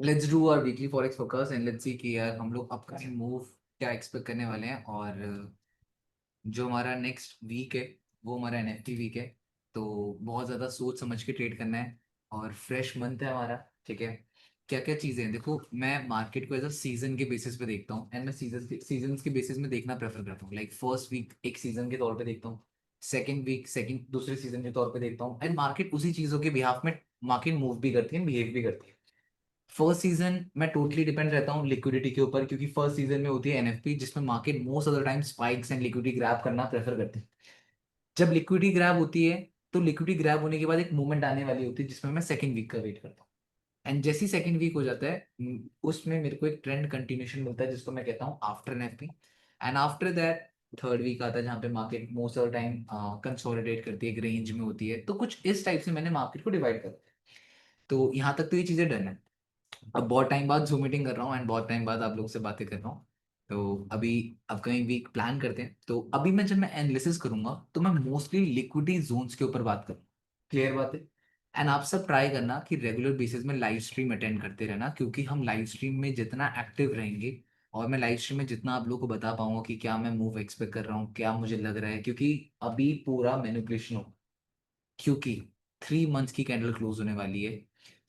Let's do our weekly forex focus and let's see कि यार हम लोग अपकमिंग मूव क्या एक्सपेक्ट करने वाले हैं। और जो हमारा नेक्स्ट वीक है वो हमारा एनएफटी वीक है। तो बहुत ज़्यादा सोच समझ के ट्रेड करना है। और फ्रेश मंथ है हमारा। ठीक है। क्या क्या चीज़ें हैं देखो, मैं मार्केट को एज अ सीजन के बेसिस पे देखता हूँ एंड मैं सीजन के बेसिस में देखना प्रेफर करता हूँ। लाइक फर्स्ट वीक एक सीजन के तौर पे देखता हूँ, सेकेंड वीक सेकेंड दूसरे सीजन के तौर पे देखता हूँ एंड मार्केट उसी चीज़ों के बिहाफ में मार्केट मूव भी करती है, बिहेव भी करती है। फर्स्ट सीजन मैं टोटली डिपेंड रहता हूँ लिक्विडिटी के ऊपर, क्योंकि फर्स्ट सीजन में होती है एनएफपी जिसमें market most of the time spikes and liquidity grab करना प्रेफर करते हैं। जब लिक्विडिटी ग्रैब होती है तो लिक्विडिटी ग्रैब होने के बाद एक मूवमेंट आने वाली होती है जिसमें मैं सेकंड वीक का वेट करता हूँ। एंड जैसी सेकंड वीक हो जाता है उसमें मेरे को एक ट्रेंड कंटिन्यूशन मिलता है जिसको मैं कहता हूँ after NFP. And after that third week आता है जहाँ पे market most of the time consolidate करती है, एक रेंज में होती है। तो कुछ इस टाइप से मैंने मार्केट को डिवाइड कर दिया। तो यहाँ तक तो ये चीजें डन है। अब बहुत टाइम बाद जूम मीटिंग कर रहा हूँ एंड बहुत टाइम बाद आप लोग से बातें कर रहा हूँ। तो अभी अपकमिंग वीक प्लान करते हैं। तो अभी मैं जब मैं एनालिसिस करूंगा तो मैं मोस्टली लिक्विडिटी जोन्स के ऊपर बात करूँ। क्लियर बात है। एंड आप सब ट्राई करना कि रेगुलर बेसिस में लाइव स्ट्रीम अटेंड करते रहना, क्योंकि हम लाइव स्ट्रीम में जितना एक्टिव रहेंगे और मैं लाइव स्ट्रीम में जितना आप लोगों को बता पाऊंगा कि क्या मैं मूव एक्सपेक्ट कर रहा हूँ, क्या मुझे लग रहा है, क्योंकि अभी पूरा मैनिपुलेशन हो। क्योंकि 3 मंथ्स की कैंडल क्लोज होने वाली है,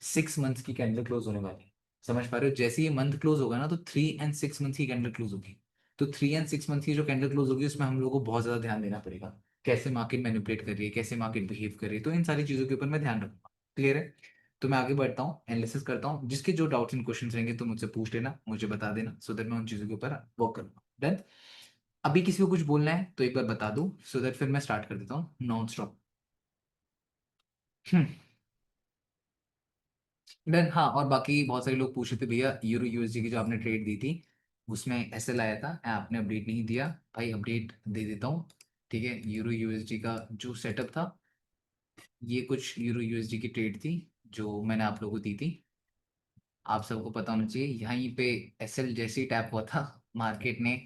6 मंथ्स की कैंडल क्लोज होने वाली है। समझ पा रहे हो, जैसे ही मंथ क्लोज होगा ना तो 3 एंड 6 मंथ की कैंडल क्लोज होगी। तो 3 एंड 6 मंथ की जो कैंडल क्लोज होगी उसमें हम लोगों को बहुत ज्यादा ध्यान देना पड़ेगा। कैसे मार्केट मैनिपुलेट कर रही है, कैसे मार्केट बिहेव कर रही है, तो इन सारी चीजों के ऊपर मैं ध्यान रखूंगा। क्लियर है। तो मैं आगे बढ़ता हूँ, एनालिसिस करता हूँ, जिसके जो डाउट्स एंड क्वेश्चन रहेंगे तो मुझसे पूछ लेना, मुझे बता देना, सो दैट मैं उन चीजों के ऊपर वर्क करूंगा। डन। अभी किसी को कुछ बोलना है तो एक बार बता दूं, सो दैट फिर मैं स्टार्ट कर देता हूँ नॉन स्टॉप। देन हाँ, और बाकी बहुत सारे लोग पूछ रहे थे भैया यूरो यूएसडी की जो आपने ट्रेड दी थी उसमें एसएल आया था, आपने अपडेट नहीं दिया। भाई अपडेट दे देता हूँ। ठीक है, यूरो यूएसडी का जो सेटअप था, ये कुछ यूरो यूएसडी की ट्रेड थी जो मैंने आप लोगों को दी थी। आप सबको पता होना चाहिए यहीं पे एसएल जैसे ही टैप हुआ था मार्केट ने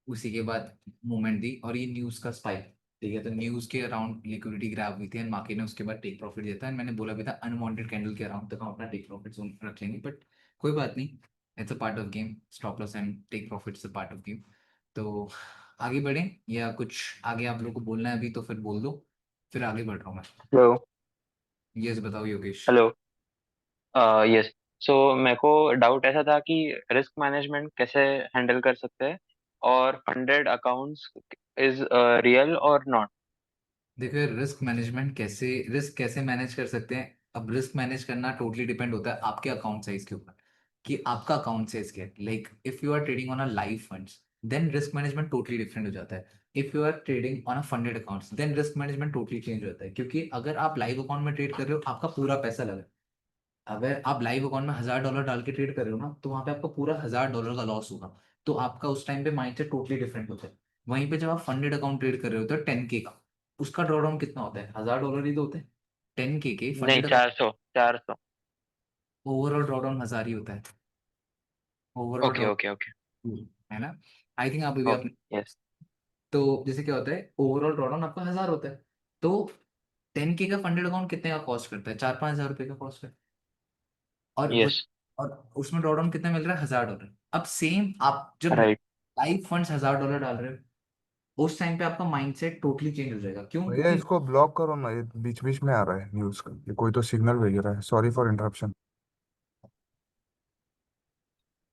उसी के बाद मूवमेंट दी और ये न्यूज़ का स्पाइक। ठीक है, तो न्यूज़ के अराउंड लिक्विडिटी ग्रैब हुई थी एंड मार्केट ने उसके बाद टेक प्रॉफिट दिया था। एंड मैंने बोला भी था अनवांटेड कैंडल के अराउंड तक हम अपना टेक प्रॉफिट रख लेंगे, बट कोई बात नहीं। It's a part of game, stop loss and take profit a part of game. तो आगे बढ़ें या कुछ आगे आप लोगों को बोलना है अभी तो फिर बोल दो, फिर आगे बढ़ रहा हूँ मैं। हेलो। यस बताओ योगेश। हेलो। यस। सो मेरे को डाउट ऐसा था कि रिस्क मैनेजमेंट कैसे हैंडल कर सकते हैं और फंडेड अकाउंट्स इज रियल और नॉट। देखिए रिस्क कैसे मैनेज कर सकते हैं। अब रिस्क मैनेज करना टोटली डिपेंड होता है आपके अकाउंट साइज के ऊपर, कि आपका अकाउंट साइज क्या है। Like if you are trading on a live funds then risk management totally different हो जाता है। If you are trading on a funded accounts then risk management totally change हो जाता है, क्योंकि अगर आप लाइव अकाउंट में ट्रेड कर रहे हो आपका पूरा पैसा लगा है। अगर आप लाइव अकाउंट में $1000 डाल के ट्रेड कर रहे हो ना तो वहां पे आपका पूरा $1000 का लॉस होगा। तो आपका उस टाइम पे माइंडसेट टोटली डिफरेंट होता है। वहीं पे जब आप फंडेड अकाउंट ट्रेड कर रहे होते हो 10K का, उसका ड्रॉडाउन कितना होता है, $1000 ही तो होते हैं। 10K के नहीं, फंडेड अकाउंट 400 400। ओवरऑल ड्रॉडाउन 1000 ही होता है। Overall okay, draw okay, okay. है ना। आई थिंक आप भी ओके। अपने। यस। तो जैसे क्या होता है ओवरऑल ड्रॉडाउन आपका 1000 होता है। तो 10K का फंडेड अकाउंट कितने का कॉस्ट करता है, 4-5 हजार रुपए का कॉस्ट है। और वो यस। और उसमें ड्रॉडाउन कितना मिल रहा है, $1000। अब सेम आप जब राइट। लाइव फंड्स $1000 डाल रहे हो उस टाइम पे आपका माइंडसेट टोटली चेंज हो जाएगा। क्यों? भैया क्योंकि इसको ब्लॉक करो ना, ये बीच बीच में आ रहा है न्यूज़ का, ये कोई तो सिग्नल भेज रहा है। Sorry for interruption.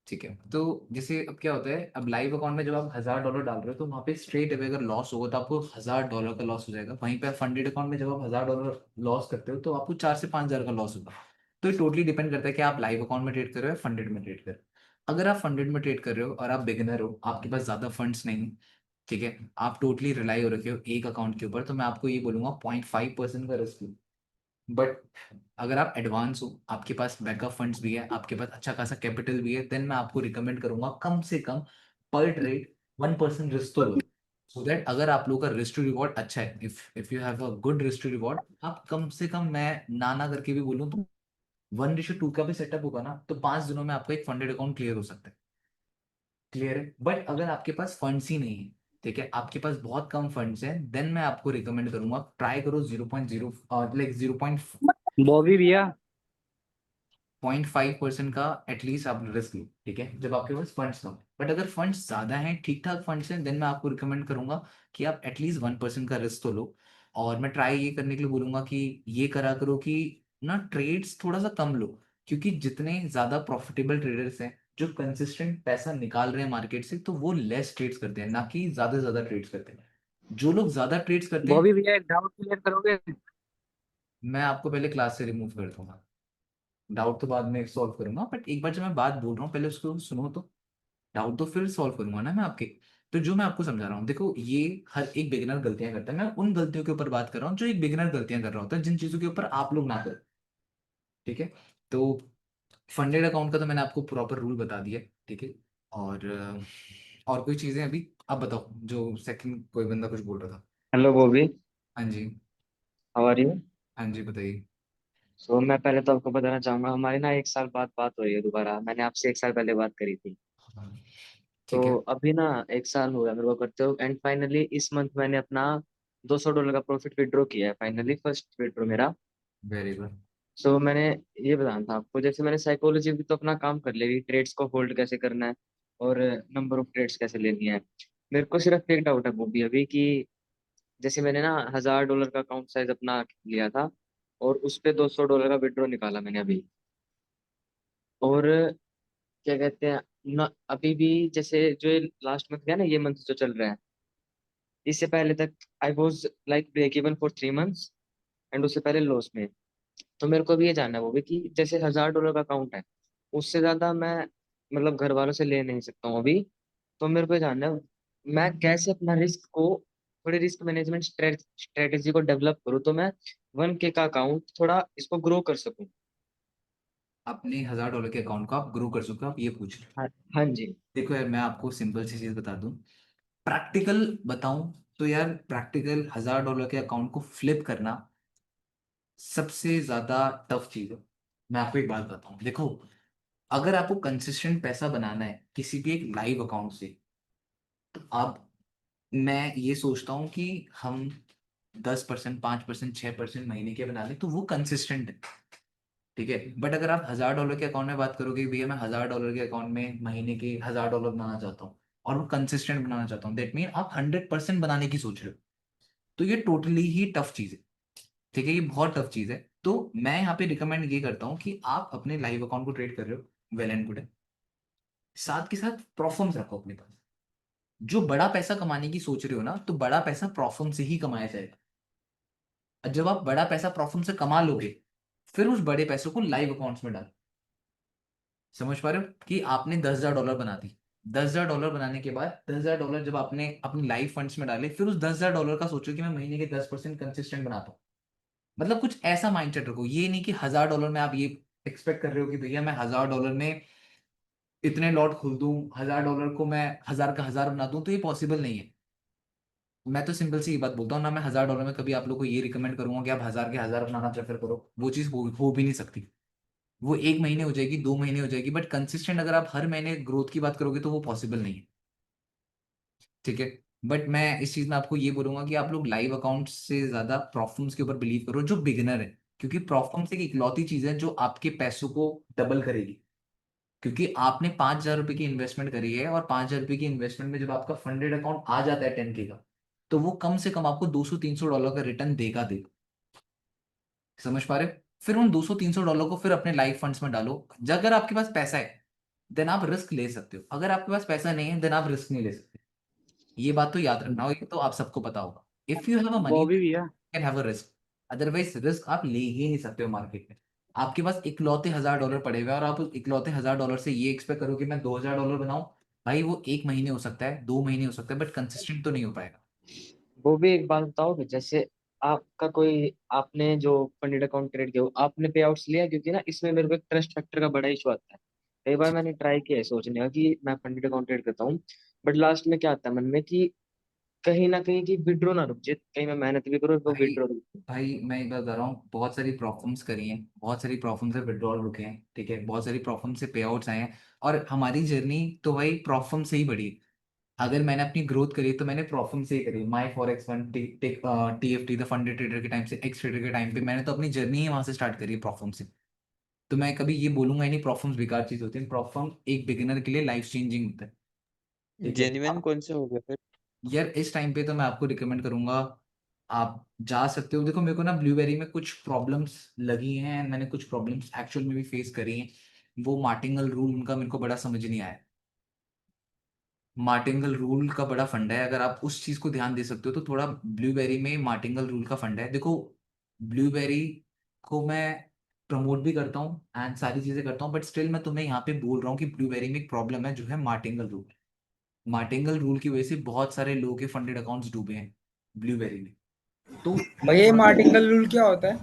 ठीक है, तो जैसे अब क्या होता है, अब लाइव अकाउंट में जब आप $1000 डाल रहे हो तो वहाँ पे स्ट्रेट अवे अगर लॉस होगा तो आपको $1000 का लॉस हो जाएगा। वहीं पे फंडेड अकाउंट में जब आप $1000 लॉस करते हो तो आपको 4 से 5 हजार का लॉस होगा। तो ये टोटली डिपेंड करता है कि आप लाइव अकाउंट में ट्रेड कर रहे हो या फंडेड में ट्रेड कर रहे हो। अगर आप फंडेड में ट्रेड कर रहे हो और आप बिगिनर हो, आपके पास ज्यादा फंड्स नहीं, ठीक है, आप टोटली रिलाई हो रखे हो एक अकाउंट के ऊपर, तो मैं आपको ये बोलूंगा 0.5% का रिस्क। बट अगर आप एडवांस हो, आपके पास बैकअप फंड्स भी है, आपके पास अच्छा खासा कैपिटल भी है, देन मैं आपको रिकमेंड करूंगा कम से कम पर ट्रेड 1% रिस्क तो लो। सो दैट अगर आप लोगों का रिस्क टू रिवॉर्ड अच्छा है, if you have a good risk to reward, आप कम से कम मैं ना करके भी बोलूँ तो 1:2 का भी सेटअप होगा ना तो 5 दिनों में आपका एक फंडेड अकाउंट क्लियर हो सकता है। क्लियर है। बट अगर आपके पास फंड्स ही नहीं है, ठीक है, आपके पास बहुत कम फंड्स हैं, देन मैं आपको रिकमेंड करूंगा ट्राई करो 0.0 लाइक 0. बॉबी भैया। 0.5% का एटलीस्ट आप रिस्क लो, ठीक है, जब आपके पास फंड्स कम। बट अगर फंड्स ज्यादा हैं, ठीक ठाक फंड्स हैं, देन मैं आपको रिकमेंड करूंगा कि आप एटलीस्ट 1% का रिस्क तो लो। और मैं ट्राई ये करने के लिए बोलूंगा कि ये करा करो कि ना ट्रेड्स थोड़ा सा कम लो, क्योंकि जितने ज्यादा प्रॉफिटेबल ट्रेडर्स हैं जो कंसिस्टेंट पैसा निकाल रहे हैं मार्केट से, तो वो लेस ट्रेड्स करते हैं, ना कि ज्यादा से ज्यादा ट्रेड्स करते हैं। जो लोग ज्यादा ट्रेड्स करते हैं, बॉबी भैया एक डाउट क्लियर करोगे? मैं आपको पहले क्लास से रिमूव कर दूंगा। डाउट तो बाद में सॉल्व करूंगा, बट एक बार जब मैं बात बोल रहा हूँ पहले उसको सुनो तो। डाउट तो फिर सॉल्व करूंगा ना मैं आपके। तो जो मैं आपको समझा रहा हूँ, देखो ये हर एक बिगिनर गलतियां करता है, मैं उन गलतियों के ऊपर बात कर रहा हूँ जो एक बिगिनर गलतियां कर रहा होता है, जिन चीजों के ऊपर आप लोग ना करें, ठीक है। तो फंडेड अकाउंट का तो मैंने आपको प्रॉपर रूल बता दिया, ठीक है। और और कोई चीजें अभी आप बताओ, जो सेकंड कोई बंदा कुछ बोल रहा था। हेलो बॉबी, हाँ जी। How are you? हाँ जी बताइए। सो मैं पहले तो आपको बताना चाहूंगा, हमारी ना एक साल बाद बात हो रही है दोबारा। मैंने आपसे एक साल पहले बात करी थी। हाँ, तो ठीक है। अभी ना एक साल हो गया मेरे को करते हो, एंड फाइनली इस मंथ मैंने अपना $200 का प्रॉफिट विड्रॉ किया है, फाइनली फर्स्ट विड्रॉ मेरा। Very good. सो मैंने ये बताना था आपको, जैसे मैंने साइकोलॉजी भी तो अपना काम कर लिया, ट्रेड्स को होल्ड कैसे करना है और नंबर ऑफ ट्रेड्स कैसे लेनी है। मेरे को सिर्फ एक डाउट है वो भी अभी कि जैसे मैंने ना $1000 का अकाउंट साइज अपना लिया था, और उस पे $200 का विड्रॉ निकाला मैंने अभी। और क्या कहते हैं ना, अभी भी जैसे जो लास्ट मंथ गया ना, ये मंथ जो चल रहा है, इससे पहले तक I was like break even for 3 months, and उससे पहले लॉस में। तो मेरे को भी ये जानना है वो भी कि जैसे $1000 का अकाउंट है, उससे ज्यादा मैं मतलब घर वालों से ले नहीं सकता हूँ अभी। तो मेरे को ये जानना है मैं कैसे अपना रिस्क को, थोड़ी रिस्क मैनेजमेंट स्ट्रेटेजी को डेवलप करूँ, तो मैं 1K का अकाउंट थोड़ा इसको ग्रो कर सकूँ। अपने $1000 के अकाउंट को आप ग्रो कर सकते हो, आप ये पूछ रहे हो। हाँ, हाँ जी। देखो यार, मैं आपको सिंपल सी चीज बता दूं, प्रैक्टिकल बताऊं तो यार, प्रैक्टिकल $1000 के अकाउंट को फ्लिप करना सबसे ज्यादा टफ चीज है। मैं आपको एक बात बताऊं, देखो, अगर आपको कंसिस्टेंट पैसा बनाना है किसी भी एक लाइव अकाउंट से, तो आप, मैं ये सोचता हूँ कि हम 10%, 5%, 6% महीने के बना लें तो वो कंसिस्टेंट है, ठीक है। बट अगर आप $1000 के अकाउंट में बात करोगे, भैया मैं $1000 के अकाउंट में महीने के $1000 बनाना चाहता हूँ और वो कंसिस्टेंट बनाना चाहता हूँ, दैट मीन आप 100% बनाने की सोच रहे हो, तो ये टोटली ही टफ चीज है, ठीक है, ये बहुत टफ चीज है। तो मैं यहाँ पे रिकमेंड ये करता हूँ कि आप अपने लाइव अकाउंट को ट्रेड कर रहे हो, वेल एंड गुड है, साथ के साथ प्रॉफिट्स रखो अपने पास। जो बड़ा पैसा कमाने की सोच रहे हो ना, तो बड़ा पैसा प्रॉफिट से ही कमाया जाएगा। और जब आप बड़ा पैसा प्रॉफिट से कमा लोगे, फिर उस बड़े पैसों को लाइव अकाउंट्स में डालो। समझ पा रहे हो कि आपने $10,000 बना दी, $10,000 बनाने के बाद $10,000 जब आपने अपने लाइव फंड्स में डाले, फिर उस $10,000 का सोचो कि मैं महीने के 10% कंसिस्टेंट बनाता हूँ। मतलब कुछ ऐसा माइंडसेट रखो, ये नहीं कि $1,000 में आप ये एक्सपेक्ट कर रहे हो कि भैया मैं $1,000 में इतने लॉट खोल दूं, $1,000 को मैं 1000 का 1000 बना दूं, तो ये पॉसिबल नहीं है। मैं तो सिंपल सी ये बात बोलता हूँ ना, मैं $1,000 में कभी आप लोग को ये रिकमेंड करूंगा कि आप 1000 के 1000 बनाना प्रेफर करो, वो चीज हो भी नहीं सकती। वो एक महीने हो जाएगी, 2 महीने हो जाएगी, बट कंसिस्टेंट अगर आप हर महीने ग्रोथ की बात करोगे तो वो पॉसिबल नहीं है, ठीक है। बट मैं इस चीज में आपको ये बोलूंगा कि आप लोग लाइव अकाउंट से ज्यादा प्रॉफिट्स के ऊपर बिलीव करो जो बिगिनर है, क्योंकि प्रॉफिट्स एक इकलौती चीज है जो आपके पैसों को डबल करेगी। क्योंकि आपने $5,000 की इन्वेस्टमेंट करी है, और $5,000 की इन्वेस्टमेंट में जब आपका फंडेड अकाउंट आ जाता है 10K का, तो वो कम से कम आपको $200-300 का रिटर्न देगा देगा। समझ पा रहे हो? फिर उन $200-300 को फिर अपने लाइफ फंड्स में डालो। अगर आपके पास पैसा है, देन आप रिस्क ले सकते हो, अगर आपके पास पैसा नहीं है, देन आप रिस्क नहीं ले सकते। ये बात तो याद रखना, और ये तो आप सबको पता होगा। If you have a money Bobby भैया, can have a risk, otherwise risk आप ले ही नहीं सकते हो मार्केट में। आपके पास इकलौते $1,000 पड़े हुए हैं, और आप उस इकलौते $1,000 से ये एक्सपेक्ट करो कि मैं $2,000 बनाऊं। भाई वो एक महीने हो सकता है, 2 महीने हो सकता है, बट कंसिस्टेंट तो नहीं हो पाएगा। वो भी एक बात बताओ कि जैसे आपका कोई, आपने जो फंडेड अकाउंट क्रिएट किया, आपने पे आउट्स लिया? क्योंकि ना इसमें मेरे को एक ट्रस्ट फैक्टर का बड़ा इशू आता है। कई बार मैंने ट्राई किया है सोचने का कि मैं फंडेड अकाउंट क्रिएट करता हूँ, बट लास्ट में क्या आता है मन में कि कहीं ना कहीं की विड्रॉ ना रुक जाए, कहीं मैं मेहनत भी करूँ और वो भाई विड्रॉ रुक जाए। भाई मैं एक बात बता रहा हूँ, बहुत सारी प्रॉब्लम्स करी हैं, बहुत सारी प्रॉब्लम से विड्रॉल रुके हैं, ठीक है, बहुत सारी प्रॉब्लम से पे आउट्स आए हैं। और हमारी जर्नी तो भाई प्रॉब्लम से ही बढ़ी है। अगर मैंने अपनी ग्रोथ करी तो मैंने प्रॉब्लम से ही करी। My forex fund, TFT the funded trader के टाइम से, एक्स ट्रेडर के टाइम पे, मैंने तो अपनी जर्नी ही वहां से स्टार्ट करी है, प्रॉब्लम से। तो मैं कभी ये बोलूंगा ही नहीं प्रॉफर्म्स बेकार चीज होती है। प्रॉफर्म एक बिगिनर के लिए लाइफ चेंजिंग होता है, ठीक है। जेन्युइन कौन से हो गए फिर? यार इस टाइम पे तो मैं आपको रिकमेंड करूंगा, आप जा सकते हो। देखो मेरे को ना ब्लूबेरी में कुछ प्रॉब्लम्स लगी हैं, मैंने कुछ प्रॉब्लम्स एक्चुअल में भी फेस करी हैं। वो मार्टिंगल रूल उनका मेरे को बड़ा समझ नहीं आया। मार्टिंगल रूल का बड़ा फंडा है, अगर आप उस चीज को ध्यान दे सकते हो तो थोड़ा ब्लूबेरी में मार्टिंगल रूल का फंडा है। देखो ब्लूबेरी को मैं प्रमोट भी करता हूँ एंड सारी चीजें करता हूँ, बट स्टिल मैं तुम्हें यहाँ पे बोल रहा हूँ कि ब्लूबेरी में एक प्रॉब्लम है जो है मार्टिंगल रूल। मार्टिंगल रूल की वजह से बहुत सारे लोगों के फंडेड अकाउंट्स डूबे हैं ब्लूबेरी में। तो ये भैया ये थोड़ा मार्टिंगल रूल क्या होता है?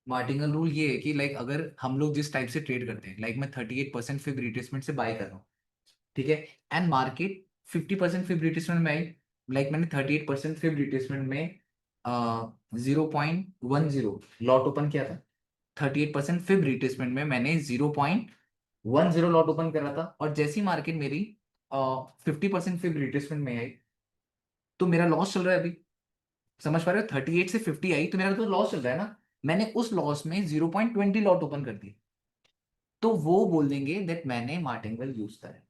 मार्टिंगल रूल ये है कि लाइक अगर हम लोग जिस टाइप से ट्रेड करते हैं, लाइक मैं 38% फिब रिट्रेसमेंट से बाय कर रहा हूँ, ठीक है, एंड मार्केट 50% फिब रिट्रेसमेंट में आई, लाइक मैंने 38% फिब रिट्रेसमेंट में 0.10 लॉट ओपन किया था। 38% फिब रिट्रेसमेंट में मैंने 0.10 लॉट ओपन करा था, और जैसी मार्केट मेरी 50% फिब रिट्रेसमेंट में आई तो मेरा लॉस चल रहा है अभी। समझ पा रहे हो? 38 से 50 आई तो मेरा तो लॉस चल रहा है ना। मैंने उस लॉस में 0.20 लॉट ओपन कर दिया, तो वो बोल देंगे दैट मैंने मार्टिंगल यूज करा है।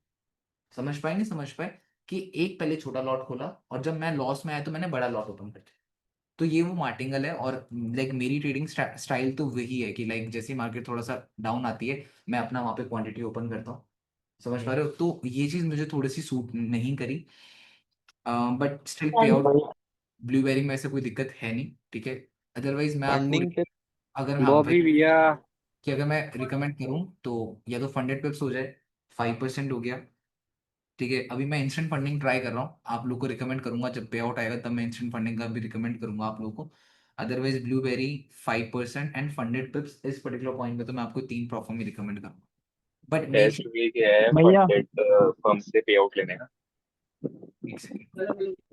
समझ पाए नहीं समझ पाए? कि एक पहले छोटा लॉट खोला और जब मैं लॉस में आया तो मैंने बड़ा लॉट ओपन कर दिया। तो ये वो मार्टिंगल है। और लाइक मेरी ट्रेडिंग स्टाइल तो वही है कि लाइक जैसे मार्केट थोड़ा सा डाउन आती है मैं अपना वहां पे क्वांटिटी ओपन करता हूँ। समझ पा रहे हो? तो ये चीज मुझे थोड़ी सी सूट नहीं करी, बट स्टिल पे आउट ब्लूबेरी में ऐसे कोई दिक्कत है नहीं, ठीक है। अदरवाइज मैं आपको फंडिंग टिप? अगर हाँ भाई बॉबी भैया कि अगर मैं रिकमेंड करूँ तो या तो फंडेड पिप्स हो जाए, 5% हो गया, ठीक है। अभी मैं इंस्टेंट फंडिंग ट्राई कर रहा हूँ, आप लोग को रिकमेंड करूंगा जब पे आउट आएगा तब मैं इंस्टेंट फंडिंग का भी रिकमेंड करूंगा आप लोगों को। अदरवाइज ब्लूबेरी 5% एंड फंडेड पिप्स, इस पर्टिकुलर पॉइंट पे तो मैं आपको 3 प्रोफॉर्म ही रिकमेंड करूंगा। बट मेक टेस्ट भी क्या है भैया फंडेड फर्म से पे आउट लेने का।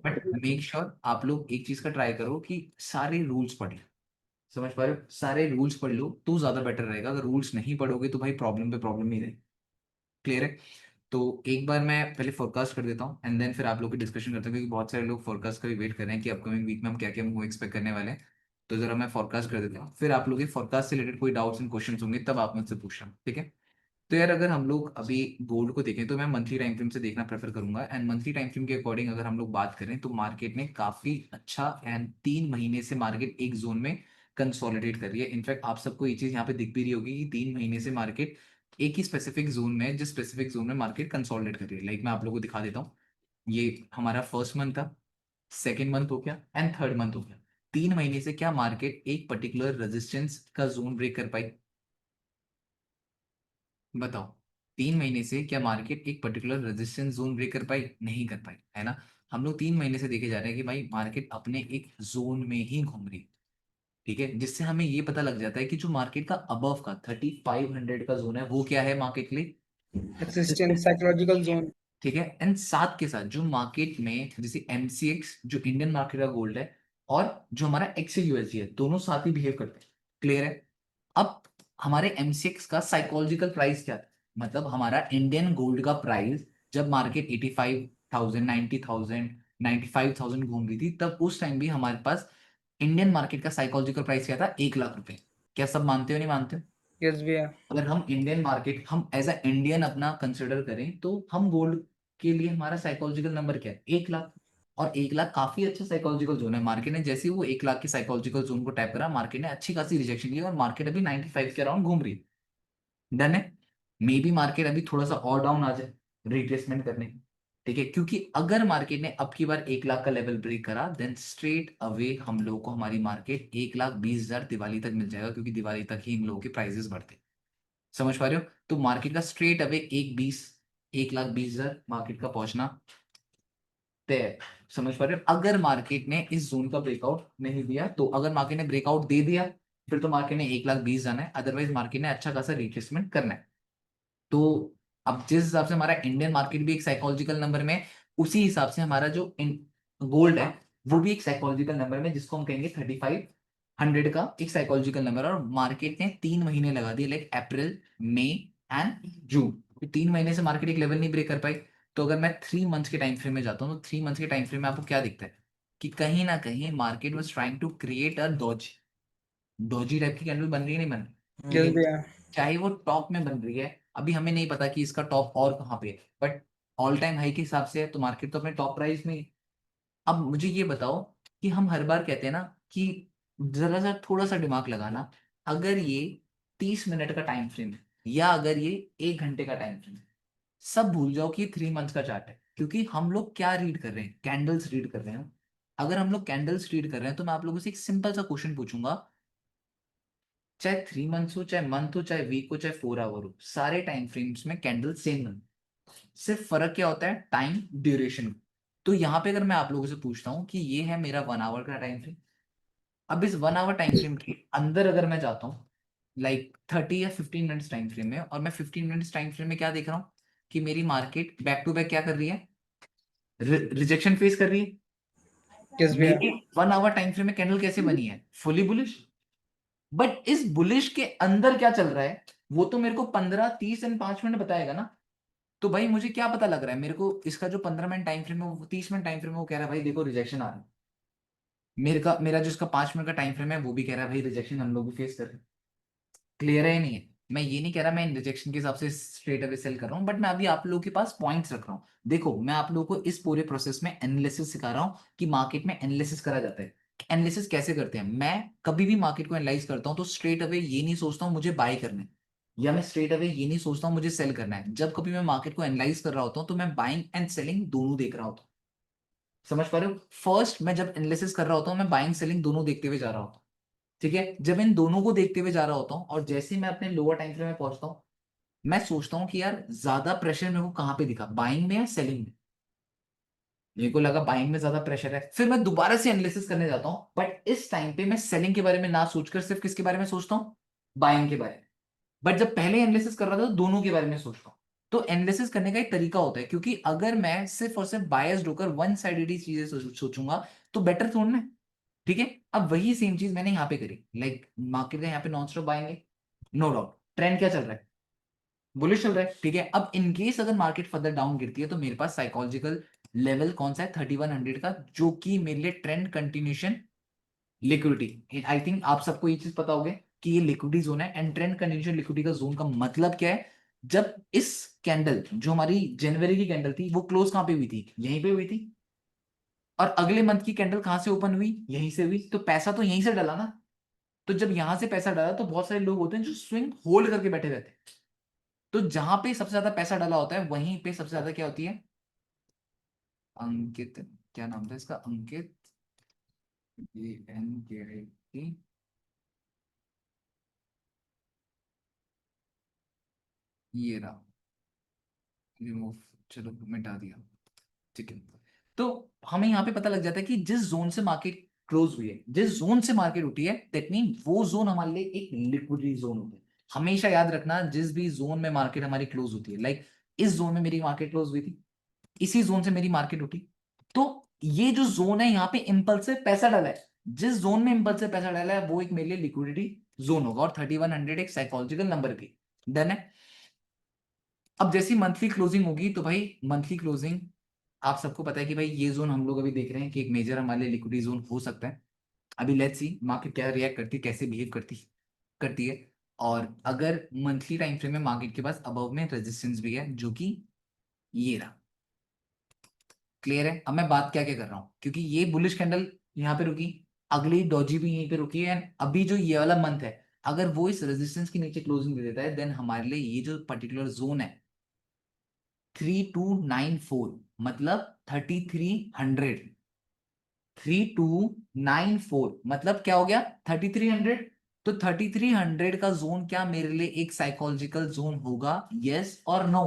बट मेक श्योर आप लोग एक चीज का ट्राई करो कि सारे रूल्स पढ़ लो। समझ पा रहे हो? सारे रूल्स पढ़ लो तो ज्यादा बेटर रहेगा। अगर रूल्स नहीं पढ़ोगे तो भाई प्रॉब्लम पे प्रॉब्लम ही रहेगी। क्लियर है? तो एक बार मैं पहले फोरकास्ट कर देता हूँ एंड देन फिर आप लोग की डिस्कशन करते हैं, क्योंकि बहुत सारे लोग फोरकास्ट का भी वेट कर रहे हैं कि अपकमिंग वीक में हम क्या क्या मूव एक्सपेक्ट करने वाले हैं। तो जरा मैं फोरकास्ट कर देता हूँ, फिर आप लोग के फोरकास्ट से रिलेटेड कोई डाउट्स एंड क्वेश्चन होंगे तब आप मुझसे पूछना, ठीक है। तो यार अगर हम लोग अभी गोल्ड को देखें तो मैं मंथली टाइम फ्रेम से देखना प्रेफर करूंगा। एंड मंथली टाइम फ्रेम के अकॉर्डिंग अगर हम लोग बात करें तो मार्केट ने काफी अच्छा एंड 3 महीने से मार्केट एक जोन में कंसोलिडेट कर रही है। इनफैक्ट आप सबको ये चीज यहाँ पे दिख भी रही होगी कि 3 महीने से मार्केट एक ही स्पेसिफिक जोन में, जिस स्पेसिफिक जोन में मार्केट कंसोलिडेट कर रही है। लाइक मैं आप लोगों को दिखा देता हूँ, ये हमारा फर्स्ट मंथ था, सेकेंड मंथ हो गया एंड थर्ड मंथ हो गया। 3 महीने से क्या मार्केट एक पर्टिकुलर रेजिस्टेंस का जोन ब्रेक कर पाई? बताओ। 3 महीने से क्या मार्केट एक पर्टिकुलर रेजिस्टेंस जोन ब्रेक कर पाई? नहीं कर पाई, है ना। हम लोग 3 महीने से देखे जा रहे हैं कि भाई मार्केट अपने एक जोन में ही घूम रही है, ठीक है। जिससे हमें ये पता लग जाता है कि जो मार्केट का अबव का 3500 का जोन है वो क्या है मार्केट के लिए? Resistance psychological zone. ठीक है। एंड साथ के साथ जो मार्केट में जैसे एमसीएक्स जो इंडियन मार्केट का गोल्ड है और जो हमारा एक्सयूएसडी है दोनों साथ ही बिहेव करते हैं। क्लियर है? अब हमारे एमसीएक्स का साइकोलॉजिकल प्राइस क्या था? मतलब हमारा इंडियन गोल्ड का प्राइस जब मार्केट 85,000 90,000 95,000 घूम रही थी तब उस टाइम भी हमारे पास इंडियन मार्केट का साइकोलॉजिकल प्राइस क्या था? 1 लाख रुपए। क्या सब मानते हो नहीं मानते हो? यस भैया। अगर हम इंडियन मार्केट हम एज अ इंडियन अपना कंसिडर करें तो हम गोल्ड के लिए हमारा साइकोलॉजिकल नंबर क्या है? 1 लाख। और 1 लाख काफी अच्छा साइकोलॉजिकल जोन है। मार्केट ने जैसे ही वो 1 लाख की साइकोलॉजिकल जोन को टैप करा मार्केट ने अच्छी खासी रिजेक्शन ली और मार्केट अभी 95 के अराउंड घूम रही है। डन है। मे बी मार्केट अभी थोड़ा सा और डाउन आ जाए रिट्रेसमेंट करने, ठीक है। क्योंकि अगर मार्केट ने अब की बार 1 लाख का लेवल ब्रेक करा देन स्ट्रेट अवे हम लोगों को हमारी मार्केट 1,20,000 दिवाली तक मिल जाएगा, क्योंकि दिवाली तक ही इन लोगों के प्राइसेस बढ़ते हैं। समझ पा रहे हो? तो मार्केट का स्ट्रेट अवे 1,20,000 मार्केट का पहुंचना तय है। समझ पा रहे हो? अगर मार्केट ने इस जोन का ब्रेकआउट नहीं दिया, तो अगर मार्केट ने ब्रेकआउट दे दिया फिर तो मार्केट ने 1,20,000 जाना है, अदरवाइज मार्केट ने अच्छा खासा रिट्रेसमेंट करना है। तो अब जिस हिसाब से हमारा इंडियन मार्केट भी एक साइकोलॉजिकल नंबर में, उसी हिसाब से हमारा जो गोल्ड है वो भी एक साइकोलॉजिकल नंबर में, जिसको हम कहेंगे 3500 का एक साइकोलॉजिकल नंबर। और मार्केट ने 3 महीने लगा दिए, like April May and June. 3 महीने से मार्केट एक लेवल नहीं ब्रेक कर पाई। तो अगर मैं 3 मंथ्स के टाइम फ्रेम में जाता हूँ तो 3 मंथ्स के टाइम फ्रेम में आपको क्या दिखता है कि कहीं ना कहीं market was trying to create a doji doji type की कैंडल बन रही है नहीं बन रही? ठीक यस है। भैया। चाहे वो टॉप में बन रही है, अभी हमें नहीं पता कि इसका टॉप और कहाँ पे है, बट ऑल टाइम हाई के हिसाब से है तो मार्केट तो अपने टॉप प्राइस में ही है। अब मुझे ये बताओ कि हम हर बार कहते हैं ना कि जरा सा थोड़ा सा दिमाग लगाना, अगर ये 30 मिनट का टाइम फ्रेम है या अगर ये 1 घंटे का टाइम फ्रेम है, सब भूल जाओ कि 3 मंथ्स का चार्ट है, क्योंकि हम लोग क्या रीड कर रहे हैं, कैंडल्स रीड कर रहे हैं। अगर हम लोग कैंडल्स रीड कर रहे हैं तो मैं आप लोगों से एक सिंपल सा क्वेश्चन पूछूंगा, चाहे 3 मंथ्स हो, चाहे मंथ हो, चाहे वीक हो, चाहे 4 आवर हो, सारे टाइम फ्रेम्स में कैंडल सेम है। सिर्फ फर्क क्या होता है, टाइम ड्यूरेशन। तो यहाँ पे अगर मैं आप लोगों से पूछता हूँ कि ये है मेरा 1 आवर का टाइम फ्रेम, अब इस 1 आवर टाइम फ्रेम के अंदर अगर मैं जाता हूँ लाइक 30 या 15 मिनट्स टाइम फ्रेम में, और मैं 15 मिनट्स टाइम फ्रेम में क्या देख रहा हूँ कि मेरी मार्केट बैक टू बैक क्या कर रही है, रिजेक्शन फेस कर रही है। यस भैया। मेरी 1 आवर टाइम फ्रेम में कैंडल कैसे बनी है, फुली बुलिश। बट इस बुलिश के अंदर क्या चल रहा है वो तो मेरे को 15, 30 एंड 5 मिनट बताएगा ना। तो भाई मुझे क्या पता लग रहा है, मेरे को इसका जो 15 मिनट टाइम फ्रेम है, वो 30 मिनट टाइम फ्रेम है, वो कह रहा है भाई देखो रिजेक्शन आ रहा है। मेरा जो इसका 5 मिनट का टाइम फ्रेम है वो भी कह रहा है भाई रिजेक्शन हम लोग भी फेस कर रहे हैं। क्लियर है या नहीं है? मैं ये नहीं कह रहा मैं इन रिजेक्शन के हिसाब से स्ट्रेट अवे सेल कर रहा हूँ, बट मैं अभी आप लोगों के पास पॉइंट्स रख रहा हूँ। देखो मैं आप लोगों को इस पूरे प्रोसेस में एनालिसिस सिखा रहा हूँ कि मार्केट में एनालिसिस करा जाता है। एनालिसिस कैसे करते हैं, मैं कभी भी मार्केट को एनालाइज करता हूँ तो स्ट्रेट अवे ये नहीं सोचता हूँ मुझे बाय करना है, या मैं स्ट्रेट अवे ये नहीं सोचता हूँ मुझे सेल करना है। जब कभी मैं मार्केट को एनालाइज कर रहा होता हूँ तो मैं बाइंग एंड सेलिंग दोनों देख रहा होता हूँ। समझ पा रहे हो? फर्स्ट मैं जब एनालिसिस कर रहा होता हूँ मैं बाइंग सेलिंग दोनों देखते हुए जा रहा होता हूँ। ठीक है, जब इन दोनों को देखते हुए जा रहा होता हूँ और जैसे ही मैं अपने लोअर टाइम फ्रेम में पहुंचता हूँ, मैं सोचता हूँ कि यार ज्यादा प्रेशर मेरे को कहाँ पे दिखा, बाइंग में या सेलिंग में। मेरे को लगा बाइंग में ज्यादा प्रेशर है, फिर मैं दोबारा से एनालिसिस करने जाता हूँ, बट इस टाइम पे मैं सेलिंग के बारे में ना सोचकर सिर्फ किसके बारे में सोचता हूँ, बाइंग के बारे में। बट जब पहले एनालिसिस कर रहा था तो दोनों के बारे में सोचता हूँ। तो एनालिसिस करने का एक तरीका होता है, क्योंकि अगर मैं सिर्फ और सिर्फ बायस्ड होकर वन साइडेड चीजें सोचूंगा तो बेटर थोड़ा है। ठीक है, अब वही सेम चीज मैंने यहाँ पे करी, लाइक मार्केट का यहाँ पे नॉन स्टॉप बाइंग है, नो डाउट। ट्रेंड क्या चल रहा है, बुलिश चल रहा है। ठीक है, अब इन केस अगर मार्केट फर्दर डाउन गिरती है तो मेरे पास साइकोलॉजिकल लेवल कौन सा है, 3100 का, जो कि मेरे लिए trend continuation liquidity. I think आप सबको ये चीज पता होगी कि ये लिक्विडिटी जोन है, एंड ट्रेंड कंटिन्यूशन लिक्विडिटी का जोन का मतलब क्या है। जब इस कैंडल जो हमारी जनवरी की कैंडल थी वो क्लोज कहां पे हुई थी, यहीं पे हुई थी, और अगले मंथ की कैंडल कहां से ओपन हुई, यहीं से हुई, तो पैसा तो यहीं से डाला ना। तो जब यहां से पैसा डाला तो बहुत सारे लोग होते हैं जो स्विंग होल्ड करके बैठे रहते हैं। तो जहां पे सबसे ज्यादा पैसा डाला होता है वहीं पे सबसे ज्यादा क्या होती है, अंकित, क्या नाम था इसका, अंकित, ANKIT, ये रहा, रिमूव, चलो मिटा दिया। ठीक है, तो हमें यहाँ पे पता लग जाता है कि जिस जोन से मार्केट क्लोज हुई है, जिस जोन से मार्केट उठी है, दैट मीन वो जोन हमारे लिए एक लिक्विडिटी जोन होता है। हमेशा याद रखना, जिस भी जोन में मार्केट हमारी क्लोज होती है, लाइक इस जोन में मेरी मार्केट क्लोज हुई थी, इसी जोन से मेरी मार्केट उठी, तो ये जो जोन है यहाँ पे इम्पल्स से पैसा डाला है, जिस जोन में इम्पल्स से पैसा डाला है वो एक मेरे लिए लिक्विडिटी जोन होगा, और 3100 एक साइकोलॉजिकल नंबर भी। डन है। अब जैसी मंथली क्लोजिंग होगी तो भाई मंथली क्लोजिंग आप सबको पता है कि भाई ये जोन हम लोग अभी देख रहे हैं कि एक मेजर हमारे लिए लिक्विडिटी जोन हो सकता है। अभी लेट्स सी मार्केट क्या रिएक्ट करती है, कैसे बिहेव करती है। और अगर मंथली टाइम फ्रेम में मार्केट के पास अबव में रेजिस्टेंस भी है जो कि ये रहा। क्लियर है? अब मैं बात क्या क्या कर रहा हूँ, क्योंकि ये बुलिश कैंडल यहाँ पे रुकी, अगली डॉजी भी यहीं पे रुकी है, एंड अभी जो ये वाला मंथ है अगर वो इस रेजिस्टेंस के नीचे क्लोजिंग दे देता है, देन हमारे लिए ये जो पर्टिकुलर जोन है 3294, मतलब 3300, 3294 मतलब क्या हो गया, 3300। तो 3300 का जोन क्या मेरे लिए एक साइकोलॉजिकल जोन होगा, यस और नो?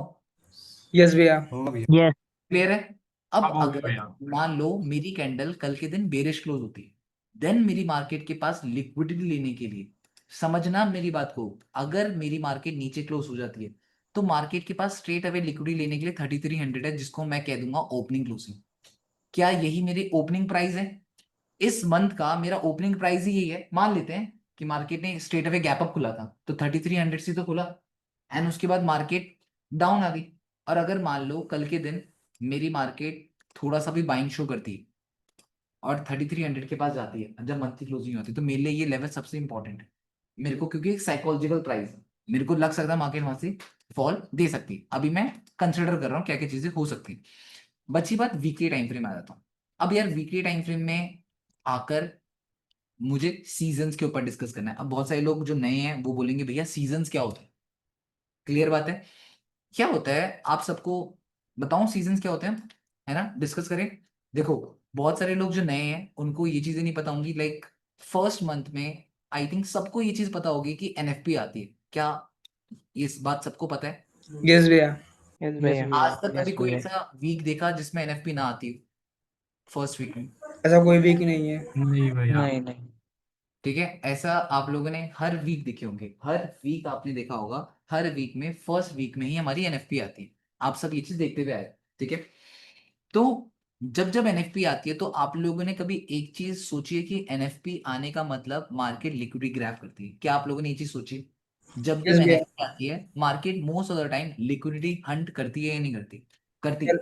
यस भैया। यस। क्लियर है? अब अब अगर भैया मान लो मेरी कैंडल कल के दिन बेरिश क्लोज होती है, देन मेरी मार्केट के पास लिक्विडिटी लेने के लिए, समझना मेरी बात को, अगर मेरी मार्केट नीचे क्लोज हो जाती है तो मार्केट के पास स्ट्रेट अवे लिक्विडिटी लेने के लिए 3300 है, जिसको मैं कह दूंगा ओपनिंग क्लोजिंग। क्या यही मेरी ओपनिंग प्राइस है? इस मंथ का मेरा ओपनिंग प्राइस ही यही है। मान लेते हैं कि मार्केट ने स्ट्रेट अवे गैप अप खुला था तो 3300 से तो खुला, एंड उसके बाद मार्केट डाउन आ गई, और अगर मान लो कल के दिन मेरी मार्केट थोड़ा सा भी बाइंग शो करती है और 3300 के पास जाती है जब मंथली क्लोजिंग होती है, तो मेरे लिए ये लेवल सबसे इंपॉर्टेंट है मेरे को, क्योंकि एक साइकोलॉजिकल प्राइस है। मेरे को लग सकता है मार्केट वहां से फॉल दे सकती है। अभी मैं कंसिडर कर रहा हूँ क्या क्या चीजें हो सकती है। बची बात वीकली टाइम फ्रेम आ जाता हूँ। अब यार वीकली टाइम फ्रेम में आकर मुझे सीजन्स के ऊपर डिस्कस करना है। अब बहुत सारे लोग जो नए हैं वो बोलेंगे भैया सीजन्स क्या होता है। क्लियर बात है, क्या होता है आप सबको बताऊं सीजन्स क्या होते हैं, है ना, डिस्कस करें। देखो बहुत सारे लोग जो नए हैं उनको ये चीजें नहीं पता होंगी। लाइक फर्स्ट मंथ में आई थिंक सबको ये चीज पता होगी कि एनएफपी आती है क्या, ये इस बात सबको पता है। Yes, भैया। यस यस भैया। भैया। आज तक कभी यस कोई भैया। ऐसा वीक देखा जिसमें एनएफपी ना आती हो फर्स्ट वीक में? ऐसा कोई वीक नहीं है। नहीं भैया। नहीं नहीं। ठीक है, ऐसा आप लोगों ने हर वीक देखे होंगे, हर वीक आपने देखा होगा, हर वीक में फर्स्ट वीक में ही हमारी एनएफपी आती है। आप सब ये चीज देखते हुए आए, ठीक है। तो जब जब एनएफपी आती है तो आप लोगों ने कभी एक चीज सोची है कि एनएफपी आने का मतलब मार्केट लिक्विडिटी ग्रैब करती है? क्या आप लोगों ने ये चीज सोची? जब जब यस भैया। एनएफपी आती है market most of the time liquidity Hunt करती है या नहीं करती? करती है।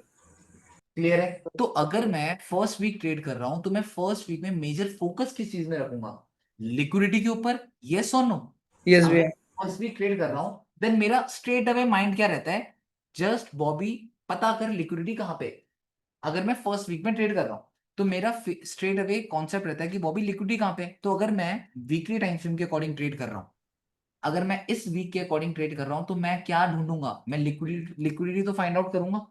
क्लियर है। तो अगर मैं फर्स्ट वीक ट्रेड कर रहा हूं तो मैं फर्स्ट वीक में मेजर फोकस किस चीज में रखूंगा? लिक्विडिटी के ऊपर, यस और नो? यस अगर भैया। फर्स्ट वीक ट्रेड कर रहा हूं देन मेरा स्ट्रेट अवे माइंड क्या रहता है? जस्ट बॉबी पता कर लिक्विडिटी कहां पे है। अगर मैं फर्स्ट वीक में ट्रेड कर रहा हूं तो मेरा स्ट्रेट अवे कॉन्सेप्ट रहता है कि बॉबी लिक्विडिटी कहां पे है। तो अगर मैं वीकली टाइम फ्रेम के अकॉर्डिंग ट्रेड कर रहा हूं, अगर मैं इस वीक के अकॉर्डिंग ट्रेड कर रहा हूं तो मैं क्या ढूंढूंगा? मैं लिक्विडिटी तो फाइंड आउट करूंगा,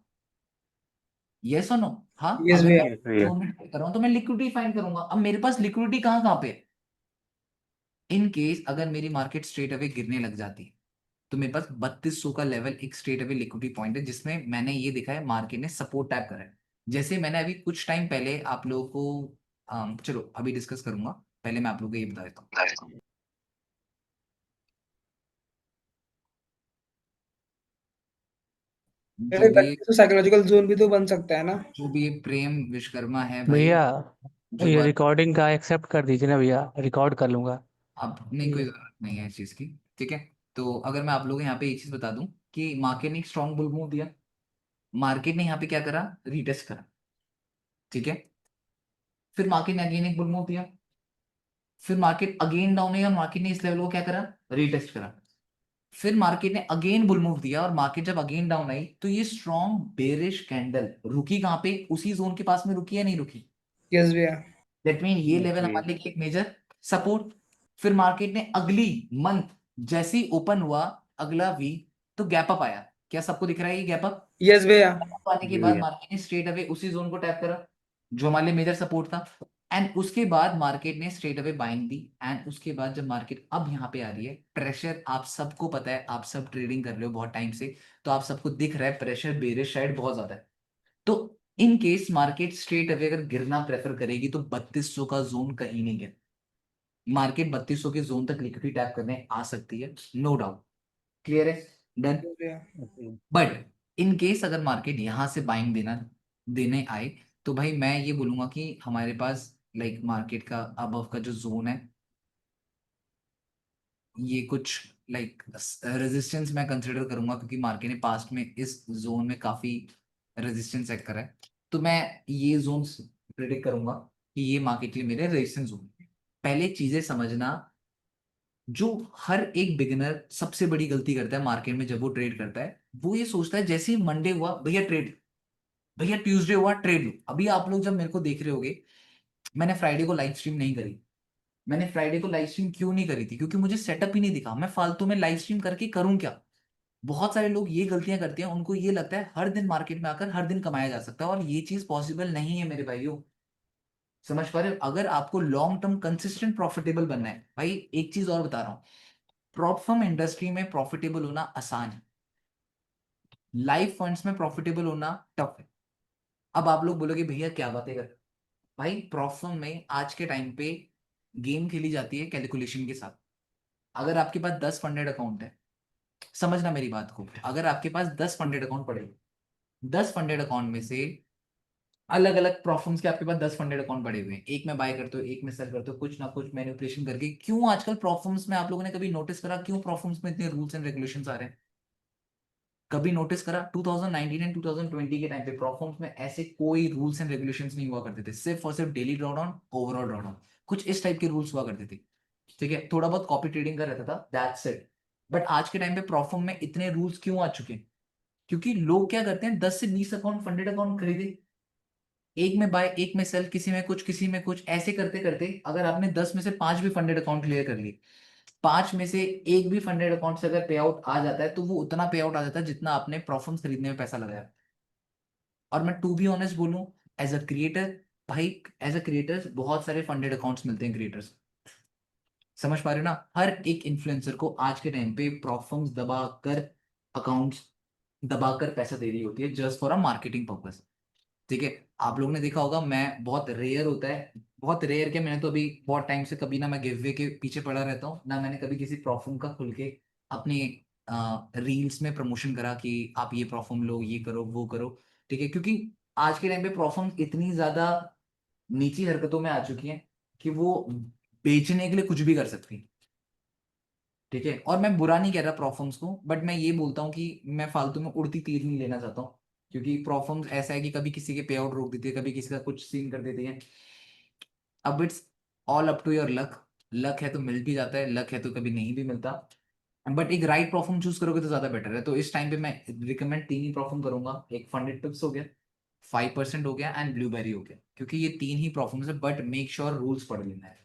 यस और नो? हाँ, यस अगर मैं भैया। Yes, भैया। जोन में ट्रेड कर रहा हूं तो मैं लिक्विडिटी फाइंड करूंगा। अब मेरे पास लिक्विडिटी कहाँ कहाँ पे है? इन केस अगर मेरी मार्केट स्ट्रेट अवे गिरने लग जाती है तो मेरे पास 3200 का लेवल एक स्ट्रेट अवे लिक्विडिटी पॉइंट है जिसमें मैंने ये देखा है मार्केट ने सपोर्ट टैप करा है। जैसे मैंने अभी कुछ टाइम पहले आप लोगों को चलो अभी डिस्कस करूंगा, पहले मैं आप लोगों को ये बता देता हूँ। जो भी ये तो साइकोलॉजिकल जोन भी तो बन सकता है ना। जो भी ये प्रेम विश्वकर्मा है भाई, भैया जो ये बात रिकॉर्डिंग का एक्सेप्ट कर दीजिए ना भैया, रिकॉर्ड कर लूंगा। अब नहीं, कोई जरूरत नहीं है इस चीज की। ठीक है, तो अगर मैं आप लोगों को यहाँ पे एक चीज बता दूं कि मार्केट ने एक स्ट्रॉन्ग बुल मूव दिया, मार्केट ने यहाँ पे क्या करा? रीटेस्ट करा, ठीक है। फिर मार्केट ने अगेन एक बुल मूव दिया, फिर मार्केट अगेन डाउन है और मार्केट ने इस लेवल को क्या करा? रीटेस्ट करा। फिर मार्केट ने अगेन बुल मूव दिया और मार्केट जब अगेन डाउन आई तो ये स्ट्रॉन्ग बेरिश कैंडल रुकी कहाँ पे? उसी जोन के पास में रुकी या नहीं रुकी? यस भैया। दैट मीन ये Yes, लेवल भैया। हमारे लिए एक मेजर सपोर्ट। फिर मार्केट ने अगली मंथ जैसे ही ओपन हुआ अगला वीक तो गैप अप आया। क्या सबको दिख रहा है ये गैप अप? यस भैया। आने के जी बाद भैया। मार्केट ने स्ट्रेट अवे उसी जोन को टैप करा जो हमारे लिए मेजर सपोर्ट था। एंड उसके बाद मार्केट ने straight away buying the. And उसके बाद जब मार्केट अब यहाँ पे आ रही है, प्रेशर आप सबको पता है, आप सब ट्रेडिंग कर रहे हो बहुत टाइम से, तो आप सबको दिख रहा है प्रेशर बेरिश साइड बहुत ज्यादा है। तो in case market straight away अगर गिरना प्रेफर करेगी तो 3200 का जोन कहीं नहीं गिर, मार्केट 3200 के जोन तक लिक्विडिटी टैप करने आ सकती है, नो डाउट। क्लियर है, डन। यस भैया। बट इन केस अगर मार्केट यहां से बाइंग देने आए तो भाई मैं ये बोलूंगा कि हमारे पास लाइक मार्केट का अबव का जो जोन है ये कुछ लाइक रेजिस्टेंस मैं कंसिडर करूंगा क्योंकि मार्केट ने पास्ट में इस जोन में काफी रेजिस्टेंस सेट करा है। तो मैं ये जोन प्रिडिक्ट करूंगा कि ये मार्केट के लिए मेरे रेजिस्टेंस जोन। पहले चीजें समझना, जो हर एक बिगिनर सबसे बड़ी गलती करता है मार्केट में जब वो ट्रेड करता है, वो ये सोचता है जैसे ही मंडे हुआ भैया ट्रेड, भैया ट्यूसडे हुआ ट्रेड लो। अभी आप लोग जब मेरे को देख रहे होगे, मैंने फ्राइडे को लाइव स्ट्रीम नहीं करी। मैंने फ्राइडे को लाइव स्ट्रीम क्यों नहीं करी थी? क्योंकि मुझे सेटअप ही नहीं दिखा, मैं फालतू में लाइव स्ट्रीम करके करूं क्या? बहुत सारे लोग ये गलतियां करते हैं, उनको ये लगता है हर दिन मार्केट में आकर हर दिन कमाया जा सकता है, और ये चीज पॉसिबल नहीं है मेरे भाइयों। समझ पा रहे हो? अगर आपको लॉन्ग टर्म कंसिस्टेंट प्रॉफिटेबल बनना है, भाई एक चीज और बता रहा हूँ, प्रॉप फर्म इंडस्ट्री में प्रॉफिटेबल होना आसान है, लाइफ फंड्स में प्रॉफिटेबल होना टफ है। अब आप लोग बोलोगे भैया क्या बातें कर, भाई प्रॉप फर्म में आज के टाइम पे गेम खेली जाती है कैलकुलेशन के साथ। अगर आपके पास 10 फंडेड अकाउंट है, समझना मेरी बात को, अगर आपके पास 10 फंडेड अकाउंट पड़े, 10 फंडेड अकाउंट में से अलग अलग प्रॉफर्म्स के आपके पास 10 फंडेड अकाउंट पड़े हुए हैं, एक में बाय करते हो एक में सेल करते हो, कुछ ना कुछ मैनिपुलेशन करके। क्यों आजकल प्रॉफर्म्स में आप लोगों ने कभी नोटिस करा क्यों प्रॉफर्म्स में इतने रूल्स एंड रेगुलेशंस आ रहे हैं? कभी नोटिस करा 2019 एंड 2020 के टाइम पे प्रॉफर्म्स में ऐसे कोई रूल्स एंड रेगुलेशंस नहीं हुआ करते थे, सिर्फ और सिर्फ डेली ड्रॉडाउन, ओवरऑल ड्रॉडाउन, कुछ इस टाइप के रूल्स हुआ करते थे। ठीक है, थोड़ा बहुत कॉपी ट्रेडिंग का रहता था, दैट्स इट। बट आज के टाइम पे प्रॉफर्म में इतने रूल्स क्यों आ चुके हैं? क्योंकि लोग क्या करते हैं, 10 से 20 अकाउंट फंडेड अकाउंट खरीदे, एक में बाय एक में सेल, किसी में कुछ किसी में कुछ, ऐसे करते करते अगर आपने 10 में से 5 भी फंडेड अकाउंट क्लियर कर लिए, 5 में से एक भी फंडेड अकाउंट से अगर पे आउट आ जाता है तो वो उतना पे आउट आ जाता है जितना आपने प्रॉफर्म्स खरीदने में पैसा लगाया। और मैं टू बी ऑनेस्ट बोलूं, एज अ क्रिएटर, भाई एज अ क्रिएटर बहुत सारे फंडेड अकाउंट्स मिलते हैं क्रिएटर्स, समझ पा रहे हो ना? हर एक इन्फ्लुएंसर को आज के टाइम पे प्रॉफर्म्स दबाकर, अकाउंट्स दबाकर पैसा दे रही होती है just for a marketing purpose. ठीक है, आप लोगों ने देखा होगा, मैं बहुत रेयर होता है, बहुत रेयर क्या, मैंने तो अभी बहुत टाइम से कभी ना मैं गिववे के पीछे पड़ा रहता हूँ ना मैंने कभी किसी प्रॉफर्म का खुल के अपने रील्स में प्रमोशन करा कि आप ये प्रॉफर्म लो, ये करो, वो करो। ठीक है, क्योंकि आज के टाइम पे प्रॉफर्म इतनी ज्यादा नीची हरकतों में आ चुकी हैं कि वो बेचने के लिए कुछ भी कर सकती है। ठीक है, और मैं बुरा नहीं कह रहा प्रॉफर्म्स को, बट मैं ये बोलता हूँ कि मैं फालतू में उड़ती तीर नहीं लेना चाहता हूँ, क्योंकि प्रॉफर्म्स ऐसा है कि कभी किसी के पे आउट रोक देती है, कभी किसी का कुछ सीन कर देती है। अब it's all up to your luck, luck है तो मिल भी जाता है, लक है तो कभी नहीं भी मिलता, बट एक राइट प्रॉफर्म चूज करोगे तो ज्यादा बेटर है। तो इस टाइम पे मैं रिकमेंड 3 ही प्रॉफर्म करूंगा, एक फंडेड टिप्स हो गया, 5% हो गया एंड ब्लूबेरी हो गया, क्योंकि ये 3 ही प्रॉफर्म्स है, बट मेक श्योर रूल्स पढ़ लेना है।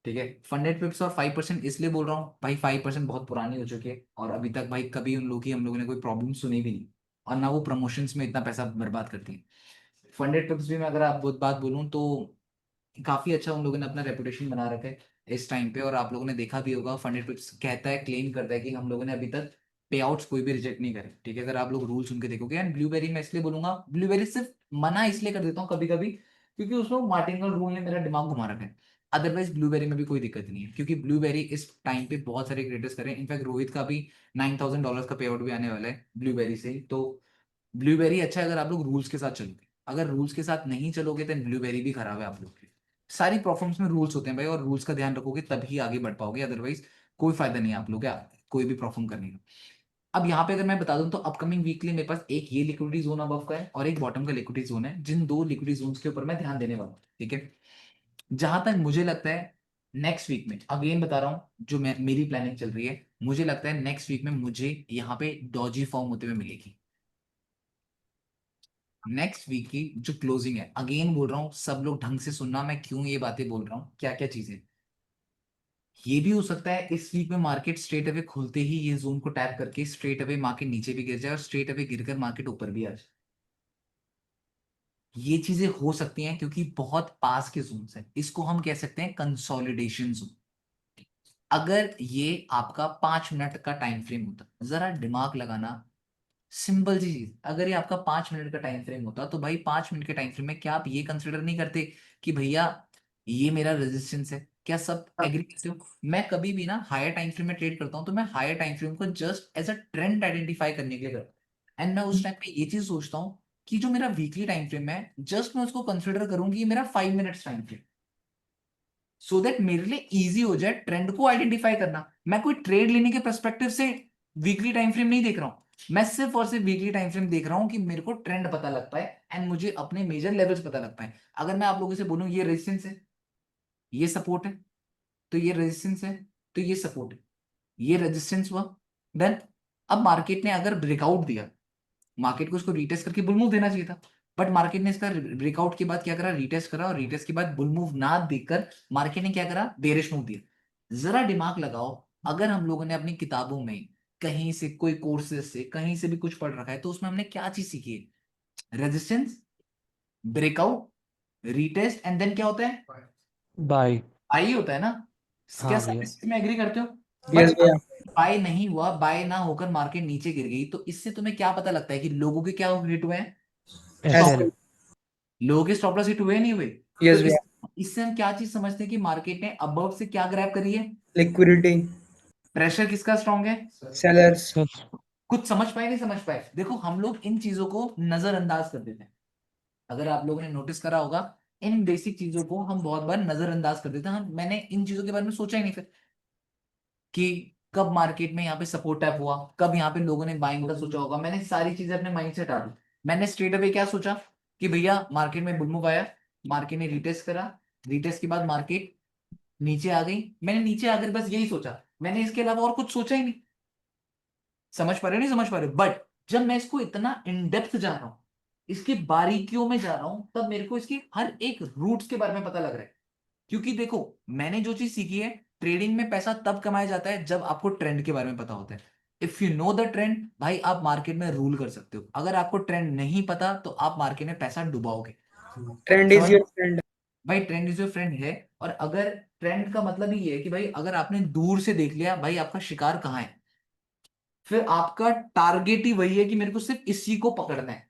ठीक है, फंडेड पिप्स और 5% इसलिए बोल रहा हूँ भाई, 5% बहुत पुरानी हो चुकी है और अभी तक भाई कभी उन लोगों की हम लोगों ने कोई प्रॉब्लम सुनी भी नहीं, और ना वो प्रमोशंस में इतना पैसा बर्बाद करती है। फंडेड पिप्स भी मैं अगर आप बहुत बात बोलूँ तो काफी अच्छा उन लोगों ने अपना रेपुटेशन बना रखा है इस टाइम पे, और आप लोगों ने देखा भी होगा, फंडेड पिप्स कहता है, क्लेम करता है कि हम लोगों ने अभी तक पे आउट्स कोई भी रिजेक्ट नहीं करे। ठीक है, अगर आप लोग रूल सुन के देखोगे। एंड ब्लूबेरी मैं इसलिए बोलूंगा, ब्लूबेरी सिर्फ मना इसलिए कर देता हूँ कभी कभी क्योंकि उसमें मार्टिनल रूल ने मेरा दिमाग घुमा रखा है, अदरवाइज ब्लूबेरी में भी कोई दिक्कत नहीं है, क्योंकि ब्लूबेरी इस टाइम पे बहुत सारे क्रिएटर्स करें, इनफैक्ट रोहित का भी $9,000 का पे आउट भी आने वाला है ब्लूबेरी से। तो ब्लूबेरी अच्छा है अगर आप लोग रूल्स के साथ चलोगे, अगर रूल्स के साथ नहीं चलोगे तो ब्लूबेरी भी खराब है आप लोग के लिए। सारी प्रॉब्लम्स में रूल्स होते हैं भाई, और रूल्स का ध्यान रखोगे तभी आगे बढ़ पाओगे, अदरवाइज कोई फायदा नहीं है आप लोग क्या कोई भी प्रॉब्लम करने का। अब यहाँ पे अगर मैं बता दूं तो अपकमिंग वीकली मेरे पास एक ये लिक्विडिटी जोन अबव का है और एक बॉटम का लिक्विडिटी जोन है, जिन दो लिक्विडिटी जोन्स के ऊपर मैं ध्यान देने वाला हूँ। ठीक है, जहां तक मुझे लगता है नेक्स्ट वीक में, अगेन बता रहा हूँ जो मैं मेरी प्लानिंग चल रही है, मुझे लगता है नेक्स्ट वीक में मुझे यहाँ पे डॉजी फॉर्म होते हुए मिलेगी। नेक्स्ट वीक की जो क्लोजिंग है, अगेन बोल रहा हूँ सब लोग ढंग से सुनना, मैं क्यों ये बातें बोल रहा हूँ, क्या क्या चीजें। ये भी हो सकता है इस वीक में मार्केट स्ट्रेट अवे खुलते ही ये जोन को टैप करके स्ट्रेट अवे मार्केट नीचे भी गिर जाए और स्ट्रेट अवे गिरकर मार्केट ऊपर भी आ जाए। ये चीजें हो सकती हैं क्योंकि बहुत पास के जोन है, इसको हम कह सकते हैं कंसोलिडेशन जोन। अगर ये आपका 5 मिनट का टाइम फ्रेम होता, जरा दिमाग लगाना, सिंपल सी चीज, अगर ये आपका 5 मिनट का टाइम फ्रेम होता तो भाई 5 मिनट के टाइम फ्रेम में क्या आप ये कंसिडर नहीं करते कि भैया ये मेरा रेजिस्टेंस है? क्या सब एग्री करते हो? मैं कभी भी ना हायर टाइम फ्रेम में ट्रेड करता हूँ तो मैं हायर टाइम फ्रेम को just as a trend identify करने के लिए करता हूँ, एंड मैं उस टाइम पे ये चीज सोचता हूँ कि जो मेरा वीकली टाइम फ्रेम है जस्ट मैं उसको कंसिडर करूंगी ये मेरा 5 minutes time frame, so that मेरे लिए इजी हो जाए ट्रेंड को आइडेंटिफाई करना। मैं कोई ट्रेड लेने के पर्सपेक्टिव से वीकली टाइम फ्रेम नहीं देख रहा हूं, मैं सिर्फ और सिर्फ वीकली टाइम फ्रेम देख रहा हूं कि मेरे को ट्रेंड पता लग पाए एंड मुझे अपने मेजर लेवल्स पता लग पाए। अगर मैं आप लोगों से बोलूं ये रेजिस्टेंस है, ये सपोर्ट है, तो ये रेजिस्टेंस है, तो ये सपोर्ट है, ये रेजिस्टेंस हुआ, देन अब मार्केट ने अगर ब्रेकआउट दिया, मार्केट को उसको रीटेस्ट करके बुल मूव देना चाहिए था, बट मार्केट ने इसका ब्रेकआउट के बाद क्या करा, रीटेस्ट करा, और रीटेस्ट के बाद बुल मूव ना देकर मार्केट ने क्या करा, बेरिश मूव दिया। जरा दिमाग लगाओ, अगर हम लोगों ने अपनी किताबों में कहीं से कोई कोर्सेज से कहीं से भी कुछ पढ़ रखा है तो उसमें हमने क्या चीज सीखी है? Resistance, breakout, retest, and then क्या होता है? बाय। बाई होता है ना? क्या हाँ सब भैया। इसमें एग्री करते हो? यस बट भैया। बाय नहीं हुआ, बाय ना होकर मार्केट नीचे गिर गई, तो इससे तुम्हें क्या पता लगता है कि लोगों के क्या हिट हुए हैं? एसएल। एसएल। लोगों के स्टॉप लॉस हिट हुए नहीं हुए? तो यस भैया। इससे हम क्या चीज समझते हैं कि मार्केट ने अबव से क्या ग्रैब करी है? लिक्विडिटी। प्रेशर किसका स्ट्रांग है? सेलर्स। कुछ समझ पाए नहीं समझ पाए? देखो हम लोग इन चीजों को नजरअंदाज कर देते हैं, अगर आप लोगों ने नोटिस करा होगा, इन बेसिक चीजों को हम बहुत बार नजरअंदाज कर देते हैं। मैंने इन चीजों के बारे में सोचा ही नहीं फिर कि कब मार्केट में यहाँ पे सपोर्ट टैप हुआ, कब यहाँ पे लोगों ने बाइंग का सोचा होगा, मैंने सारी चीजें अपने माइंड से हटा दी। मैंने स्ट्रेट अवे क्या सोचा कि भैया मार्केट में बुल मूव आया, मार्केट ने रिटेस्ट करा, रिटेस्ट के बाद मार्केट नीचे आ गई, मैंने नीचे आकर बस यही सोचा, मैंने इसके अलावा और कुछ सोचा ही नहीं। समझ पा रहे हो नहीं समझ पा रहे हो? बट जब मैं इसको इतना इन डेप्थ जा रहा हूं, इसकी बारीकियों में जा रहा हूं, तब मेरे को इसकी हर एक रूट्स के बारे में पता लग रहा है। क्योंकि देखो, मैंने जो चीज सीखी है, ट्रेडिंग में पैसा तब कमाया जाता है जब आपको ट्रेंड के बारे में पता होता है। If you know the trend, भाई आप मार्केट में रूल कर सकते हो। अगर आपको ट्रेंड नहीं पता तो आप मार्केट में पैसा डुबाओगे। ट्रेंड इज समझ? Your friend. भाई ट्रेंड इज योर फ्रेंड है। और अगर ट्रेंड का मतलब ही ये है कि भाई अगर आपने दूर से देख लिया भाई आपका शिकार कहाँ है, फिर आपका टारगेट ही वही है कि मेरे को सिर्फ इसी को पकड़ना है।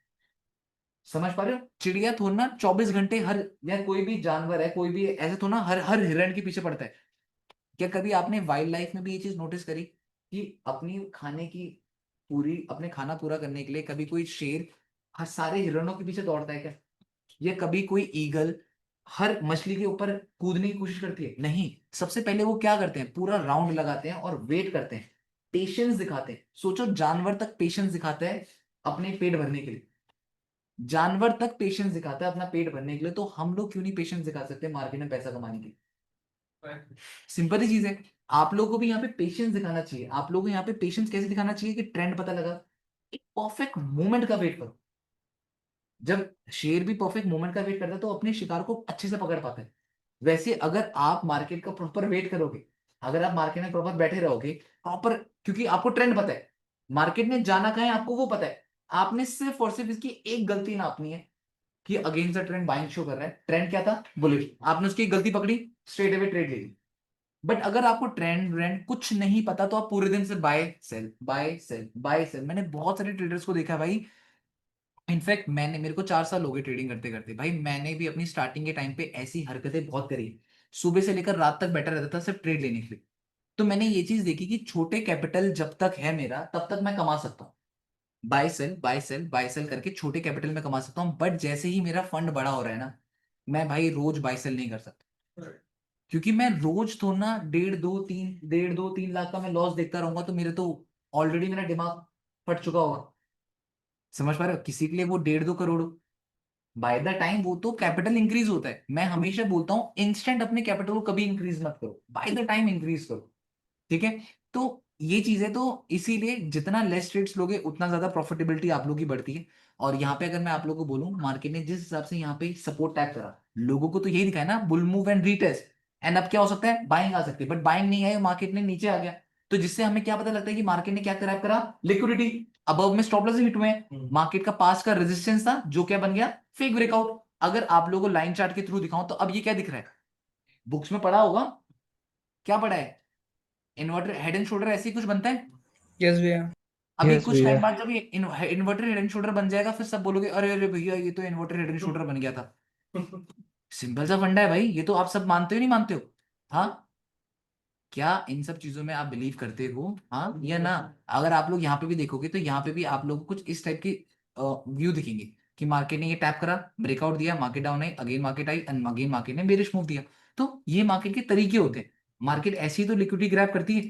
समझ पा रहे हो? चिड़िया थोड़ा ना 24 घंटे हर, या कोई भी जानवर है, कोई भी ऐसे थोड़ा ना हर हर हिरण के पीछे पड़ता है। क्या कभी आपने वाइल्ड लाइफ में भी ये चीज नोटिस करी कि अपनी खाने की पूरी, अपने खाना पूरा करने के लिए कभी कोई शेर हर सारे हिरणों के पीछे दौड़ता है क्या? या कभी कोई ईगल हर मछली के ऊपर कूदने की कोशिश करती है? नहीं। सबसे पहले वो क्या करते हैं, पूरा राउंड लगाते हैं और वेट करते हैं, पेशेंस दिखाते हैं। सोचो, जानवर तक पेशेंस दिखाता है अपने पेट भरने के लिए। जानवर तक पेशेंस दिखाता है अपना पेट भरने के लिए, तो हम लोग क्यों नहीं पेशेंस दिखा सकते मार्केट में पैसा कमाने के लिए? सिंपल ही चीज है। आप लोगों को भी यहाँ पे पेशेंस दिखाना चाहिए। आप लोगों को यहाँ पे पेशेंस कैसे दिखाना चाहिए कि ट्रेंड पता लगा, एक परफेक्ट मोमेंट का वेट करो। जब शेर भी परफेक्ट मोमेंट का वेट करता है तो अपने शिकार को अच्छे से पकड़ पाता है। वैसे अगर आप मार्केट का प्रॉपर वेट करोगे, अगर आप मार्केट में प्रॉपर बैठे रहोगे प्रॉपर, क्योंकि आपको ट्रेंड पता है, मार्केट में जाना कहाँ है आपको वो पता है, आपने सिर्फ और सिर्फ इसकी एक गलती नापनी है कि against the trend buying show कर रहा है। ट्रेंड क्या था? बुलिश। आपने उसकी एक गलती पकड़ी, स्ट्रेट अवे ट्रेड ले ली। बट अगर आपको ट्रेंड व्रेंड कुछ नहीं पता तो आप पूरे दिन से buy sell buy sell buy sell. मैंने बहुत सारे ट्रेडर्स को देखा है भाई। इनफैक्ट मेरे को 4 साल हो गए ट्रेडिंग करते करते। भाई मैंने भी अपनी स्टार्टिंग के टाइम पे ऐसी हरकतें बहुत करी। सुबह से लेकर रात तक बैठा रहता था सिर्फ ट्रेड लेने के लिए। तो मैंने ये चीज देखी कि छोटे कैपिटल जब तक है मेरा तब तक मैं कमा सकता हूँ, buy sell buy sell buy sell करके छोटे कैपिटल में कमा सकता हूँ। बट जैसे ही मेरा फंड बड़ा हो रहा है ना, मैं भाई रोज बाय सेल नहीं कर सकता। क्योंकि मैं रोज तो ना 1.5 2 3 1.5 2 3 लाख का मैं लॉस देखता रहूंगा, तो मेरे तो ऑलरेडी मेरा दिमाग फट चुका होगा। समझ पा रहे हो? किसी के लिए वो 1.5 2 करोड़, बाय द टाइम वो तो कैपिटल इंक्रीज होता है। मैं हमेशा बोलता हूँ इंस्टेंट अपने कैपिटल को कभी इंक्रीज मत करो, बाय द टाइम इंक्रीज करो। ठीक है? तो ये चीज है, तो इसीलिए जितना लेस ट्रेड्स लोगे उतना ज्यादा प्रॉफिटेबिलिटी आप लोगों की बढ़ती है। और यहाँ पे अगर मैं आप लोगों को बोलूं, मार्केट ने जिस हिसाब से यहाँ पे सपोर्ट टैप करा, लोगों को तो यही दिखाया ना, bull move and retest. And अब क्या हो सकता है, बाइंग आ सकती है, बट बाइंग नहीं आई, मार्केट ने नीचे आ गया। तो जिससे हमें क्या पता लगता है कि मार्केट ने क्या क्रैप करा, लिक्विडिटी। अबव में स्टॉप लॉस हिट हुए हैं, मार्केट का पास का रेजिस्टेंस था जो क्या बन गया, फेक ब्रेकआउट। अगर आप लोगों को लाइन चार्ट के थ्रू दिखाऊं तो अब ये क्या दिख रहा है, बुक्स में पढ़ा होगा, क्या पढ़ा है, इन्वर्टर हेड एंड शोल्डर ऐसे ही कुछ बनता है। यस भैया। अभी यस कुछ भैया। टाइम बाद जब ये इन्वर्टर हेड एंड शोल्डर बन जाएगा, फिर सब बोलोगे अरे अरे भैया ये तो इन्वर्टर हेड एंड शोल्डर बन गया था। सिंपल सा फंडा है भाई, ये तो आप सब मानते हो नहीं मानते हो? हाँ, क्या इन सब चीजों में आप बिलीव करते हो, हाँ या ना? अगर आप लोग यहाँ पे भी देखोगे तो यहाँ पे भी आप लोग को कुछ इस टाइप की व्यू दिखेंगे कि मार्केट ने ये टैप करा, ब्रेकआउट दिया, मार्केट डाउन है, again market I, again market ने बेरिश मूव दिया। तो ये मार्केट के तरीके होते हैं। मार्केट ऐसी तो लिक्विडिटी ग्रैब करती है।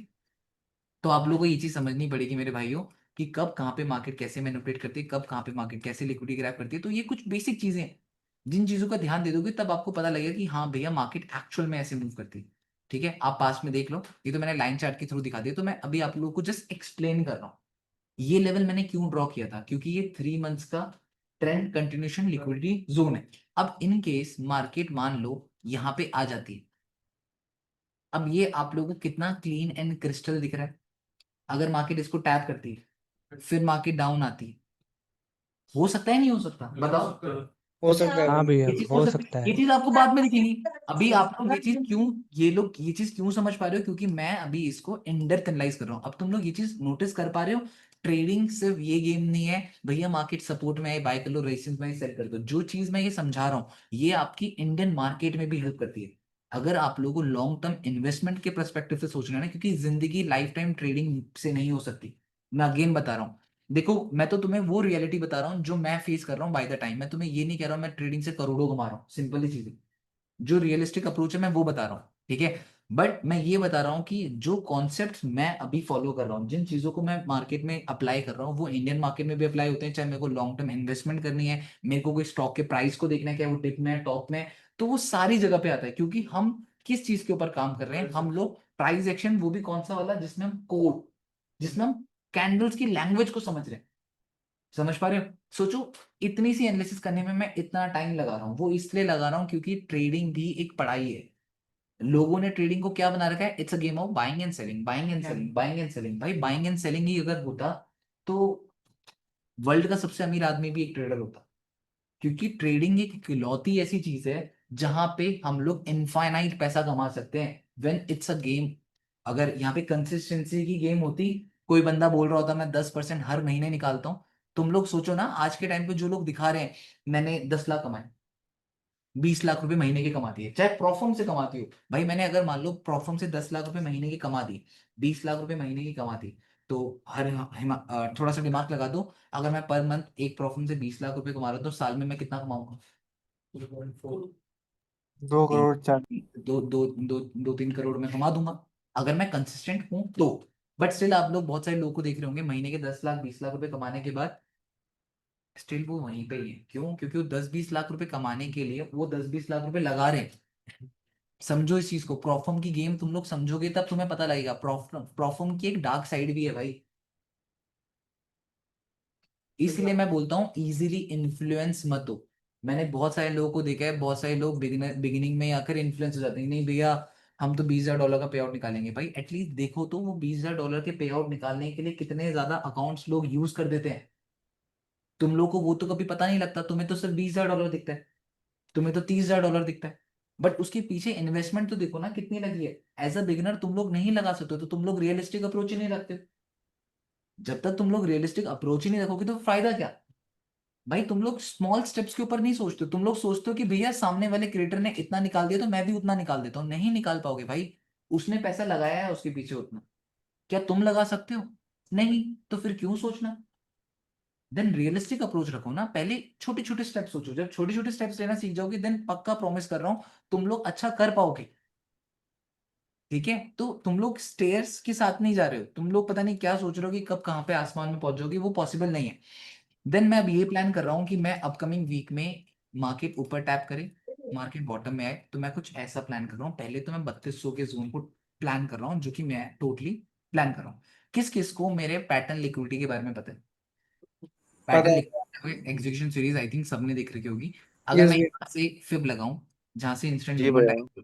तो आप लोगों को ये चीज समझनी पड़ेगी मेरे भाइयों, कि कब कहाँ पे मार्केट कैसे मैनिपुलेट करती है, कब कहाँ पे मार्केट कैसे लिक्विडिटी ग्रैब करती है। तो ये कुछ बेसिक चीजें हैं, जिन चीजों का ध्यान दे दोगे तब आपको पता लगेगा कि हाँ भैया मार्केट एक्चुअल में ऐसे मूव करती है। ठीक है? आप पास में देख लो, ये तो मैंने लाइन चार्ट के थ्रू दिखा दिया, तो मैं अभी आप लोगों को जस्ट एक्सप्लेन कर रहा हूँ ये लेवल मैंने क्यों ड्रॉ किया था, क्योंकि ये 3 मंथ्स का ट्रेंड कंटिन्यूशन लिक्विडिटी जोन है। अब इन केस मार्केट मान लो यहाँ पे आ जाती है, अब ये आप लोगों को कितना क्लीन एंड क्रिस्टल दिख रहा है। अगर मार्केट इसको टैप करती है, फिर मार्केट डाउन आती है, हो सकता है नहीं हो सकता, बताओ? हो सकता है हाँ भाई। भैया, ये चीज हो हो सकती सकता है, ये है। चीज आपको बाद में दिखेगी। अभी आप लोग ये चीज क्यों, ये लोग ये चीज क्यों समझ पा रहे हो, क्योंकि मैं अभी इसको इन डेप्थ एनालाइज कर रहा हूँ। अब तुम लोग ये चीज नोटिस कर पा रहे हो, ट्रेडिंग सिर्फ ये गेम नहीं है भैया मार्केट सपोर्ट में आए बाय कर लो, रेजिस्टेंस में सेल कर दो। जो चीज मैं ये समझा रहा हूँ ये आपकी इंडियन मार्केट में भी हेल्प करती है। अगर आप लोगों को लॉन्ग टर्म इन्वेस्टमेंट के पर्सपेक्टिव से सोचना है ना, क्योंकि जिंदगी लाइफ टाइम ट्रेडिंग से नहीं हो सकती। मैं अगेन बता रहा हूँ, देखो मैं तो तुम्हें वो रियलिटी बता रहा हूँ जो मैं फेस कर रहा हूँ बाय द टाइम। मैं तुम्हें ये नहीं कह रहा हूँ मैं ट्रेडिंग से करोड़ों कमा रहा हूँ, सिंपल ही चीज है। जो रियलिस्टिक अप्रोच है मैं वो बता रहा हूँ। ठीक है? बट मैं ये बता रहा हूँ कि जो कॉन्सेप्ट मैं अभी फॉलो कर रहा हूँ, जिन चीजों को मैं मार्केट में अप्लाई कर रहा हूँ, वो इंडियन मार्केट में भी अप्लाई होते हैं। चाहे मेरे को लॉन्ग टर्म इन्वेस्टमेंट करनी है, मेरे को कोई स्टॉक के प्राइस को देखना है क्या वो डिप में है टॉप में है, तो वो सारी जगह पे आता है। क्योंकि हम किस चीज के ऊपर काम कर रहे हैं हम लोग? प्राइस एक्शन, वो भी कौन सा वाला जिसमें हम कोड, जिसमें हम कैंडल्स की लैंग्वेज को समझ रहे हैं। समझ पा रहे हो? सोचो, इतनी सी एनालिसिस करने में मैं इतना टाइम लगा रहा हूँ, वो इसलिए लगा रहा हूँ क्योंकि ट्रेडिंग भी एक पढ़ाई है। लोगों ने ट्रेडिंग को क्या बना रखा है? It's a game of buying and selling, buying and selling, buying and selling. भाई बाइंग एंड सेलिंग ही अगर होता तो वर्ल्ड का सबसे अमीर आदमी भी एक ट्रेडर होता, क्योंकि ट्रेडिंग एक इकलौती ऐसी चीज है जहां पे हम लोग इनफाइनाइट पैसा कमा सकते हैं व्हेन इट्स अ गेम। अगर यहाँ पे कंसिस्टेंसी की गेम होती, कोई बंदा बोल रहा होता मैं 10% हर महीने निकालता हूँ, तुम लोग सोचो ना, आज के टाइम पे जो लोग दिखा रहे हैं मैंने 10 लाख कमाए, 20 लाख रुपए महीने के कमाती है, चाहे प्रॉफर्म से कमाती हो। भाई मैंने अगर मान लो प्रॉफर्म से 10 लाख रुपए महीने की कमा दी, 20 लाख रुपए महीने की कमाती, तो थोड़ा सा दिमाग लगा दो, अगर मैं पर मंथ एक प्रॉफर्म से 20 लाख रुपए कमा रहा हूं तो साल में मैं कितना कमाऊंगा? 2 करोड़ 4। दो दो दो 2-3 करोड़ में कमा दूंगा अगर मैं कंसिस्टेंट हूं तो। बट स्टिल आप लोग बहुत सारे लोगों को देख रहे होंगे महीने के 10 लाख 20 लाख रुपए कमाने के बाद स्टिल वो वहीं पे ही है। क्यों? क्योंकि वो 10-20 लाख रुपए कमाने के लिए वो 10-20 लाख रुपए लगा रहे हैं। समझो इस चीज को, प्रॉफर्म की गेम तुम लोग समझोगे तब तुम्हें पता लगेगा प्रॉफर्म की एक डार्क साइड भी है भाई। इसलिए मैं बोलता हूँ इजीली इन्फ्लुएंस मत हो। मैंने बहुत सारे लोगों को देखा है, बहुत सारे लोग बिगिनिंग में आकर इन्फ्लुएंस हो जाते हैं, नहीं भैया हम तो 20,000 डॉलर का पे आउट निकालेंगे। भाई एटलीस्ट देखो तो वो 20,000 डॉलर के पे आउट निकालने के लिए कितने ज्यादा अकाउंट्स लोग यूज कर देते हैं। तुम लोग को वो तो कभी पता नहीं लगता, तुम्हें तो सिर्फ 20,000 डॉलर दिखता है, तुम्हें तो 30,000 डॉलर दिखता है, बट उसके पीछे इन्वेस्टमेंट तो देखो ना कितनी लगी है। एज अ बिगिनर तुम लोग नहीं लगा सकते, तो तुम लोग रियलिस्टिक अप्रोच ही नहीं रखते। जब तक तुम लोग रियलिस्टिक अप्रोच ही नहीं रखोगे तो फायदा क्या? भाई तुम लोग स्मॉल स्टेप्स के ऊपर नहीं सोचते, तुम लोग सोचते हो कि भैया सामने वाले क्रिएटर ने इतना निकाल दिया तो मैं भी उतना निकाल देता हूँ। नहीं निकाल पाओगे भाई, उसने पैसा लगाया है उसके पीछे उतना, क्या तुम लगा सकते हो? नहीं, तो फिर क्यों सोचना? देन रियलिस्टिक अप्रोच रखो ना, पहले छोटे छोटे स्टेप सोचो। जब छोटे छोटे स्टेप्स लेना सीख जाओगे देन पक्का प्रॉमिस कर रहा हूँ तुम लोग अच्छा कर पाओगे। ठीक है, तो तुम लोग स्टेयर्स के साथ नहीं जा रहे हो, तुम लोग पता नहीं क्या सोच रहे हो कि कब कहाँ पे आसमान में पहुंच जाओगे, वो पॉसिबल नहीं है। देन मैं अब ये प्लान कर रहा हूँ कि मैं अपकमिंग वीक में मार्केट ऊपर टैप करे, मार्केट बॉटम में आए, तो मैं कुछ ऐसा प्लान कर रहा हूँ। पहले तो मैं 3200 के जोन को प्लान कर रहा हूँ, जो कि मैं टोटली प्लान कर रहा हूँ। किस किस को मेरे पैटर्न लिक्विडिटी के बारे में पता है? पता पैटर्न है। एग्जीक्यूशन सीरीज आई थिंक सबने देख रखी होगी। अगर यस मैं भी। यहाँ से फिब लगाऊं, जहां से इंस्टेंट जी मूवमेंट भैया। आई,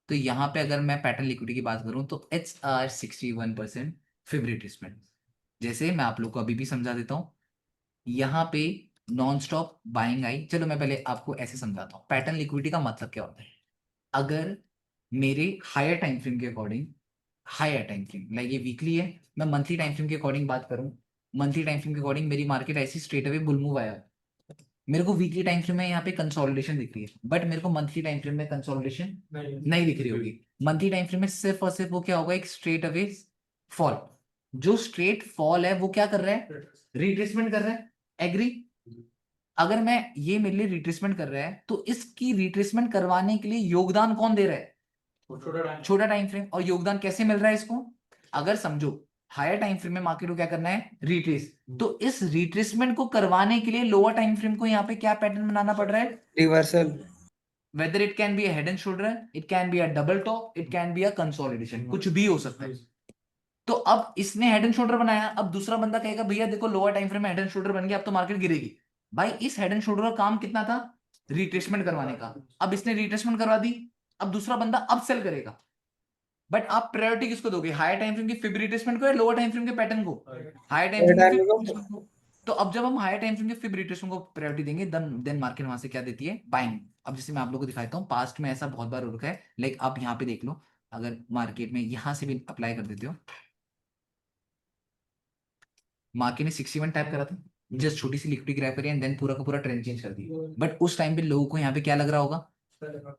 तो यहाँ पे अगर मैं पैटर्न लिक्विडिटी की बात करूं तो HR 61% फिब रिट्रेसमेंट। जैसे मैं आप लोग को अभी भी समझा देता हूँ, यहाँ पे नॉन स्टॉप बाइंग आई। चलो मैं पहले आपको ऐसे समझाता हूँ पैटर्न लिक्विडिटी का मतलब क्या होता है। अगर मेरे हायर टाइम फ्रेम के अकॉर्डिंग, हायर टाइम फ्रेम लाइक ये वीकली है, मैं मंथली टाइम फ्रेम के अकॉर्डिंग बात करूं, मंथली टाइम फ्रेम के अकॉर्डिंग मेरी मार्केट ऐसी स्ट्रेट अवे बुल मूव आया, मेरे को वीकली टाइम फ्रेम में यहाँ पे कंसोलिडेशन दिख रही है, बट मेरे को मंथली टाइम फ्रेम में कंसोलिडेशन नहीं दिख रही होगी। मंथली टाइम फ्रेम में सिर्फ और सिर्फ वो क्या होगा, एक स्ट्रेट अवे फॉल। जो स्ट्रेट फॉल है वो क्या कर रहा है? रिट्रेसमेंट कर रहा है। एग्री? अगर मैं ये मेरे लिए रिट्रेसमेंट कर रहा है तो इसकी रिट्रेसमेंट करवाने के लिए योगदान कौन दे रहा है? छोटा टाइम फ्रेम। और योगदान कैसे मिल रहा है इसको? अगर समझो हायर टाइम फ्रेम में मार्केट को क्या करना है? रिट्रेस। तो इस रिट्रेसमेंट को करवाने के लिए लोअर टाइम फ्रेम को यहाँ पे क्या पैटर्न बनाना पड़ रहा है? Reversal. Whether it can be a head and shoulder, it can be a double top, it can be a consolidation, कुछ भी हो सकता है। तो अब इसने हेड एंड शोल्डर बनाया, अब दूसरा बंदा कहेगा भैया देखो लोअर टाइम फ्रेम में हेड एंड शोल्डर बन गया, अब तो मार्केट गिरेगी। भाई इस हेड एंड शोल्डर का काम कितना था? रिट्रेसमेंट करवाने का। अब इसने रिट्रेसमेंट करवा दी, अब दूसरा बंदा अब सेल करेगा। बट आप प्रायोरिटी किसको दोगे? हायर टाइम फ्रेम की फिब रिट्रेसमेंट को या लोअर टाइम फ्रेम के पैटर्न को? हायर टाइम फ्रेम की फिब रिट्रेसमेंट को। तो अब जब हम हायर टाइम फ्रेम के फिब रिट्रेसमेंट को प्रायोरिटी देंगे देन मार्केट वहां से क्या देती है? बाइंग। अब जैसे मैं आप लोगों को दिखाता हूँ, पास्ट में ऐसा बहुत बार हो रखा है, लाइक आप यहाँ पे देख लो, अगर मार्केट में यहां से भी अप्लाई कर देते हो, मार्केट ने 61 टाइप करा था, जस्ट छोटी सी लिक्विडिटी ग्रैब करी एंड देन पूरा का पूरा ट्रेंड चेंज कर दिया। बट उस टाइम पे लोगों को यहाँ पे क्या लग रहा होगा?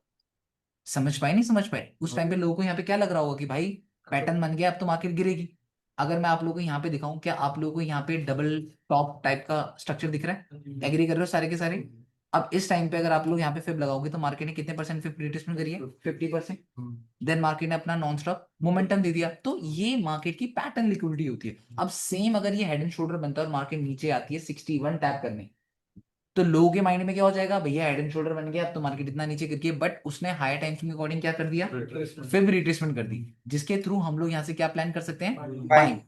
समझ पाए नहीं समझ पाए? उस टाइम पे लोगों को यहाँ पे क्या लग रहा होगा कि भाई पैटर्न बन गया अब तो मार्केट गिरेगी। अगर मैं आप लोगों को यहाँ पे दिखाऊं, क्या आप लोगों को यहाँ पे डबल टॉप टाइप का स्ट्रक्चर दिख रहा है? एग्री कर रहे हो सारे के सारे? अब इस टाइम पे अगर आप लोग यहाँ पे फिब लगाओगे तो मार्केट ने कितने परसेंट फिब रिट्रेसमेंट करी है? 50%। देन मार्केट ने अपना नॉन स्टॉप मोमेंटम दे दिया। तो ये मार्केट की पैटर्न लिक्विडिटी होती है। अब सेम अगर ये हेड एंड शोल्डर बनता है और मार्केट नीचे आती है 61 टैप करने, तो लोगों के माइंड में क्या हो जाएगा, भैया हेड एंड शोल्डर बन गया, अब तो मार्केट इतना नीचे गिर गई, बट उसने हायर टाइम फ्रेम के अकॉर्डिंग क्या कर दिया, फिर रिट्रेसमेंट कर दी, जिसके थ्रू हम लोग यहाँ से क्या प्लान कर सकते हैं, बाइंग।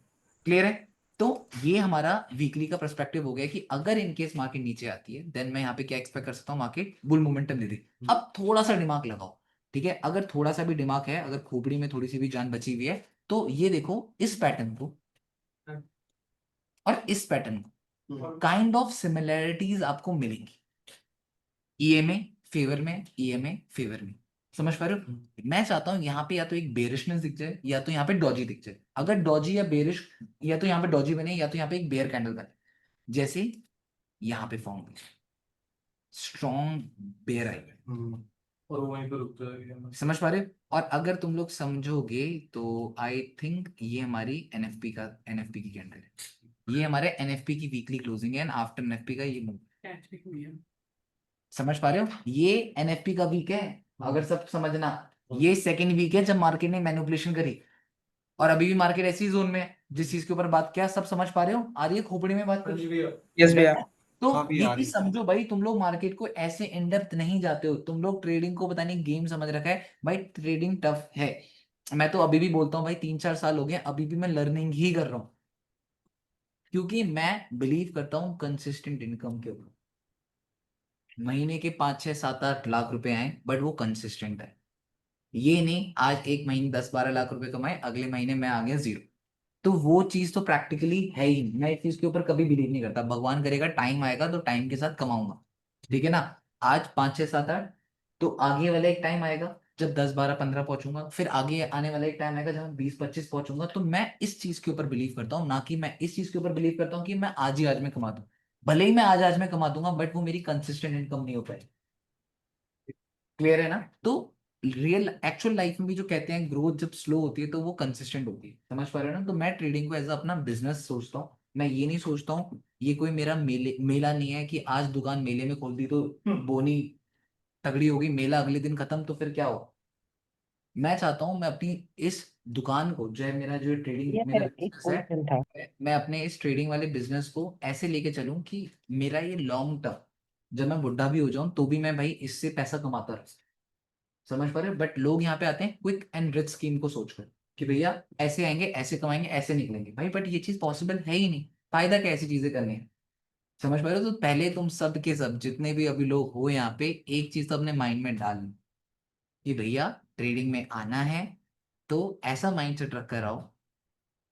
क्लियर है? तो ये हमारा वीकली का पर्सपेक्टिव हो गया कि अगर इनकेस मार्केट नीचे आती है देन मैं यहाँ पे क्या एक्सपेक्ट कर सकता हूँ, मार्केट बुल मोमेंटम दे दे। अब थोड़ा सा दिमाग लगाओ, ठीक है, अगर थोड़ा सा भी दिमाग है, अगर खोपड़ी में थोड़ी सी भी जान बची हुई है, तो ये देखो इस पैटर्न को और इस पैटर्न को, काइंड ऑफ सिमिलैरिटीज आपको मिलेंगी। ईएमए फेवर में, ईएमए फेवर में, समझ पा रहे हो? मैं चाहता हूं यहाँ पे या तो एक बेरिशनेस दिख जाए या तो यहाँ पे डॉजी दिख जाए। अगर डॉजी या बेरिश, या तो यहाँ पे डॉजी बने या तो यहाँ पे एक बेयर कैंडल बने, जैसे यहाँ पे फॉर्म हुई स्ट्रॉन्ग बेयर आई, और वहीं पे रुक जाएगी। समझ पा रहे हो? और अगर तुम लोग समझोगे तो आई थिंक ये हमारी एनएफपी की कैंडल है, ये हमारे एनएफपी की वीकली क्लोजिंग है, एंड आफ्टर एनएफपी का ये मूव, समझ पा रहे हो? ये एनएफपी का वीक है, अगर सब समझना, ये सेकंड वीक है जब मार्केट ने मैनिपुलेशन करी, और अभी भी मार्केट ऐसी जोन में है जिस चीज के ऊपर बात किया, सब समझ पा रहे हो? आ रही है खोपड़ी में बात? यस भैया। तो हाँ भी ये आ रही चीज है। समझो भाई, तुम लोग मार्केट को ऐसे इन डेप्थ नहीं जाते हो, तुम लोग ट्रेडिंग को पता नहीं गेम समझ रखा है भाई। ट्रेडिंग टफ है, मैं तो अभी भी बोलता हूँ भाई, 3-4 साल हो गए, अभी भी मैं लर्निंग ही कर रहा हूँ, क्योंकि मैं बिलीव करता हूँ कंसिस्टेंट इनकम के ऊपर। महीने के 5-6-7-8 लाख रुपए आए, बट वो कंसिस्टेंट है, ये नहीं आज एक महीने 10-12 लाख रुपए कमाए, अगले महीने मैं आ गया जीरो। तो वो चीज तो प्रैक्टिकली है ही नहीं, मैं इस चीज के ऊपर कभी बिलीव नहीं करता। भगवान करेगा टाइम आएगा तो टाइम के साथ कमाऊंगा, ठीक है ना? आज 5-6-7-8, तो आगे वाला एक टाइम आएगा जब 10-12-15 पहुंचूंगा, फिर आगे आने वाला एक टाइम आएगा जब मैं 20-25 पहुंचूंगा। तो मैं इस चीज के ऊपर बिलीव करता हूँ, ना कि मैं इस चीज के ऊपर बिलीव करता हूँ कि मैं आज में कमा दूं। भले ही मैं आज में कमा दूंगा, बट वो मेरी कंसिस्टेंट इनकम नहीं हो पाएगी। क्लियर है ना? तो रियल एक्चुअल लाइफ में भी जो कहते हैं ग्रोथ जब स्लो होती है तो वो कंसिस्टेंट होती है, समझ पा रहे हो ना? तो मैं ट्रेडिंग को एज अपना बिजनेस सोचता हूँ, मैं ये नहीं सोचता हूँ ये कोई मेरा मेला नहीं है कि आज दुकान मेले में खोल दी तो बोनी तगड़ी होगी, मेला अगले दिन खत्म तो फिर क्या हो। मैं चाहता हूँ मैं अपनी इस दुकान को, जो है मेरा जो ट्रेडिंग मेरा एक बिजनेस क्वेश्चन था। है, मैं अपने इस ट्रेडिंग वाले बिजनेस को ऐसे लेके चलूं कि मेरा ये लॉन्ग टर्म, जब मैं बुढ़ा भी हो जाऊं तो भी मैं भाई इससे पैसा कमाता रह, समझ पा रहे हो? बट लोग यहाँ पे आते हैं क्विक एंड रिच स्कीम को सोचकर कि भैया ऐसे आएंगे, ऐसे कमाएंगे, ऐसे निकलेंगे भाई, बट ये चीज पॉसिबल है ही नहीं। फायदा क्या ऐसी चीजें करने हैं, समझ पा रहे हो? तो पहले तुम सब के सब जितने भी अभी लोग हो यहाँ पे, एक चीज तो अपने माइंड में डाल लो कि भैया ट्रेडिंग में आना है तो ऐसा माइंड सेट रख कर आओ